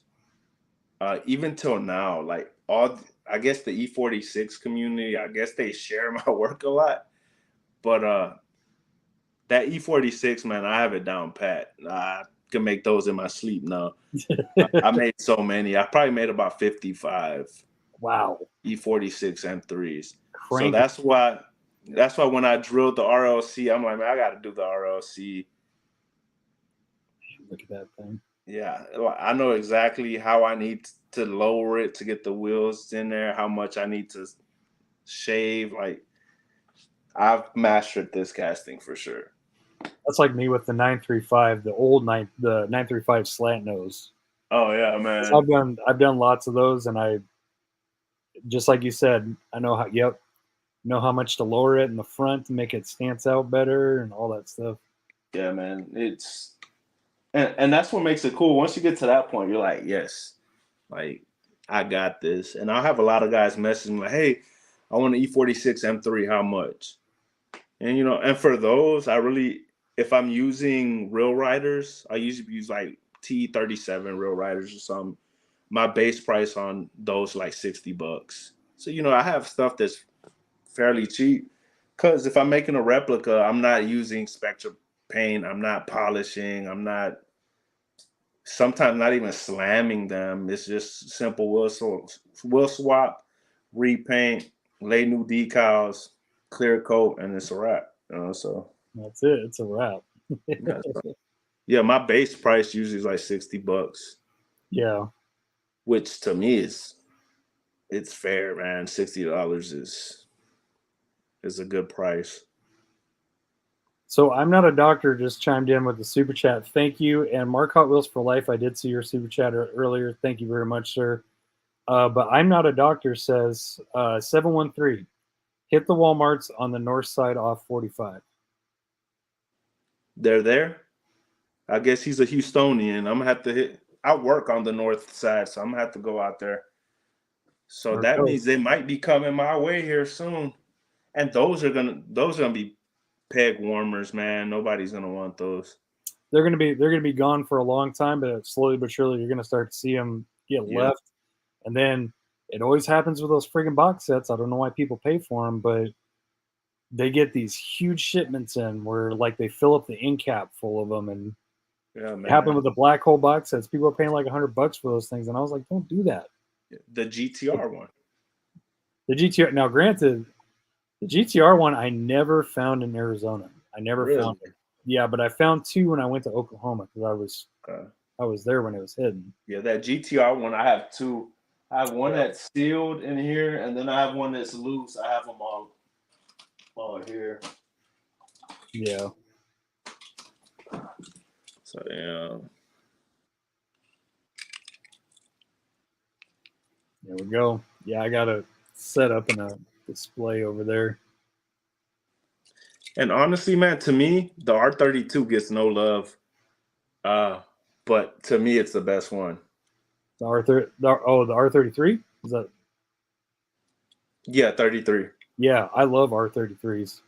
Even till now, like I guess the E46 community, I guess they share my work a lot, but that E46, man, I have it down pat. I can make those in my sleep now. I made so many. I probably made about 55. Wow. E46 M3s. So that's why when I drilled the RLC, I'm like, man, I got to do the RLC. Look at that thing. Yeah, I know exactly how I need to lower it to get the wheels in there, how much I need to shave. Like, I've mastered this casting for sure. That's like me with the 935, the 935 slant nose. Oh yeah, man. I've done lots of those, and I, just like you said, I know how much to lower it in the front to make it stance out better and all that stuff. Yeah, man. It's and that's what makes it cool. Once you get to that point, you're like, yes, like I got this. And I'll have a lot of guys message me like, hey, I want an E46 M3, how much? And and for those, if I'm using real riders, I usually use like T37 real riders or something. My base price on those like $60. So I have stuff that's fairly cheap. Because if I'm making a replica, I'm not using Spectra paint. I'm not polishing. I'm not sometimes not even slamming them. It's just simple wheel swap, repaint, lay new decals, clear coat, and it's a wrap. So that's it. It's a wrap. Yeah, my base price usually is like $60. Yeah. Which to me it's fair, man. $60 is a good price. So I'm not a doctor, just chimed in with the super chat. Thank you. And Mark Hot Wheels for Life, I did see your super chat earlier. Thank you very much, sir. But I'm not a doctor says 713. Hit the Walmarts on the north side off 45. They're there? I guess he's a Houstonian. I'm gonna have to hit. I work on the north side, so I'm gonna have to go out there. So Or that go. means they might be coming my way here soon. And those are gonna be peg warmers, man. Nobody's gonna want those. They're gonna be gone for a long time, but slowly but surely you're gonna start to see them get Yeah. left. And then it always happens with those friggin' box sets. I don't know why people pay for them, but they get these huge shipments in where like they fill up the end cap full of them, and Yeah, it happened man. with the black hole box sets. People are paying like $100 for those things, and I was like, don't do that. The GTR one. The GTR. Now, granted, the GTR one I never found in Arizona. I never Really? found it. Yeah, but I found two when I went to Oklahoma because I was there when it was hidden. Yeah, that GTR one. I have two. I have one that's sealed in here, and then I have one that's loose. I have them all here. Yeah. So yeah. There we go. Yeah, I got it set up in a display over there. And honestly, man, to me, the R32 gets no love. But to me, it's the best one. The R33? Is that? Yeah, 33. Yeah, I love R33s.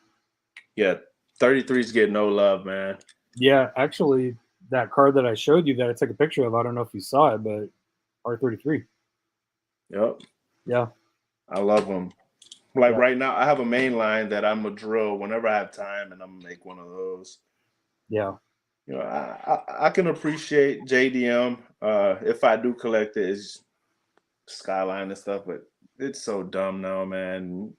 Yeah, 33s get no love, man. Yeah, actually, that car that I showed you that I took a picture of, I don't know if you saw it, but R33. Yep. Yeah. I love them. Like Yeah. right now, I have a main line that I'm gonna drill whenever I have time, and I'm gonna make one of those. Yeah. You know, I can appreciate JDM. If I do collect it, it's Skyline and stuff, but it's so dumb now, man.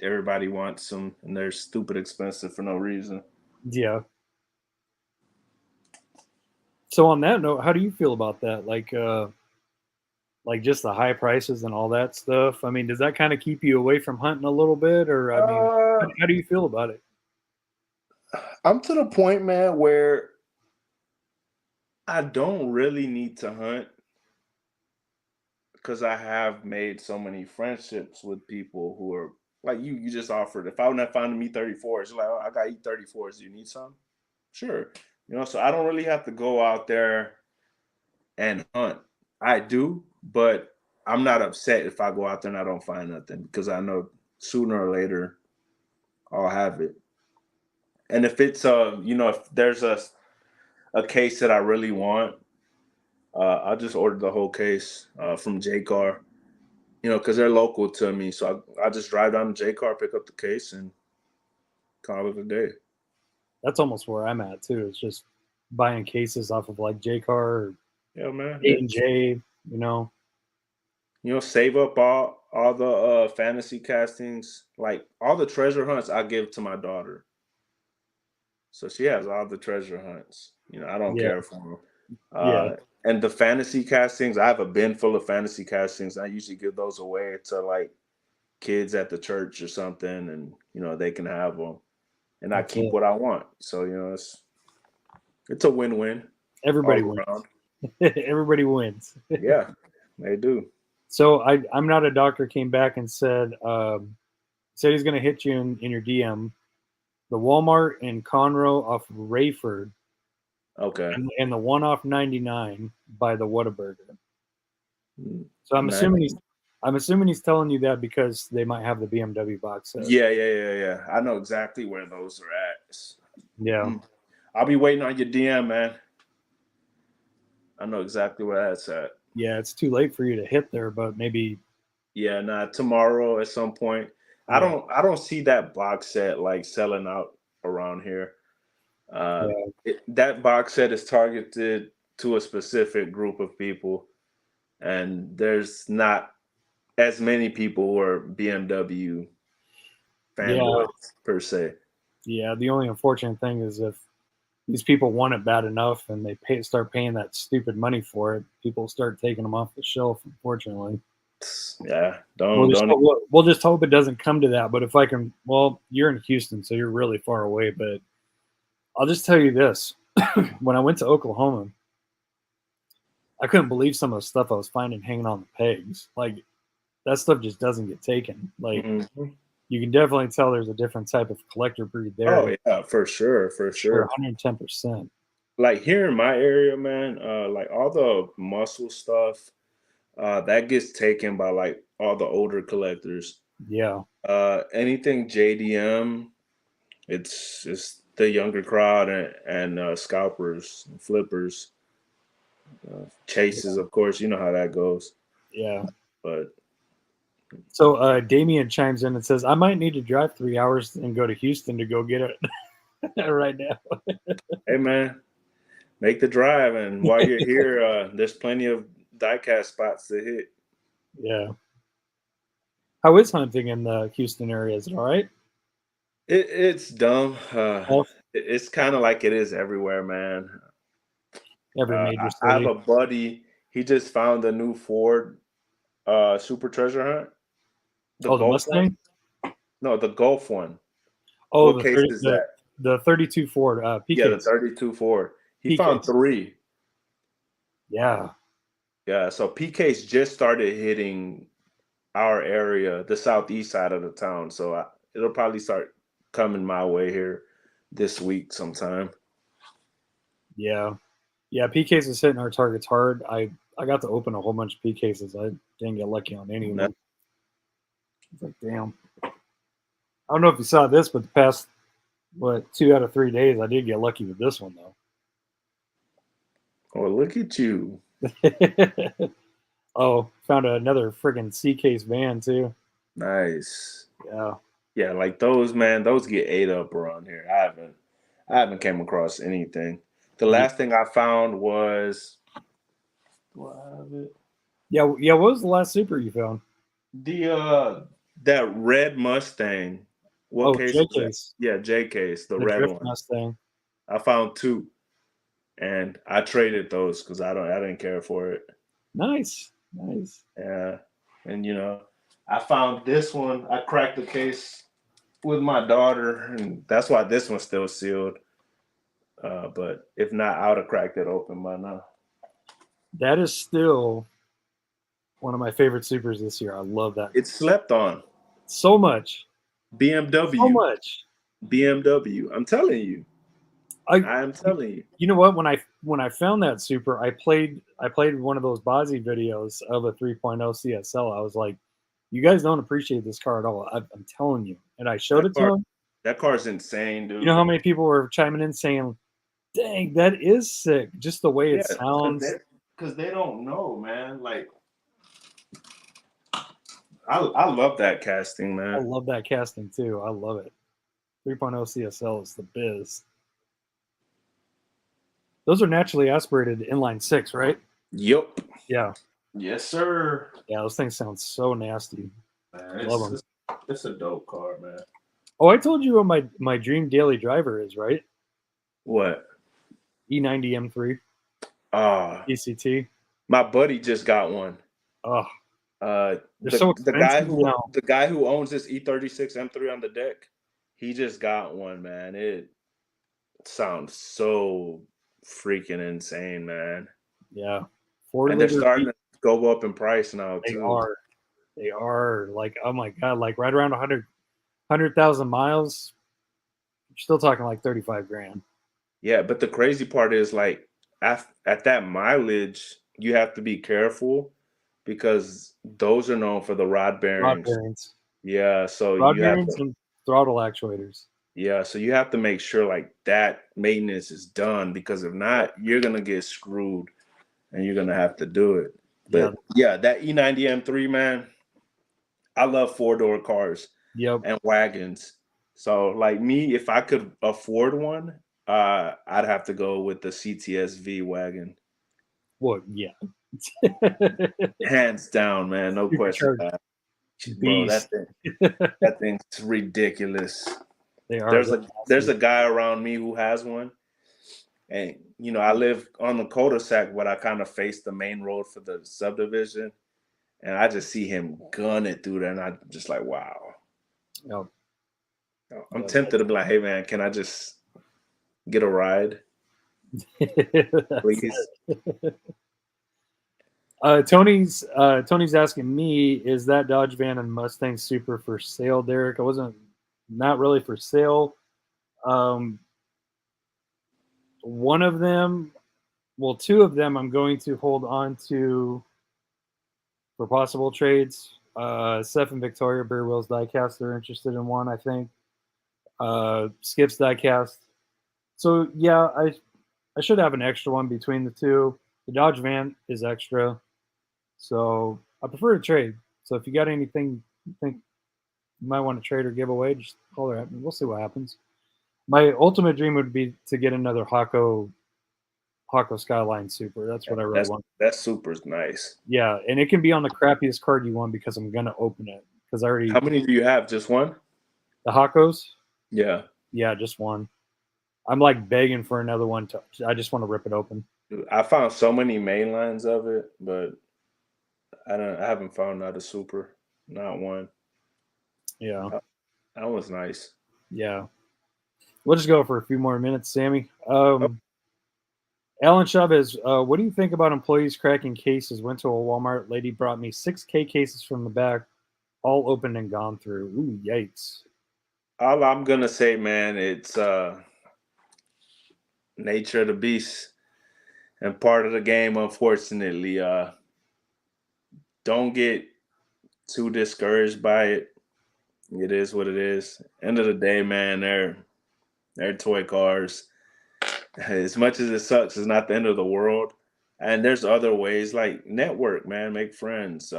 Everybody wants them, and they're stupid expensive for no reason. Yeah. So on that note, how do you feel about that? Like just the high prices and all that stuff. I mean, does that kind of keep you away from hunting a little bit, or I mean, how do you feel about it? I'm to the point, man, where I don't really need to hunt because I have made so many friendships with people who are like you. You just offered. If I would have found me 34s, you're like, oh, I got E34s. Do you need some? Sure. You know, so I don't really have to go out there and hunt. I do, but I'm not upset if I go out there and I don't find nothing because I know sooner or later I'll have it. And if it's if there's a case that I really want, I'll just order the whole case from JCar, because they're local to me. So I just drive down to JCar, pick up the case, and call it a day. That's almost where I'm at too. It's just buying cases off of like JCar or Yeah, man. A&J, you know. Save up all the fantasy castings, like all the treasure hunts I give to my daughter. So she has all the treasure hunts. I don't Yeah. care for them. Yeah. And the fantasy castings, I have a bin full of fantasy castings. I usually give those away to like kids at the church or something, and they can have them. And I keep what I want. So it's a win-win. Everybody all wins. around. Everybody wins. Yeah, they do. So I'm not a doctor. Came back and said he's going to hit you in your DM. The Walmart in Conroe off Rayford. Okay. And the one off 99 by the Whataburger. So I'm Nice. assuming he's telling you that because they might have the BMW box set. Yeah. I know exactly where those are at. Yeah. I'll be waiting on your DM, man. I know exactly where that's at. Yeah, it's too late for you to hit there, but maybe. Yeah, tomorrow at some point. Yeah. I don't see that box set like selling out around here. That box set is targeted to a specific group of people, and there's not as many people who are BMW fanboys per se. Yeah, the only unfortunate thing is if these people want it bad enough and they start paying that stupid money for it, people start taking them off the shelf, unfortunately. Yeah, we'll just hope it doesn't come to that. But if I can, well, you're in Houston, so you're really far away. But I'll just tell you this: when I went to Oklahoma, I couldn't believe some of the stuff I was finding hanging on the pegs. Like that stuff just doesn't get taken. Like you can definitely tell there's a different type of collector breed there. Oh yeah, for sure, 110%. like here in my area, man, like all the muscle stuff, that gets taken by like all the older collectors. Yeah. Anything JDM, it's the younger crowd and scalpers, and flippers, chases, of course. You know how that goes. Yeah. But So Damien chimes in and says, I might need to drive 3 hours and go to Houston to go get it right now. hey, man, make the drive, and while you're here, there's plenty of diecast spots to hit. Yeah. How is hunting in the Houston area? Is it all right? It's dumb. Oh, It's kind of like it is everywhere, man. every major I have city. a buddy. He just found a new Ford Super Treasure Hunt. The Oh, the Gulf one? Mustang? No, the Gulf one. Oh, What the case 30, is that? the 32 Ford Yeah, the PKs. 32 Ford. He found PKs. 3. Yeah. Yeah, so PK's just started hitting our area, the southeast side of the town. So it'll probably start coming my way here this week sometime. Yeah. Yeah. PKs is hitting our targets hard. I got to open a whole bunch of PKs. I didn't get lucky on any of them. It's like, damn. I don't know if you saw this, but the past, 2 out of 3 days, I did get lucky with this one, though. Oh, look at you. Oh, found another friggin' C-case van, too. Nice. Yeah. Yeah, like those, man, those get ate up around here. I haven't came across anything. The last thing I found was, do I have it? Yeah. What was the last Super you found? That red Mustang. What Oh, case J was that? case. Yeah, J case, the The red Drift one. Mustang. I found 2, and I traded those because I didn't care for it. Nice. Yeah, and I found this one. I cracked the case with my daughter, and that's why this one's still sealed. But if not, I would have cracked it open by now. That is still one of my favorite Supers this year. I love that. It's slept on. So much. BMW. So much. BMW. I'm telling you. I am telling you. You know what? When I found that Super, I played one of those Bozzy videos of a 3.0 CSL. I was like, you guys don't appreciate this car at all. I'm telling you. And I showed it to him. That car's insane, dude. You know how many people were chiming in saying, dang, that is sick. Just the way it sounds. Because they don't know, man. Like, I love that casting, man. I love that casting too. I love it. 3.0 CSL is the biz. Those are naturally aspirated inline 6, right? Yup. Yeah. Yes, sir. Yeah, those things sound so nasty. Man, Love them. It's a dope car, man. Oh, I told you what my dream daily driver is, right? What? E90 M3. ECT. My buddy just got one. Oh, they're so expensive now. The guy who owns this E36 M3 on the deck, he just got one, man. It sounds so freaking insane, man. Yeah. And they're starting to go up in price now, too. They are. Like, oh my God, like right around 100,000 miles. You're still talking like 35 grand. Yeah, but the crazy part is, like, at that mileage, you have to be careful because those are known for the rod bearings. Yeah, so rod bearings and throttle actuators. Yeah, so you have to make sure like that maintenance is done, because if not, you're gonna get screwed and you're gonna have to do it. But yeah, that E90 M3, man, I love 4-door cars and wagons. So like me, if I could afford one, I'd have to go with the CTS V wagon. Well, yeah. Hands down, man, no question. Bro, that thing's ridiculous. They are. There's a guy around me who has one, and I live on the cul-de-sac, but I kind of face the main road for the subdivision, and I just see him gun it through there, and I'm just like, wow. Yep. I'm tempted to be like, hey man, can I just get a ride, please? Tony's asking me, is that Dodge van and Mustang Super for sale, Derek? Not really for sale. one of them, well, two of them I'm going to hold on to for possible trades. Seth and Victoria, Bear Wheels Diecast, they're interested in one, I think. Skip's Diecast. So, yeah, I should have an extra one between the two. The Dodge van is extra. So, I prefer to trade. So, if you got anything you think you might want to trade or give away, just holler at me. We'll see what happens. My ultimate dream would be to get another Hako Skyline Super. That's what I really want. That Super's nice. Yeah, and it can be on the crappiest card you want because I'm gonna open it. Because I already. How many do you have? Just one? The Hakos? Yeah. Yeah, just one. I'm like begging for another one. I just want to rip it open. Dude, I found so many main lines of it, but I haven't found another Super. Not one. Yeah. That was nice. Yeah. We'll just go for a few more minutes, Sammy. Alan Chavez, what do you think about employees cracking cases? Went to a Walmart. Lady brought me 6K cases from the back, all opened and gone through. Ooh, yikes. All I'm going to say, man, it's nature of the beast and part of the game, unfortunately. Don't get too discouraged by it. It is what it is. End of the day, man, they're toy cars. As much as it sucks, it's not the end of the world. And there's other ways, like network, man, make friends.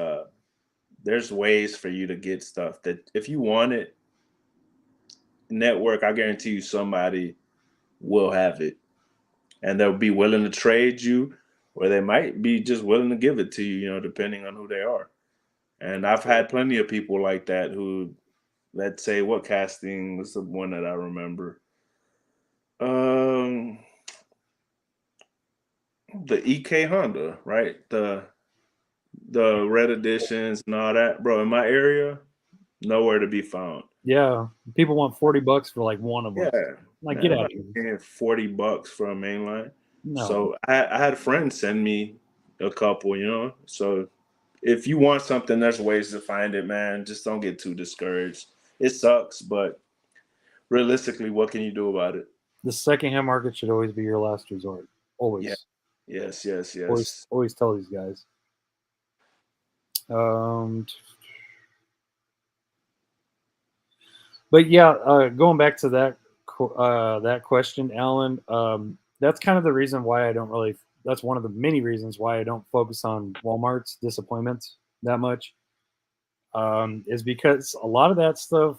There's ways for you to get stuff that if you want it, network, I guarantee you somebody will have it. And they'll be willing to trade you, or they might be just willing to give it to you, depending on who they are. And I've had plenty of people like that who, let's say, what casting was the one that I remember? The EK Honda, right? The red editions and all that, bro. In my area, nowhere to be found. Yeah, people want $40 for like one of them. Yeah, like get out of here. $40 for a mainline. No. So I had friends send me a couple, So if you want something, there's ways to find it, man. Just don't get too discouraged. It sucks, but realistically, what can you do about it? The secondhand market should always be your last resort. Always. Yeah. Yes. Always tell these guys. But yeah, going back to that question, Alan, that's kind of the reason why I don't really. That's one of the many reasons why I don't focus on Walmart's disappointments that much. Is because a lot of that stuff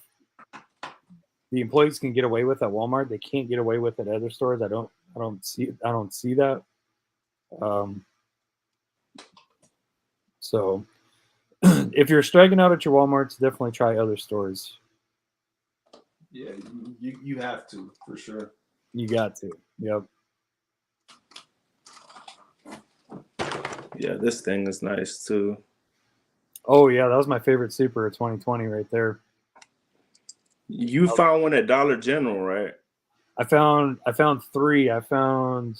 the employees can get away with at Walmart, they can't get away with at other stores. I don't see that. So if you're striking out at your Walmarts, definitely try other stores. Yeah, you have to, for sure. You got to. Yep. Yeah, this thing is nice too. Oh yeah, that was my favorite Super of 2020 right there. You found one at Dollar General, right? I found three. I found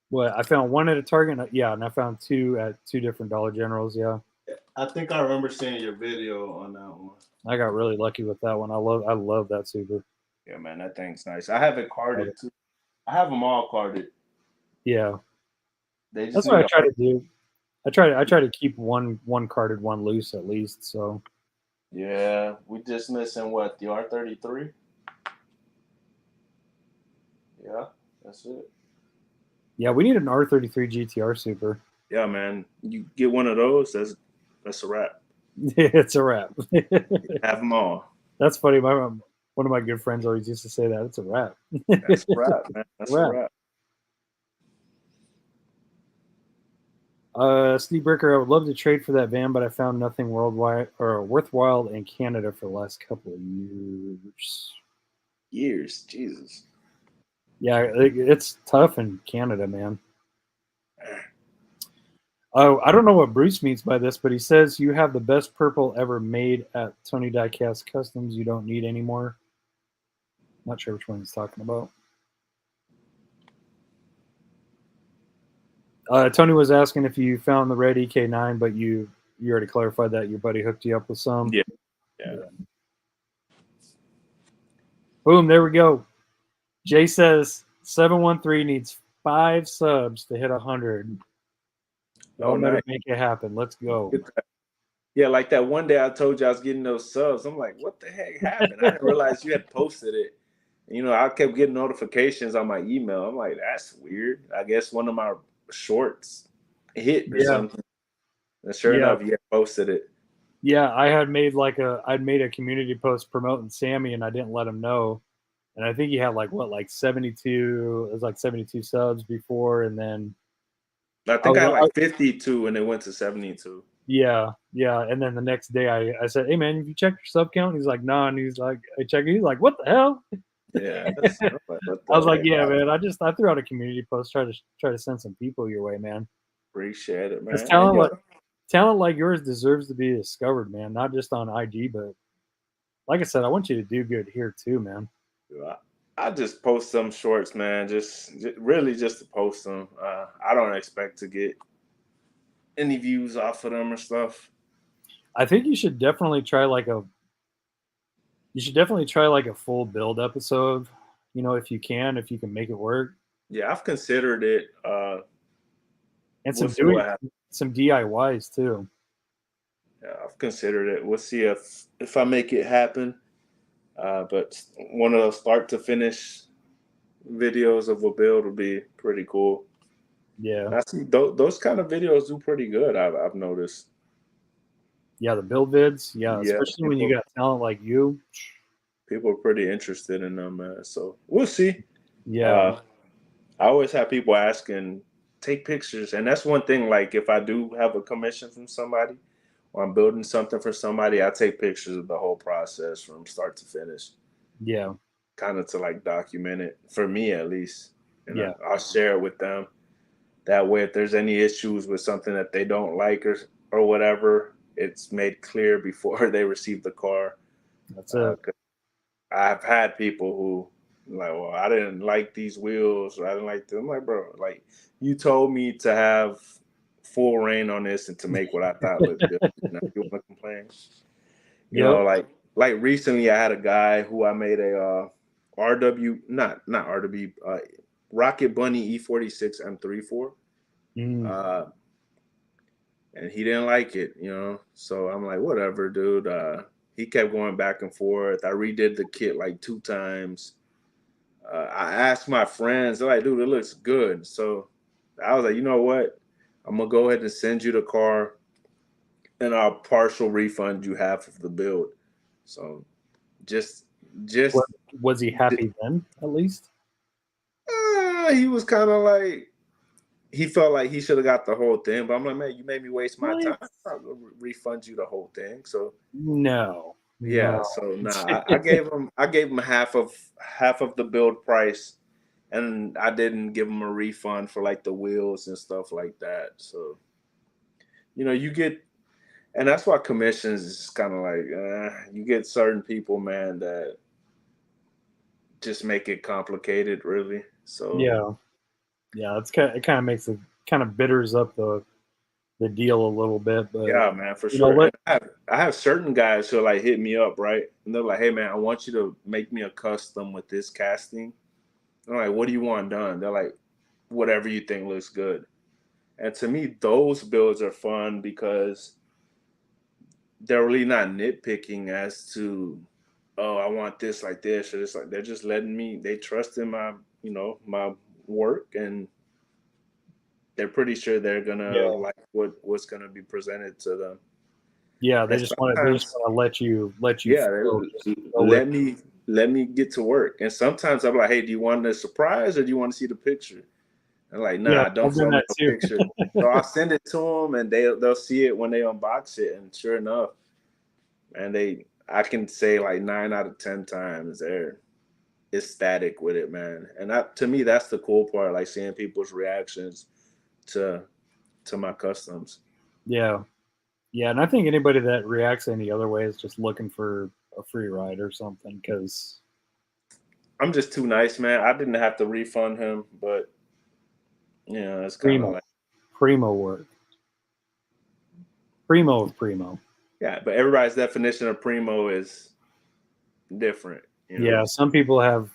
one at a Target. Yeah, and I found two at two different Dollar Generals. Yeah. I think I remember seeing your video on that one. I got really lucky with that one. I love that Super. Yeah, man, that thing's nice. I have it carded too. I have them all carded. Yeah. That's what I try to do. I try to keep one carded, one loose at least. So. Yeah, we just missing what, the R33? Yeah, that's it. Yeah, we need an R33 GTR Super. Yeah, man, you get one of those, that's a wrap. It's a wrap. Have them all. That's funny. One of my good friends always used to say that. It's a wrap. That's a wrap, man. That's a wrap. Steve Bricker, I would love to trade for that van, but I found nothing worldwide or worthwhile in Canada for the last couple of years. Years, Jesus. Yeah, it's tough in Canada, man. Oh, I don't know what Bruce means by this, but he says you have the best purple ever made at Tony Diecast Customs. You don't need anymore. Not sure which one he's talking about. Tony was asking if you found the red EK9, but you already clarified that your buddy hooked you up with some. Yeah. Boom, there we go. Jay says 713 needs 5 subs to hit 100. Y'all better nice. make it happen. Let's go. Yeah, like that one day I told you I was getting those subs. I'm like, what the heck happened? I didn't realize you had posted it. You know, I kept getting notifications on my email. I'm like, that's weird. I guess one of my shorts hit or something. And sure enough, you had posted it. Yeah, I'd made a community post promoting Sammy, and I didn't let him know. And I think he had like 72. It was like 72 subs before, and then I think I had like 52, and it went to 72. Yeah. And then the next day, I said, "Hey man, have you checked your sub count?" He's like, "Nah." And he's like, "I checked." He's like, "What the hell?" Yeah. I was like, "Yeah, man. I threw out a community post, try to send some people your way, man. Appreciate it, man. Because talent like yours deserves to be discovered, man. Not just on IG, but like I said, I want you to do good here too, man." I just post some shorts, man. Just really just to post them. I don't expect to get any views off of them or stuff. I think you should definitely try like a full build episode, if you can make it work. Yeah, I've considered it. And we'll some DIYs too. Yeah, I've considered it. We'll see if I make it happen. But one of those start to finish videos of a build would be pretty cool. Yeah, and I see those kind of videos do pretty good. I've noticed. Yeah, the build vids. Yeah, especially when you got talent like you. People are pretty interested in them, man. So we'll see. Yeah. I always have people asking, take pictures. And that's one thing, like if I do have a commission from somebody or I'm building something for somebody, I take pictures of the whole process from start to finish. Yeah. Kind of to like document it, for me at least. And yeah. I'll share it with them. That way, if there's any issues with something that they don't like or whatever, it's made clear before they receive the car. That's it. I've had people who like, well, I didn't like these wheels, or I didn't like them. I'm like, bro, like you told me to have full reign on this and to make what I thought looked good. Now you want to complain? You know, like recently I had a guy who I made a RW, not RW, Rocket Bunny E46 M34. And he didn't like it, So I'm like, whatever, dude. He kept going back and forth. I redid the kit like 2 times. I asked my friends, they're like, dude, it looks good. So I was like, you know what? I'm gonna go ahead and send you the car, and I'll partial refund you half of the build. So just was he happy then? At least he was kind of like, he felt like he should have got the whole thing, but I'm like, man, you made me waste my time. I'll refund you the whole thing. So no. So I gave him half of the build price, and I didn't give him a refund for like the wheels and stuff like that. So you get, and that's why commissions is kind of like you get certain people, man, that just make it complicated, really. So it kind of makes it kind of bitters up the deal a little bit. But yeah, man, for sure. I have certain guys who like hit me up, right? And they're like, hey man, I want you to make me a custom with this casting. I'm like, what do you want done? They're like, whatever you think looks good. And to me, those builds are fun because they're really not nitpicking as to, oh, I want this like this or this like. They're just letting me. They trust in my, my work, and they're pretty sure they're gonna like what's gonna be presented to them. Yeah, they just want to let you. Yeah, let me get to work. And sometimes I'm like, hey, do you want a surprise or do you want to see the picture? And like, nah, don't send me a picture. So I'll send it to them, and they'll see it when they unbox it. And sure enough, and I can say like 9 out of 10 times they're ecstatic with it, man. And to me, that's the cool part, like seeing people's reactions to my customs. Yeah, and I think anybody that reacts any other way is just looking for a free ride or something. Because I'm just too nice, man. I didn't have to refund him, but it's kind of like primo work. Primo of primo. Yeah, but everybody's definition of primo is different. Yeah, some people have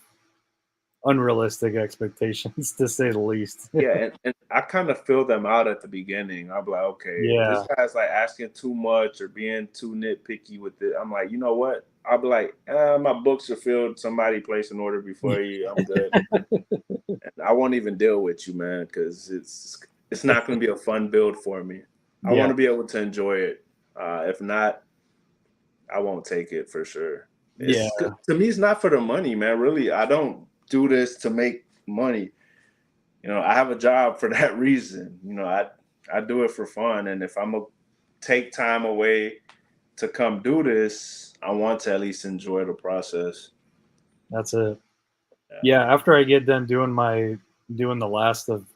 unrealistic expectations, to say the least. Yeah, and I kind of fill them out at the beginning. I'm like, okay, if Yeah. this guy's like asking too much or being too nitpicky with it, I'm like, you know what? I'll be like, my books are filled. Somebody place an order before you. I'm good. And I won't even deal with you, man, because it's not going to be a fun build for me. I want Yeah. to be able to enjoy it. If not, I won't take it for sure. Yeah. To me, it's not for the money, man. Really, I don't do this to make money. I have a job for that reason. I do it for fun, and if I'm gonna take time away to come do this, I want to at least enjoy the process. That's it. Yeah. After I get done doing the last of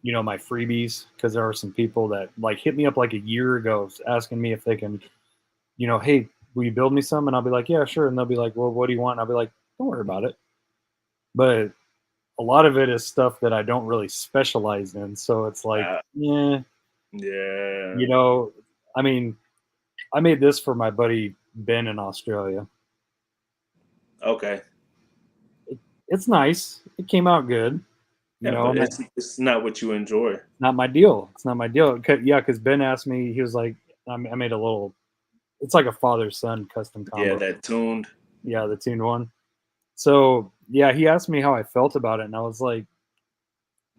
my freebies, because there are some people that like hit me up like a year ago asking me if they can, hey, will you build me some? And I'll be like, yeah, sure. And they'll be like, well, what do you want? And I'll be like, don't worry about it. But a lot of it is stuff that I don't really specialize in. So it's like, Yeah. I mean, I made this for my buddy Ben in Australia. Okay. It's nice. It came out good. But it's not what you enjoy. Not my deal. It's not my deal. Yeah, because Ben asked me, he was like, I made a little, it's like a father-son custom combo. Yeah, that tuned. Yeah, the tuned one. So, yeah, he asked me how I felt about it, and I was like,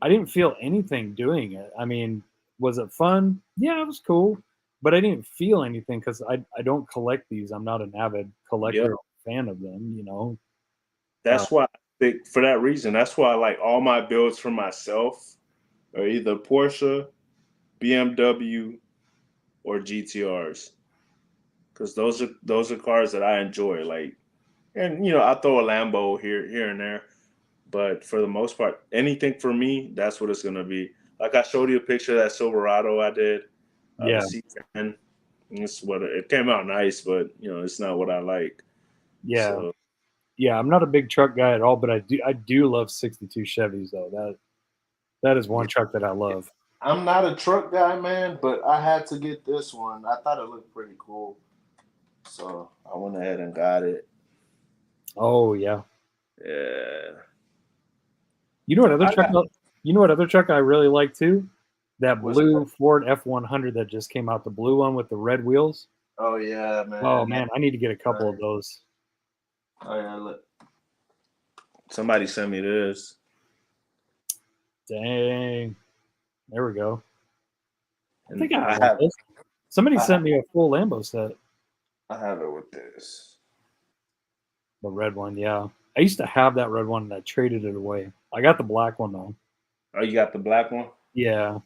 I didn't feel anything doing it. I mean, was it fun? Yeah, it was cool. But I didn't feel anything because I don't collect these. I'm not an avid collector or fan of them. That's why I think, for that reason, that's why I like all my builds for myself are either Porsche, BMW, or GTRs. Because those are cars that I enjoy. Like, and I throw a Lambo here and there. But for the most part, anything for me, that's what it's gonna be. Like I showed you a picture of that Silverado I did. Yeah. The C10. It's what it came out nice, but it's not what I like. Yeah. So, yeah, I'm not a big truck guy at all, but I do love 62 Chevys though. That is one truck that I love. I'm not a truck guy, man, but I had to get this one. I thought it looked pretty cool. So I went ahead and got it. Oh yeah. Yeah. You know what other truck I really like too? That blue Ford F100 that just came out, the blue one with the red wheels. Oh yeah, man. Oh man, I need to get a couple of those. Oh yeah, look. Somebody sent me this. Dang. There we go. I think I have this. Somebody sent me a full Lambo set. I have it with this. The red one, yeah. I used to have that red one and I traded it away. I got the black one though. Oh, you got the black one? Yeah.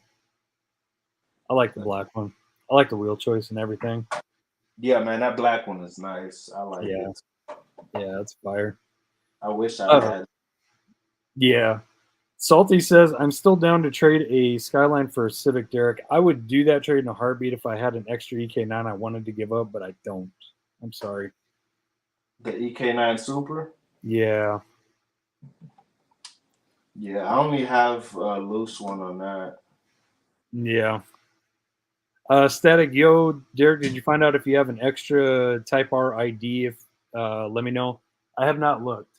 I like the black one. I like the wheel choice and everything. Yeah, man, that black one is nice. I like it. Yeah, it's fire. I wish I had. Yeah. Salty says, I'm still down to trade a Skyline for a Civic, Derek. I would do that trade in a heartbeat if I had an extra EK9 I wanted to give up, but I don't. I'm sorry. The EK9 Super? Yeah. Yeah, I only have a loose one on that. Yeah. Static, yo, Derek, did you find out if you have an extra Type R ID? If let me know. I have not looked.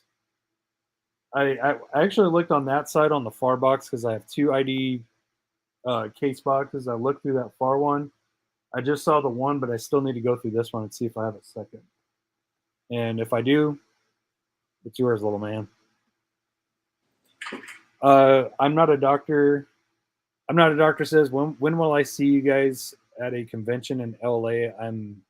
I actually looked on that side on the far box because I have two ID case boxes. I looked through that far one. I just saw the one, but I still need to go through this one and see if I have a second. And if I do, it's yours, little man. I'm not a doctor. I'm not a doctor says, when will I see you guys at a convention in LA? I'm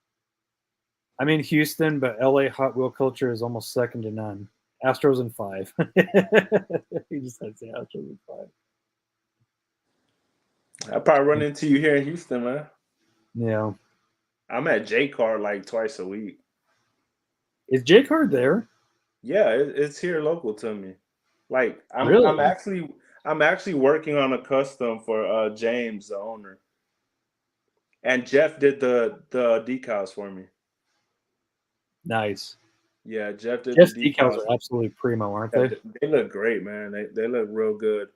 in Houston, but LA Hot Wheel culture is almost second to none. Astros in 5. He just had to say Astros in 5. I'll probably run into you here in Houston, man. Yeah. I'm at J-Card like twice a week. Is J-Card there? Yeah, it's here local to me. Like Really? I'm actually working on a custom for James, the owner. And Jeff did the decals for me. Nice. Yeah, Jeff's the decals are absolutely primo, aren't they? They look great, man. They look real good.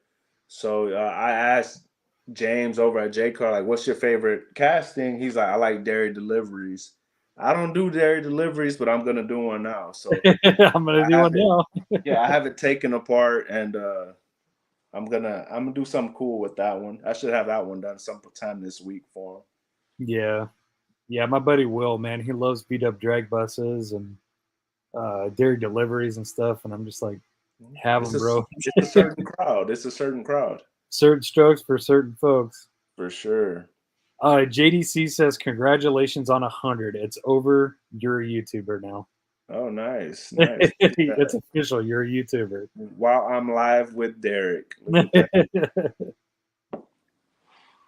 So I asked James over at J-Car, like, what's your favorite casting? He's like, I like dairy deliveries. I don't do dairy deliveries, but I'm gonna do one now. So I'm gonna I do one have it. now. Yeah, I have it taken apart, and I'm gonna do something cool with that one. I should have that one done sometime this week for him. Yeah, yeah. My buddy Will, man, he loves beat up drag buses and dairy deliveries and stuff. And I'm just like, have It's them, bro. it's a certain crowd. It's a certain crowd Certain strokes for certain folks. for sure. JDC says, "Congratulations on 100. It's over. You're a YouTuber now. Oh, nice, nice. It's official. You're a YouTuber." While I'm live with Derek, look at that.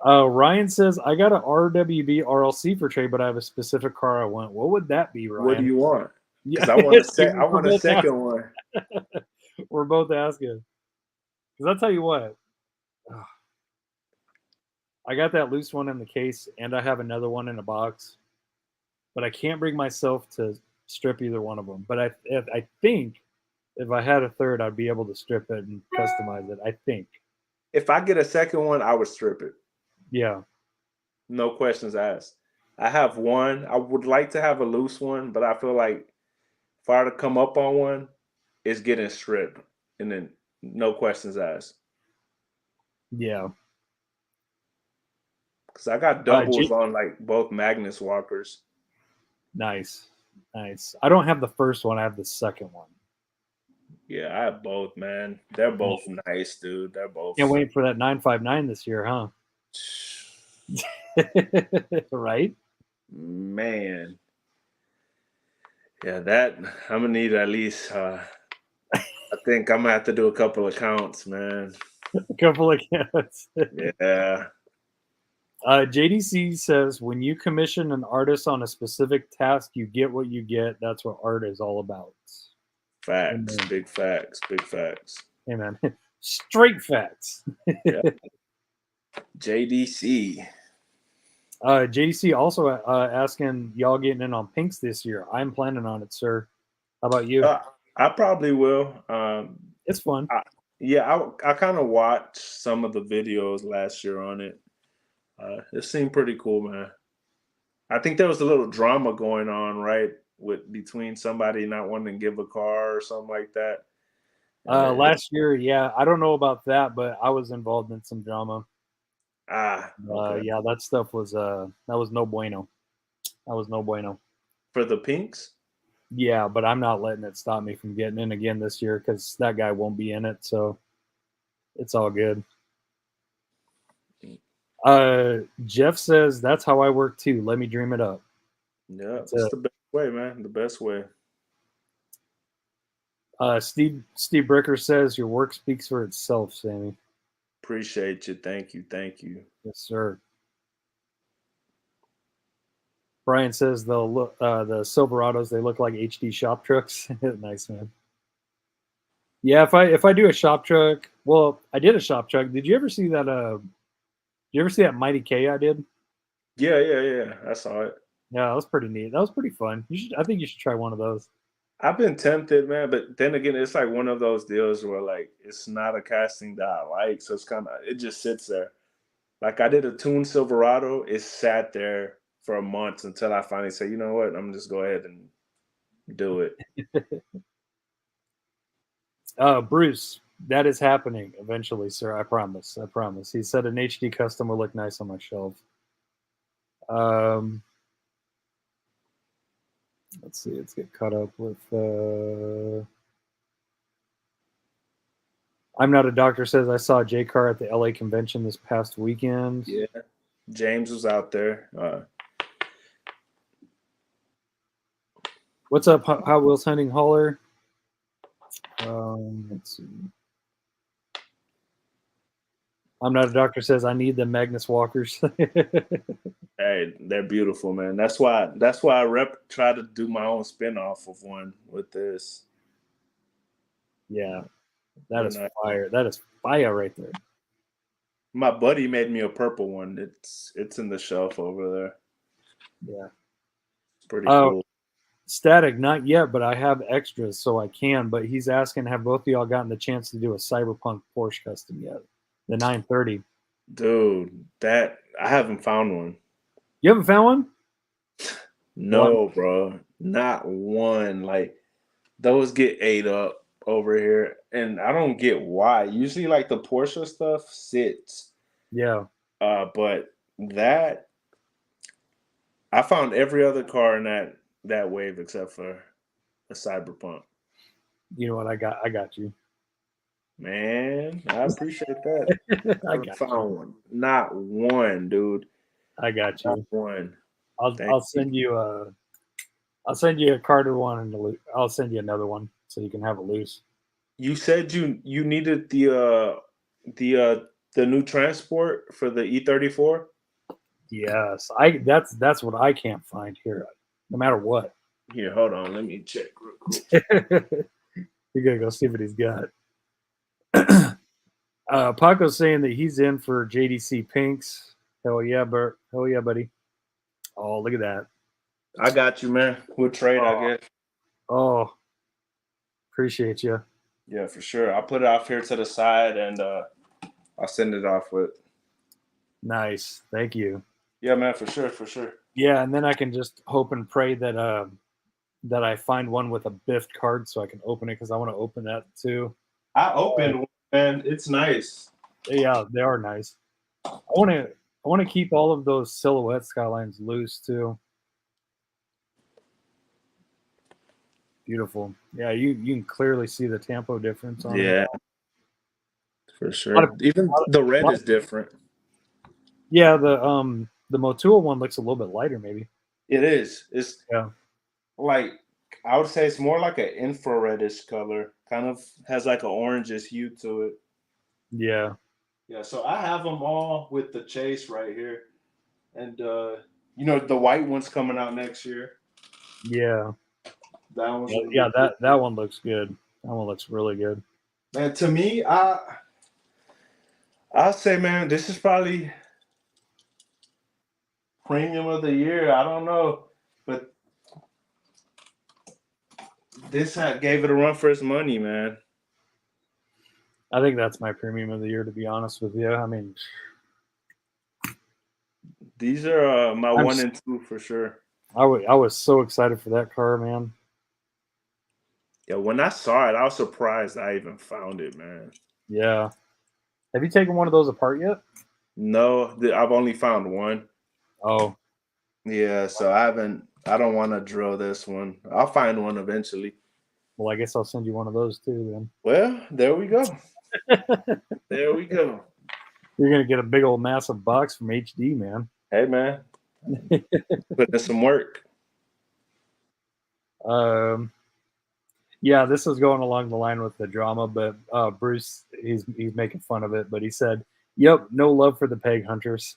Ryan says, "I got an RWB RLC for trade, but I have a specific car I want. What would that be, Ryan?" What do you want? Yeah, Because I want I we're want a both second asking. one. We're both asking. Because I'll tell you what, I got that loose one in the case, and I have another one in a box, but I can't bring myself to strip either one of them. But I think if I had a third, I'd be able to strip it and customize it. I think. If I get a second one, I would strip it. Yeah. No questions asked. I have one. I would like to have a loose one, but I feel like if I were to come up on one, it's getting stripped, and then no questions asked. Yeah. Because I got doubles on like both Magnus walkers. Nice. Nice. I don't have the first one. I have the second one. Yeah, I have both, man. They're both nice, dude. They're both. Can't wait for that 959 this year, huh? Right? Man. Yeah, that I'm gonna need at least I think I'm gonna have to do a couple of counts, man. A couple of cats. Yeah. JDC says, when you commission an artist on a specific task, you get what you get. That's what art is all about. Facts. Amen. Big facts. Big facts. Amen. Straight facts. Yeah. JDC. JDC also asking, y'all getting in on pinks this year? I'm planning on it, sir. How about you? I probably will. It's fun. I kind of watched some of the videos last year on it. It seemed pretty cool, man. I think there was a little drama going on, right, between somebody not wanting to give a car or something like that. Last year, yeah, I don't know about that, but I was involved in some drama. Okay. Yeah, that stuff was that was no bueno. That was no bueno. For the pinks? Yeah, but I'm not letting it stop me from getting in again this year because that guy won't be in it, so it's all good. Jeff says, that's how I work too. Let me dream it up. Yeah, it's the best way, man. The best way. Steve Bricker says, your work speaks for itself, Sammy. Appreciate you. Thank you. Thank you. Yes, sir. Brian says the Silverados, they look like HD shop trucks. Nice, man. Yeah, if I do a shop truck, well, I did a shop truck. Did you ever see that? Did you ever see that Mighty K I did? Yeah. I saw it. Yeah, that was pretty neat. That was pretty fun. I think you should try one of those. I've been tempted, man, but then again, it's like one of those deals where like it's not a casting that I like, so it just sits there. Like I did a tuned Silverado, it sat there for a month until I finally say, you know what, I'm just go ahead and do it. Bruce, that is happening eventually, sir. I promise. I promise. He said an HD custom will look nice on my shelf. Let's see. Let's get caught up with. I'm Not a Doctor says, I saw J Car at the LA convention this past weekend. Yeah, James was out there. What's up, Hot Wheels Hunting Hauler? Let's see. I'm Not a Doctor says, I need the Magnus walkers. Hey, they're beautiful, man. That's why I try to do my own spin-off of one with this. Yeah, that is fire. That is fire right there. My buddy made me a purple one. It's in the shelf over there. Yeah, it's pretty cool. Static, not yet, but I have extras, so I can. But he's asking, have both of y'all gotten the chance to do a Cyberpunk Porsche custom yet? The 930. Dude, I haven't found one. You haven't found one? No, bro, not one. Like those get ate up over here, and I don't get why. Usually, like the Porsche stuff sits, Yeah. but that I found every other car in that wave except for a Cyberpunk. You know what? I got you. Man, I appreciate that. I I got found you. one. Not one, dude. I got Not you. one. Thank I'll send you a carded one and I'll send you another one so you can have it loose. You said you needed the new transport for the E34. Yes, that's what I can't find here, no matter what. Here, hold on. Let me check real quick. You gotta go see what he's got. Paco's saying that he's in for JDC Pinks. Hell yeah, Bert. Hell yeah, buddy. Oh, look at that. I got you, man. We'll trade, I guess. Oh, appreciate you. Yeah, for sure. I'll put it off here to the side and I'll send it off with. Nice. Thank you. Yeah, man, for sure, for sure. Yeah, and then I can just hope and pray that that I find one with a biffed card so I can open it because I want to open that too. I opened one, man. It's nice. Yeah, they are nice. I want to keep all of those silhouette skylines loose too. Beautiful. Yeah, you can clearly see the tempo difference on it. Yeah, for sure. Even the red is different. Yeah, the Motul one looks a little bit lighter, maybe. It is. It's Yeah. like I would say it's more like an infraredish color. Kind of has like an orangish hue to it. Yeah. Yeah, so I have them all with the chase right here. And you know, the white one's coming out next year. Yeah. That one's Yeah, that one looks good. That one looks really good. Man, to me, I'll say, man, this is probably premium of the year. I don't know, but this gave it a run for its money, man. I think that's my premium of the year, to be honest with you. I mean, these are my 1 and 2 for sure. I was so excited for that car, man. Yeah, when I saw it, I was surprised I even found it, man. Yeah. Have you taken one of those apart yet? No, I've only found one. Oh. Yeah, so I don't want to drill this one. I'll find one eventually. Well, I guess I'll send you one of those too then. Well, there we go. There we go. You're gonna get a big old massive box from HD, man. Hey, man. Putting in some work. Yeah, this is going along the line with the drama, but Bruce, he's making fun of it, but he said, "Yep, no love for the peg hunters."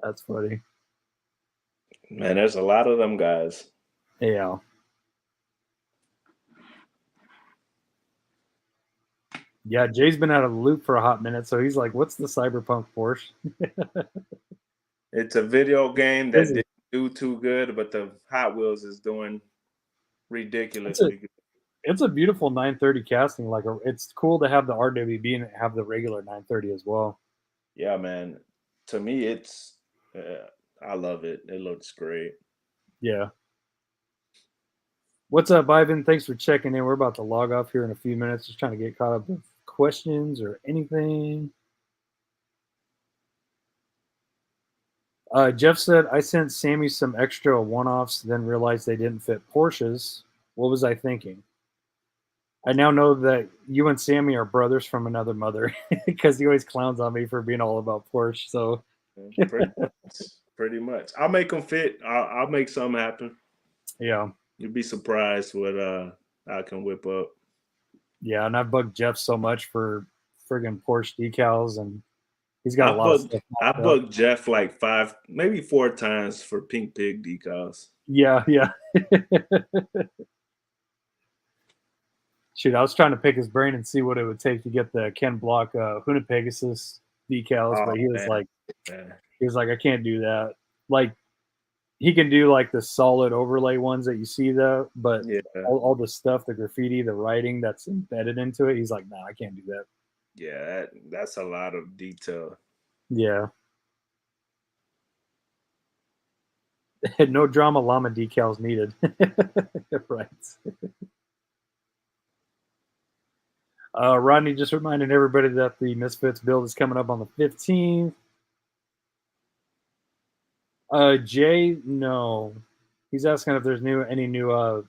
That's funny. Man, there's a lot of them guys. Yeah. Yeah, Jay's been out of the loop for a hot minute, so he's like, "What's the Cyberpunk Porsche?" It's a video game that didn't do too good, but the Hot Wheels is doing ridiculously good. It's a beautiful 930 casting. It's cool to have the RWB and have the regular 930 as well. Yeah, man. To me, it's I love it. It looks great. Yeah. What's up, Ivan? Thanks for checking in. We're about to log off here in a few minutes. Just trying to get caught up with questions or anything. Jeff said, I sent Sammy some extra one-offs, then realized they didn't fit Porsches. What was I thinking? I now know that you and Sammy are brothers from another mother because he always clowns on me for being all about Porsche. So pretty much. I'll make them fit. I'll make something happen. Yeah. You'd be surprised what I can whip up. Yeah, and I've bugged Jeff so much for friggin' Porsche decals, and he's got a lot of stuff. I bugged Jeff like 5, maybe 4 times for Pink Pig decals. Yeah. Shoot, I was trying to pick his brain and see what it would take to get the Ken Block Huna Pegasus decals, but he was like, I can't do that. Like, he can do like the solid overlay ones that you see though, but all the stuff, the graffiti, the writing that's embedded into it, he's like, nah, I can't do that. Yeah, that's a lot of detail. Yeah. No drama llama decals needed. Right. Rodney just reminded everybody that the Misfits build is coming up on the 15th. Jay, no. He's asking if there's any new of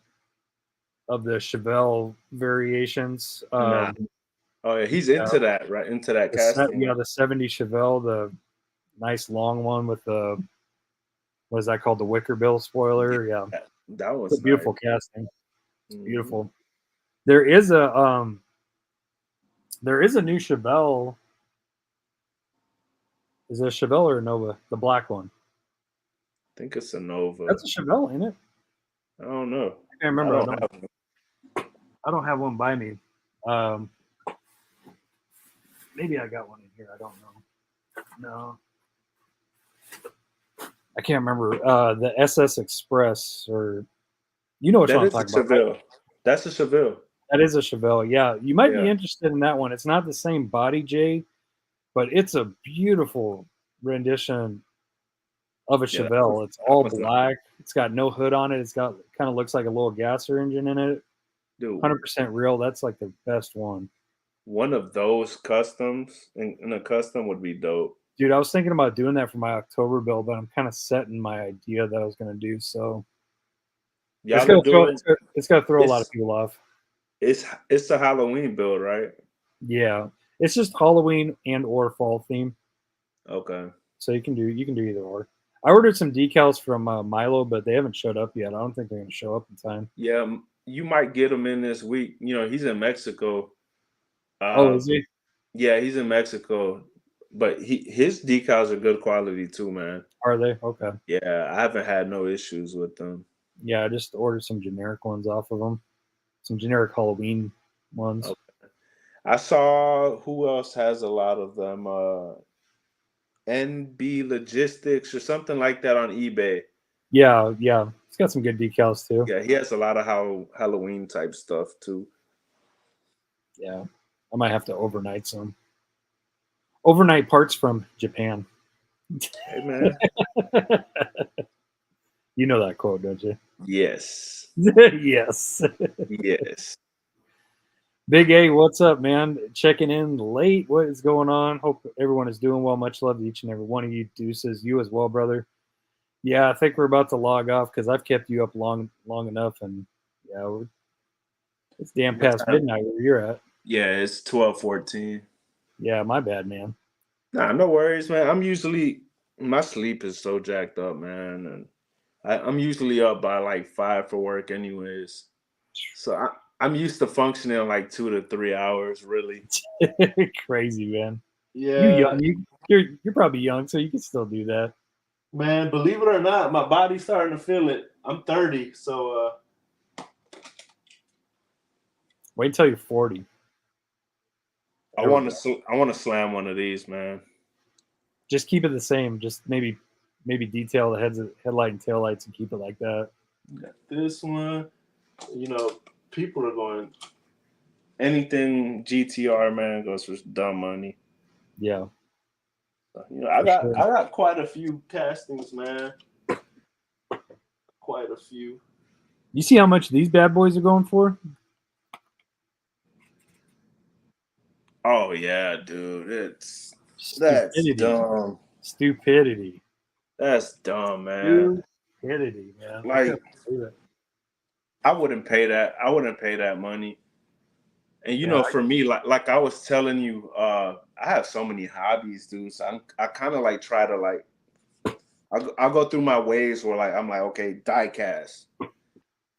the Chevelle variations. Nah. Oh yeah, he's into that, right? Into that casting. The 70 Chevelle, the nice long one with the, what is that called? The wicker bill spoiler. Yeah, that was it's a beautiful nice. casting. It's beautiful. There is a new Chevelle. Is it a Chevelle or a Nova? The black one. I think it's a Nova. That's a Chevelle, ain't it? I don't know. I can't remember. I don't have one by me. Maybe I got one in here. I don't know. No. I can't remember. The SS Express, or you know what I'm talking about. Right? That's a Chevelle. That is a Chevelle. Yeah, you might be interested in that one. It's not the same body, Jay, but it's a beautiful rendition of a Chevelle. It's all black. It's got no hood on it. It's got kind of looks like a little gasser engine in it. Dude, 100% real. That's like the best one. One of those customs in a custom would be dope. Dude, I was thinking about doing that for my October build, but I'm kind of set in my idea that I was going to do. So it's going to throw a lot of people off. It's a Halloween build, right? Yeah, it's just Halloween and or fall theme. Okay. So you can do either or. I ordered some decals from Milo, but they haven't showed up yet. I don't think they're going to show up in time. Yeah, you might get them in this week. You know, he's in Mexico. Is he? Yeah, he's in Mexico, but his decals are good quality too, man. Are they? Okay. Yeah, I haven't had no issues with them. Yeah, I just ordered some generic ones off of them. Some generic Halloween ones. Okay. I saw who else has a lot of them. NB Logistics or something like that on eBay. Yeah. It's got some good decals too. Yeah, he has a lot of Halloween type stuff too. Yeah, I might have to overnight some. Overnight parts from Japan. Hey, man. You know that quote, don't you? Yes. Yes. Yes. Big A, what's up, man? Checking in late. What is going on? Hope everyone is doing well. Much love to each and every one of you. Deuces, you as well, brother. Yeah, I think we're about to log off because I've kept you up long enough, and yeah, it's damn past midnight where you're at. Yeah, it's 12:14. Yeah, my bad, man. Nah, no worries, man. My sleep is so jacked up, man, and I'm usually up by like 5 for work, anyways. So I'm used to functioning like 2 to 3 hours, really. Crazy, man. Yeah, you're probably young, so you can still do that. Man, believe it or not, my body's starting to feel it. I'm 30, so wait until you're 40. I want to slam one of these, man. Just keep it the same. Just maybe detail the headlight and taillights and keep it like that. Got this one. You know, people are going anything GTR, man, goes for dumb money. Yeah. You know, I got quite a few castings, man. Quite a few. You see how much these bad boys are going for? Oh yeah, dude. That's dumb. Stupidity. That's dumb, man. Stupidity, man. Like, I wouldn't pay that. I wouldn't pay that money. And you know, for me, like I was telling you, I have so many hobbies, dude. So I kind of like try to like, I'll go through my waves where like I'm like, okay, diecast,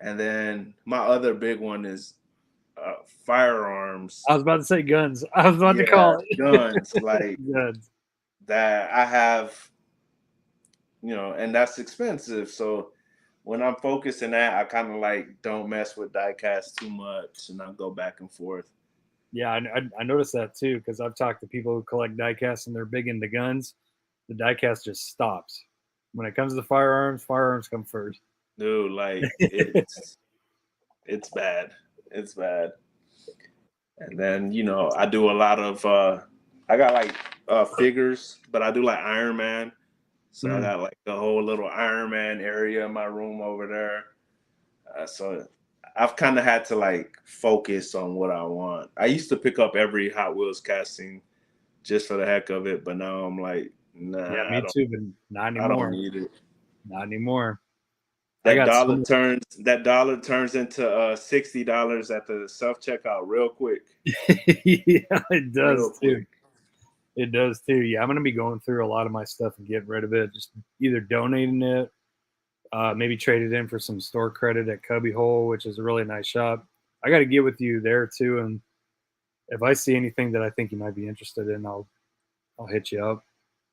and then my other big one is firearms. I was about to say guns. I was about to call it guns, like guns that I have, you know, and that's expensive. So when I'm focusing that, I kind of like don't mess with diecast too much, and I go back and forth. Yeah, I noticed that too because I've talked to people who collect diecast and they're big into guns. The diecast just stops. When it comes to firearms come first. Dude, like it's bad. It's bad. And then, you know, I do a lot of I got like figures, but I do like Iron Man. So I got like a whole little Iron Man area in my room over there. So I've kind of had to like focus on what I want. I used to pick up every Hot Wheels casting just for the heck of it, but now I'm like, Yeah, nah, me too, but not I don't anymore. need it. Not anymore. I got so much. That dollar turns into $60 at the self checkout real quick. Yeah, it Real does too. quick. It does too. Yeah, I'm gonna be going through a lot of my stuff and getting rid of it. Just either donating it, maybe trade it in for some store credit at Cubbyhole, which is a really nice shop. I got to get with you there too, and if I see anything that I think you might be interested in, I'll hit you up.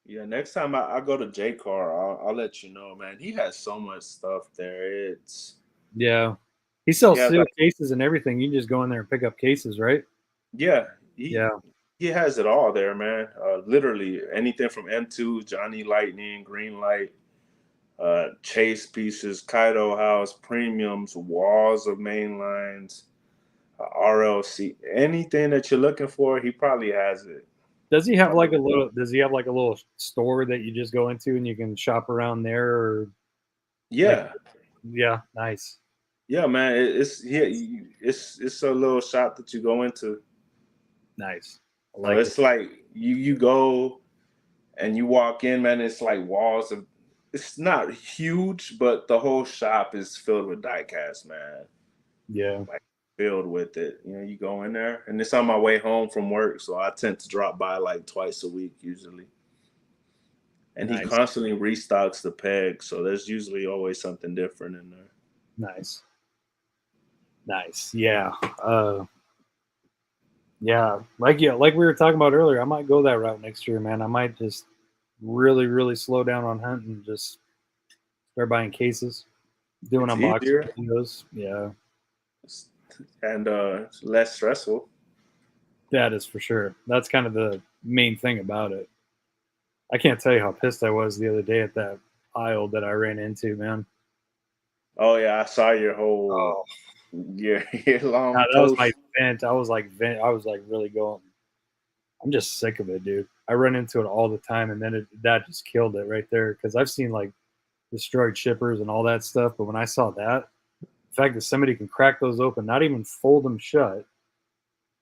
Yeah, next time I go to J Car, I'll let you know, man. He has so much stuff there. Yeah, he sells Yeah, steel like cases and everything. You can just go in there and pick up cases, right? yeah, Yeah, he has it all there, man. Literally anything from M2, Johnny Lightning, Green Light, chase pieces, Kaido House, premiums, walls of main lines, RLC, anything that you're looking for, he probably has it. Does he have like a little? Does he have like a little store that you just go into and you can shop around there, or like? Yeah, Yeah, nice. yeah, man. It's a little shop that you go into. Nice. I like it. It's like you go and you walk in, man. It's like walls of. It's not huge, but the whole shop is filled with diecast, man. Yeah. Like filled with it. You know, you go in there, and it's on my way home from work, so I tend to drop by like twice a week usually. And he Nice. constantly restocks the peg, so there's usually always something different in there. Nice. Nice. Yeah. Yeah. Like we were talking about earlier, I might go that route next year, man. I might just really, really slow down on hunting and just start buying cases, doing It's unboxing easier videos. Yeah. and it's less stressful. That is for sure. That's kind of the main thing about it. I can't tell you how pissed I was the other day at that aisle that I ran into, man. Oh yeah, I saw your whole Oh, year long that was my post. vent. I was like really going. I'm just sick of it, dude. I run into it all the time, and then that just killed it right there. Because I've seen like destroyed shippers and all that stuff, but when I saw that, the fact that somebody can crack those open, not even fold them shut,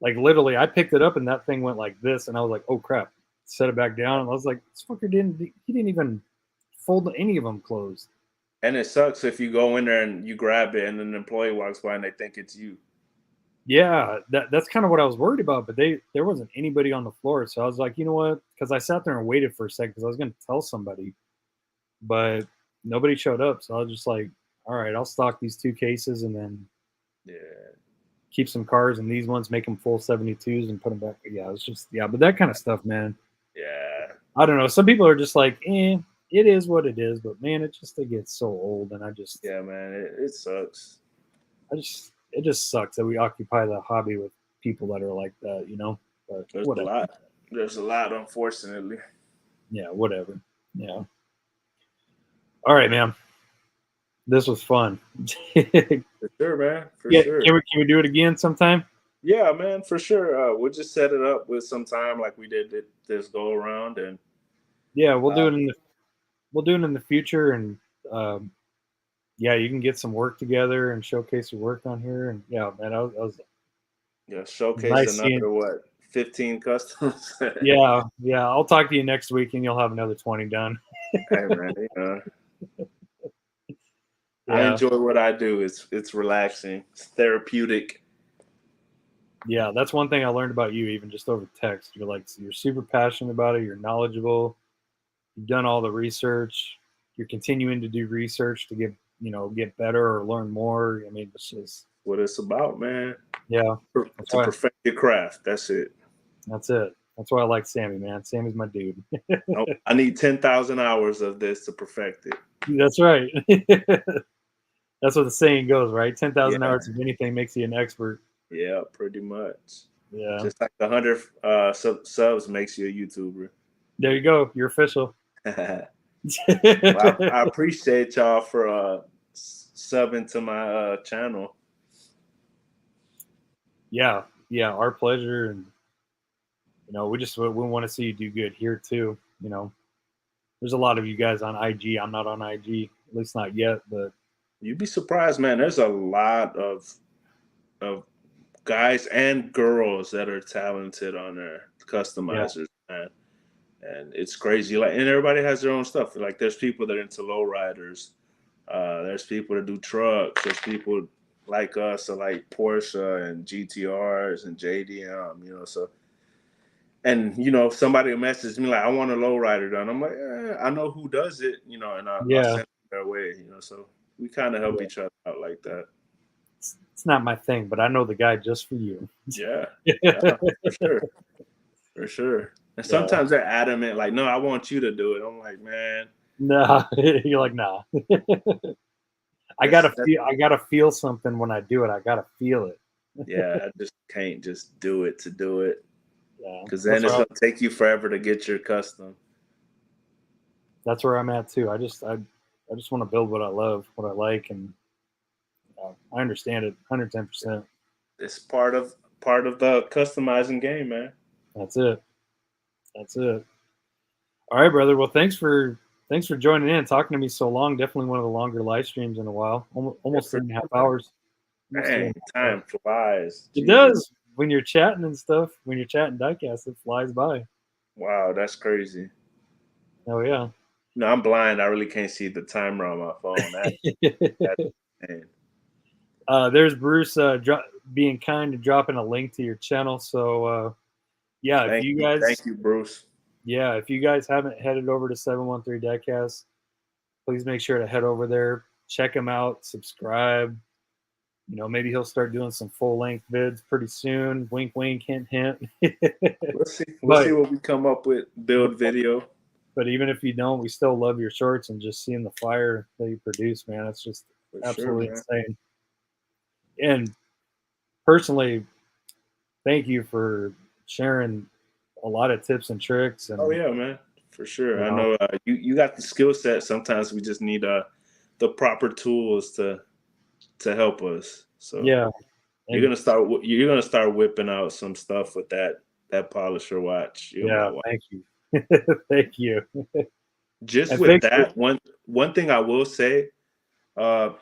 like literally, I picked it up and that thing went like this, and I was like, oh crap, set it back down, and I was like, this fucker he didn't even fold any of them closed. And it sucks if you go in there and you grab it and an employee walks by and they think it's you. Yeah, that's kind of what I was worried about, but there wasn't anybody on the floor, so I was like, you know what? Because I sat there and waited for a second because I was going to tell somebody, but nobody showed up, so I was just like, all right, I'll stock these 2 cases and then Yeah. keep some cars and these ones, make them full 72s and put them back. Yeah, it's just but that kind of stuff, man. Yeah. I don't know. Some people are just like, it is what it is, but man, it gets so old, and Yeah, man. It sucks. it just sucks that we occupy the hobby with people that are like that, you know. But There's a whatever. lot. There's a lot, unfortunately. Yeah, whatever. Yeah. All right, man. This was fun. For sure, man. For Yeah, sure. can we do it again sometime? Yeah, man, for sure. We'll just set it up with some time like we did this go around and Yeah, uh, we'll do it in the future, and um, yeah, you can get some work together and showcase your work on here, and yeah, man, I was yeah, showcase nice seeing. another what 15 customs. Yeah, yeah. I'll talk to you next week, and you'll have another 20 done. Hey man, I Yeah, enjoy what I do. It's relaxing. It's therapeutic. yeah. That's one thing I learned about you, even just over text. You're super passionate about it. You're knowledgeable. You've done all the research. You're continuing to do research to get better or learn more. I mean, it's just What it's about, man. yeah. That's To why. perfect your craft. That's it. That's it. That's why I like Sammy, man. Sammy's my dude. Oh, I need 10,000 hours of this to perfect it. That's right. That's what the saying goes, right? 10,000 Yeah, hours of anything makes you an expert. yeah, pretty much. Yeah. Just like 100 subs makes you a YouTuber. There you go. You're official. Well, I appreciate y'all for subbing to my channel. Yeah. Yeah. Our pleasure. And, we want to see you do good here too. there's a lot of you guys on IG. I'm not on IG, at least not yet. But you'd be surprised, man. There's a lot of guys and girls that are talented on their customizers, man. And it's crazy. Like, and everybody has their own stuff. Like, there's people that are into lowriders. There's people that do trucks. There's people like us that like Porsche and GTRs and JDM. So. And somebody will message me like, "I want a lowrider done." I'm like, "I know who does it," and I'll send it their way. So we kind of help each other out like that. It's not my thing, but I know the guy just for you. Yeah, for sure. And sometimes they're adamant, like, "No, I want you to do it." I'm like, "Man, no." You're like, "Nah." I gotta feel something when I do it. I gotta feel it. Yeah, I just can't just do it to do it. Because then That's it's gonna take you forever to get your custom. That's where I'm at too. I just want to build what I love, what I like, and I understand it 110%. It's part of the customizing game, man. That's it. All right, brother. Well, thanks for joining in and talking to me so long. Definitely one of the longer live streams in a while. Almost 3.5 hours. Dang, time flies. It does. When you're chatting and stuff, when you're chatting diecast, it flies by. Wow, that's crazy. Oh yeah. No, I'm blind. I really can't see the timer on my phone. That's insane. There's Bruce being kind to dropping a link to your channel. So yeah, thank you, Bruce. Yeah, if you guys haven't headed over to 713 Diecast, please make sure to head over there, check him out, subscribe. Maybe he'll start doing some full-length vids pretty soon. Wink, wink, hint, hint. We'll see what we come up with. Build video. But even if you don't, we still love your shorts and just seeing the fire that you produce, man. It's just absolutely insane. And personally, thank you for sharing a lot of tips and tricks. And, oh yeah, man, for sure. I know you got the skill set. Sometimes we just need the proper tools to help us. So yeah, you're gonna start whipping out some stuff with that polisher watch. Thank you. Thank you. Just and with that, one thing I will say, those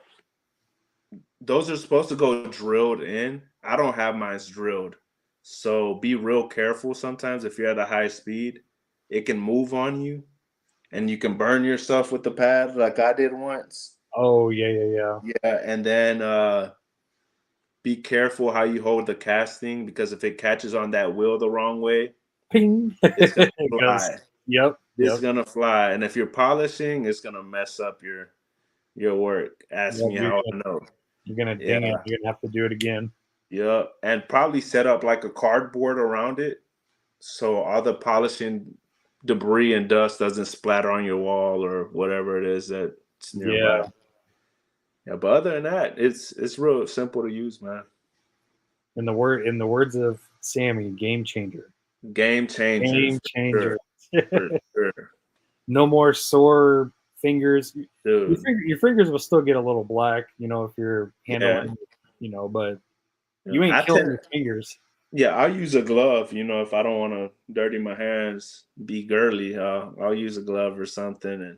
are supposed to go drilled in. I don't have mine drilled, so be real careful. Sometimes if you're at a high speed, it can move on you, and you can burn yourself with the pad like I did once. Oh yeah. And then be careful how you hold the casting, because if it catches on that wheel the wrong way, ping, it's gonna fly. Yep. It's gonna fly. And if you're polishing, it's gonna mess up your work. Ask me how I know. You're gonna ding it. You're gonna have to do it again. Yeah, and probably set up like a cardboard around it, so all the polishing debris and dust doesn't splatter on your wall or whatever it is that's nearby. Yeah, but other than that, it's real simple to use, man. In the words of Sammy, game changer. Game changer. Game changer. For sure. No more sore fingers. Dude. Your fingers will still get a little black, if you're handling, but you ain't killing your fingers. Yeah, I'll use a glove, if I don't want to dirty my hands, be girly, I'll use a glove or something,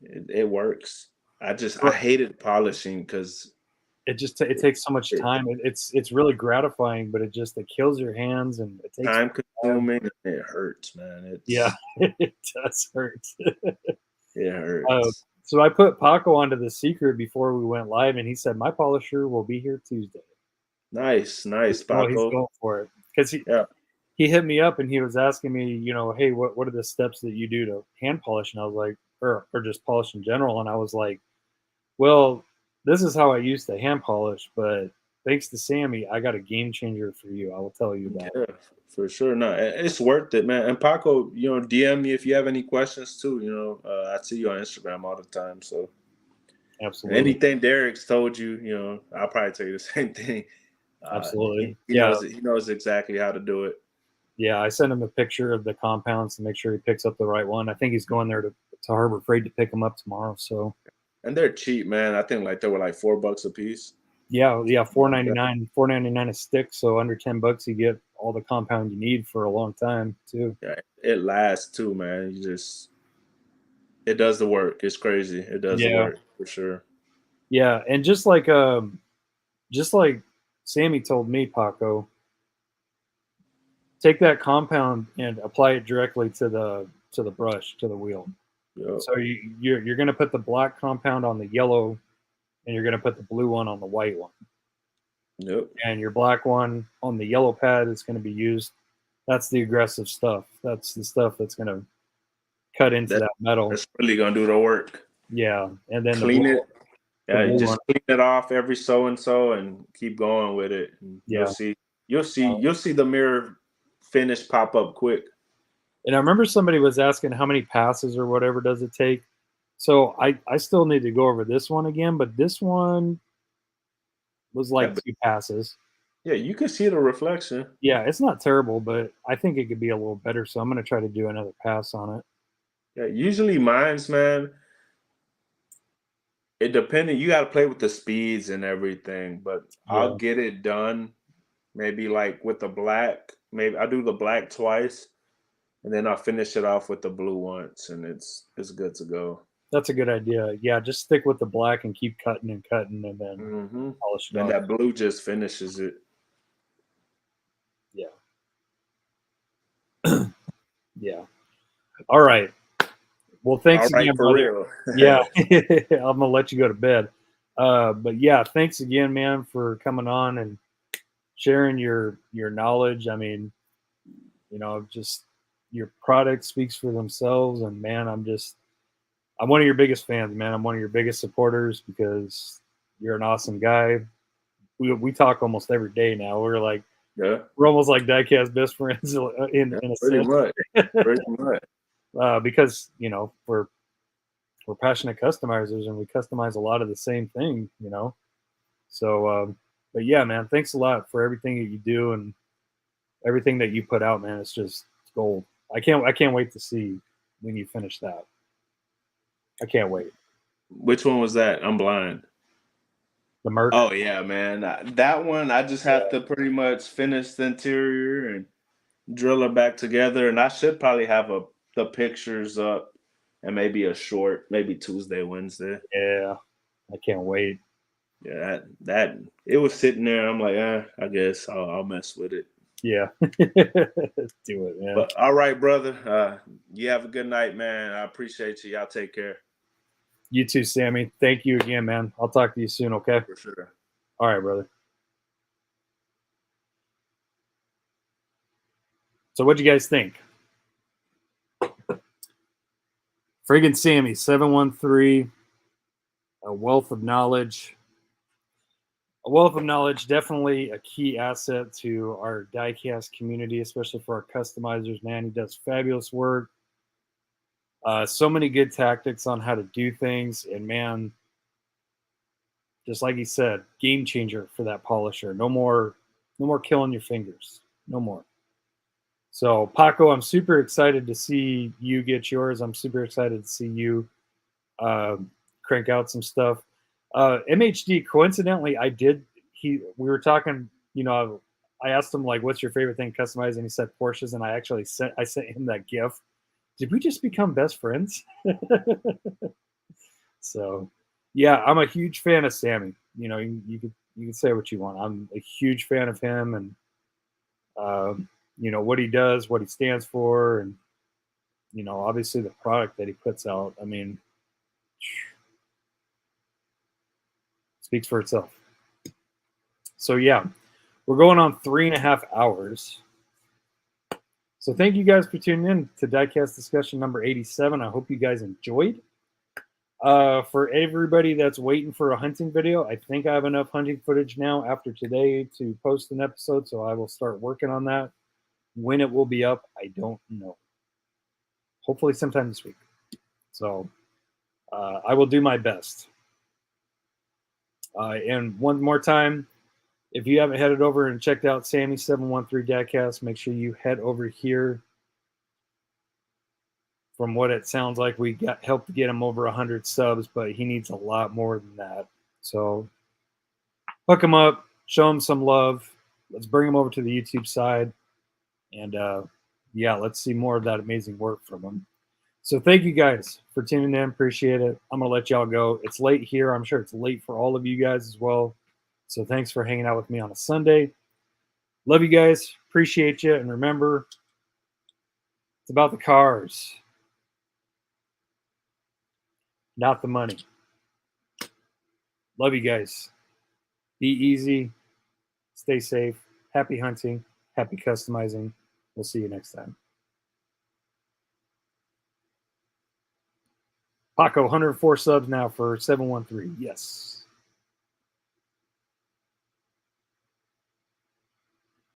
and it works. I hated polishing because it takes so much time. It's really gratifying, but it kills your hands, and it takes time consuming. And it hurts, man. It does hurt. It hurts. So I put Paco onto the secret before we went live, and he said my polisher will be here Tuesday. Nice, Paco. He's going for it because he hit me up and he was asking me, hey, what are the steps that you do to hand polish? And I was like, or just polish in general. And I was like, well, this is how I used to hand polish, but thanks to Sammy, I got a game changer for you. I will tell you that. Yeah, for sure. No, it's worth it, man. And Paco, DM me if you have any questions too. I see you on Instagram all the time. So absolutely. Anything Derek's told you, I'll probably tell you the same thing. Absolutely. He knows exactly how to do it. Yeah, I sent him a picture of the compounds to make sure he picks up the right one. I think he's going there to Harbor Freight to pick them up tomorrow. So, and they're cheap, man. I think they were like $4 a piece. Yeah, $4.99 a stick. So under $10, you get all the compound you need for a long time too. Yeah, it lasts too, man. It does the work. It's crazy. It does the Yeah. work for sure. Yeah, and just like Sammy told me, Paco, take that compound and apply it directly to the brush, to the wheel. Yep. So you're going to put the black compound on the yellow, and you're going to put the blue one on the white one. Yep. And your black one on the yellow pad is going to be used. That's the aggressive stuff. That's the stuff that's going to cut into that metal. That's really gonna do the work. Yeah, and then Clean it. Yeah, blue you just one. clean it off every so and keep going with it. And Yeah. You'll see the mirror finish pop up quick. And I remember somebody was asking how many passes or whatever does it take. So I still need to go over this one again, but this one was like 2 passes. Yeah, you can see the reflection. Yeah, it's not terrible, but I think it could be a little better. So I'm going to try to do another pass on it. Yeah, usually mine's, man, it depending. You got to play with the speeds and everything, but Yeah. I'll get it done maybe like with the black. Maybe I do the black twice, and then I'll finish it off with the blue once, and it's good to go. That's a good idea. Yeah, just stick with the black and keep cutting and cutting, and then polish it And off. that blue just finishes it. Yeah. Yeah. All right. Well, thanks again, for brother. real. Yeah, I'm gonna let you go to bed. But yeah, thanks again, man, for coming on and sharing your knowledge. I mean, you know, just your product speaks for themselves, and man, I'm one of your biggest fans, man. I'm one of your biggest supporters because you're an awesome guy. We talk almost every day now. We're almost like diecast best friends in a pretty sense. Pretty much. Because you know we're passionate customizers and we customize a lot of the same thing, you know. So, but yeah, man, thanks a lot for everything that you do and everything that you put out, man. It's gold. I can't wait to see when you finish that. I can't wait. Which one was that? I'm blind. The Merc. Oh yeah, man. That one I just have to pretty much finish the interior and drill it back together, and I should probably have the pictures up and maybe a short, maybe Tuesday, Wednesday. Yeah, I can't wait. Yeah, that it was sitting there. I'm like, I guess I'll mess with it. Yeah, do it, man. But all right, brother. You have a good night, man. I appreciate you. Y'all take care. You too, Sammy. Thank you again, man. I'll talk to you soon, okay? For sure. All right, brother. So what'd you guys think? Friggin' Sammy, 713, a wealth of knowledge. A wealth of knowledge, definitely a key asset to our diecast community, especially for our customizers, man. He does fabulous work. So many good tactics on how to do things. And man, just like he said, game changer for that polisher. No more killing your fingers. No more. So Paco, I'm super excited to see you get yours. I'm super excited to see you crank out some stuff. MHD, coincidentally, we were talking, you know, I asked him like, what's your favorite thing customized? And he said Porsches. And I sent him that GIF. Did we just become best friends? So yeah, I'm a huge fan of Sammy. You know, you can say what you want. I'm a huge fan of him and, you know, what he does, what he stands for. And, you know, obviously the product that he puts out, I mean, speaks for itself. So yeah, we're going on 3.5 hours. So thank you guys for tuning in to Diecast Discussion number 87. I hope you guys enjoyed. For everybody that's waiting for a hunting video, I think I have enough hunting footage now after today to post an episode, so I will start working on that. When it will be up, I don't know. Hopefully sometime this week. So I will do my best. And one more time, if you haven't headed over and checked out Sammy 713 Diecast, make sure you head over here. From what it sounds like, we helped to get him over 100 subs, but he needs a lot more than that. So hook him up, show him some love. Let's bring him over to the YouTube side. And yeah, let's see more of that amazing work from him. So thank you guys for tuning in. Appreciate it. I'm going to let y'all go. It's late here. I'm sure it's late for all of you guys as well. So thanks for hanging out with me on a Sunday. Love you guys. Appreciate you. And remember, it's about the cars, not the money. Love you guys. Be easy. Stay safe. Happy hunting. Happy customizing. We'll see you next time. Paco, 104 subs now for 713. Yes.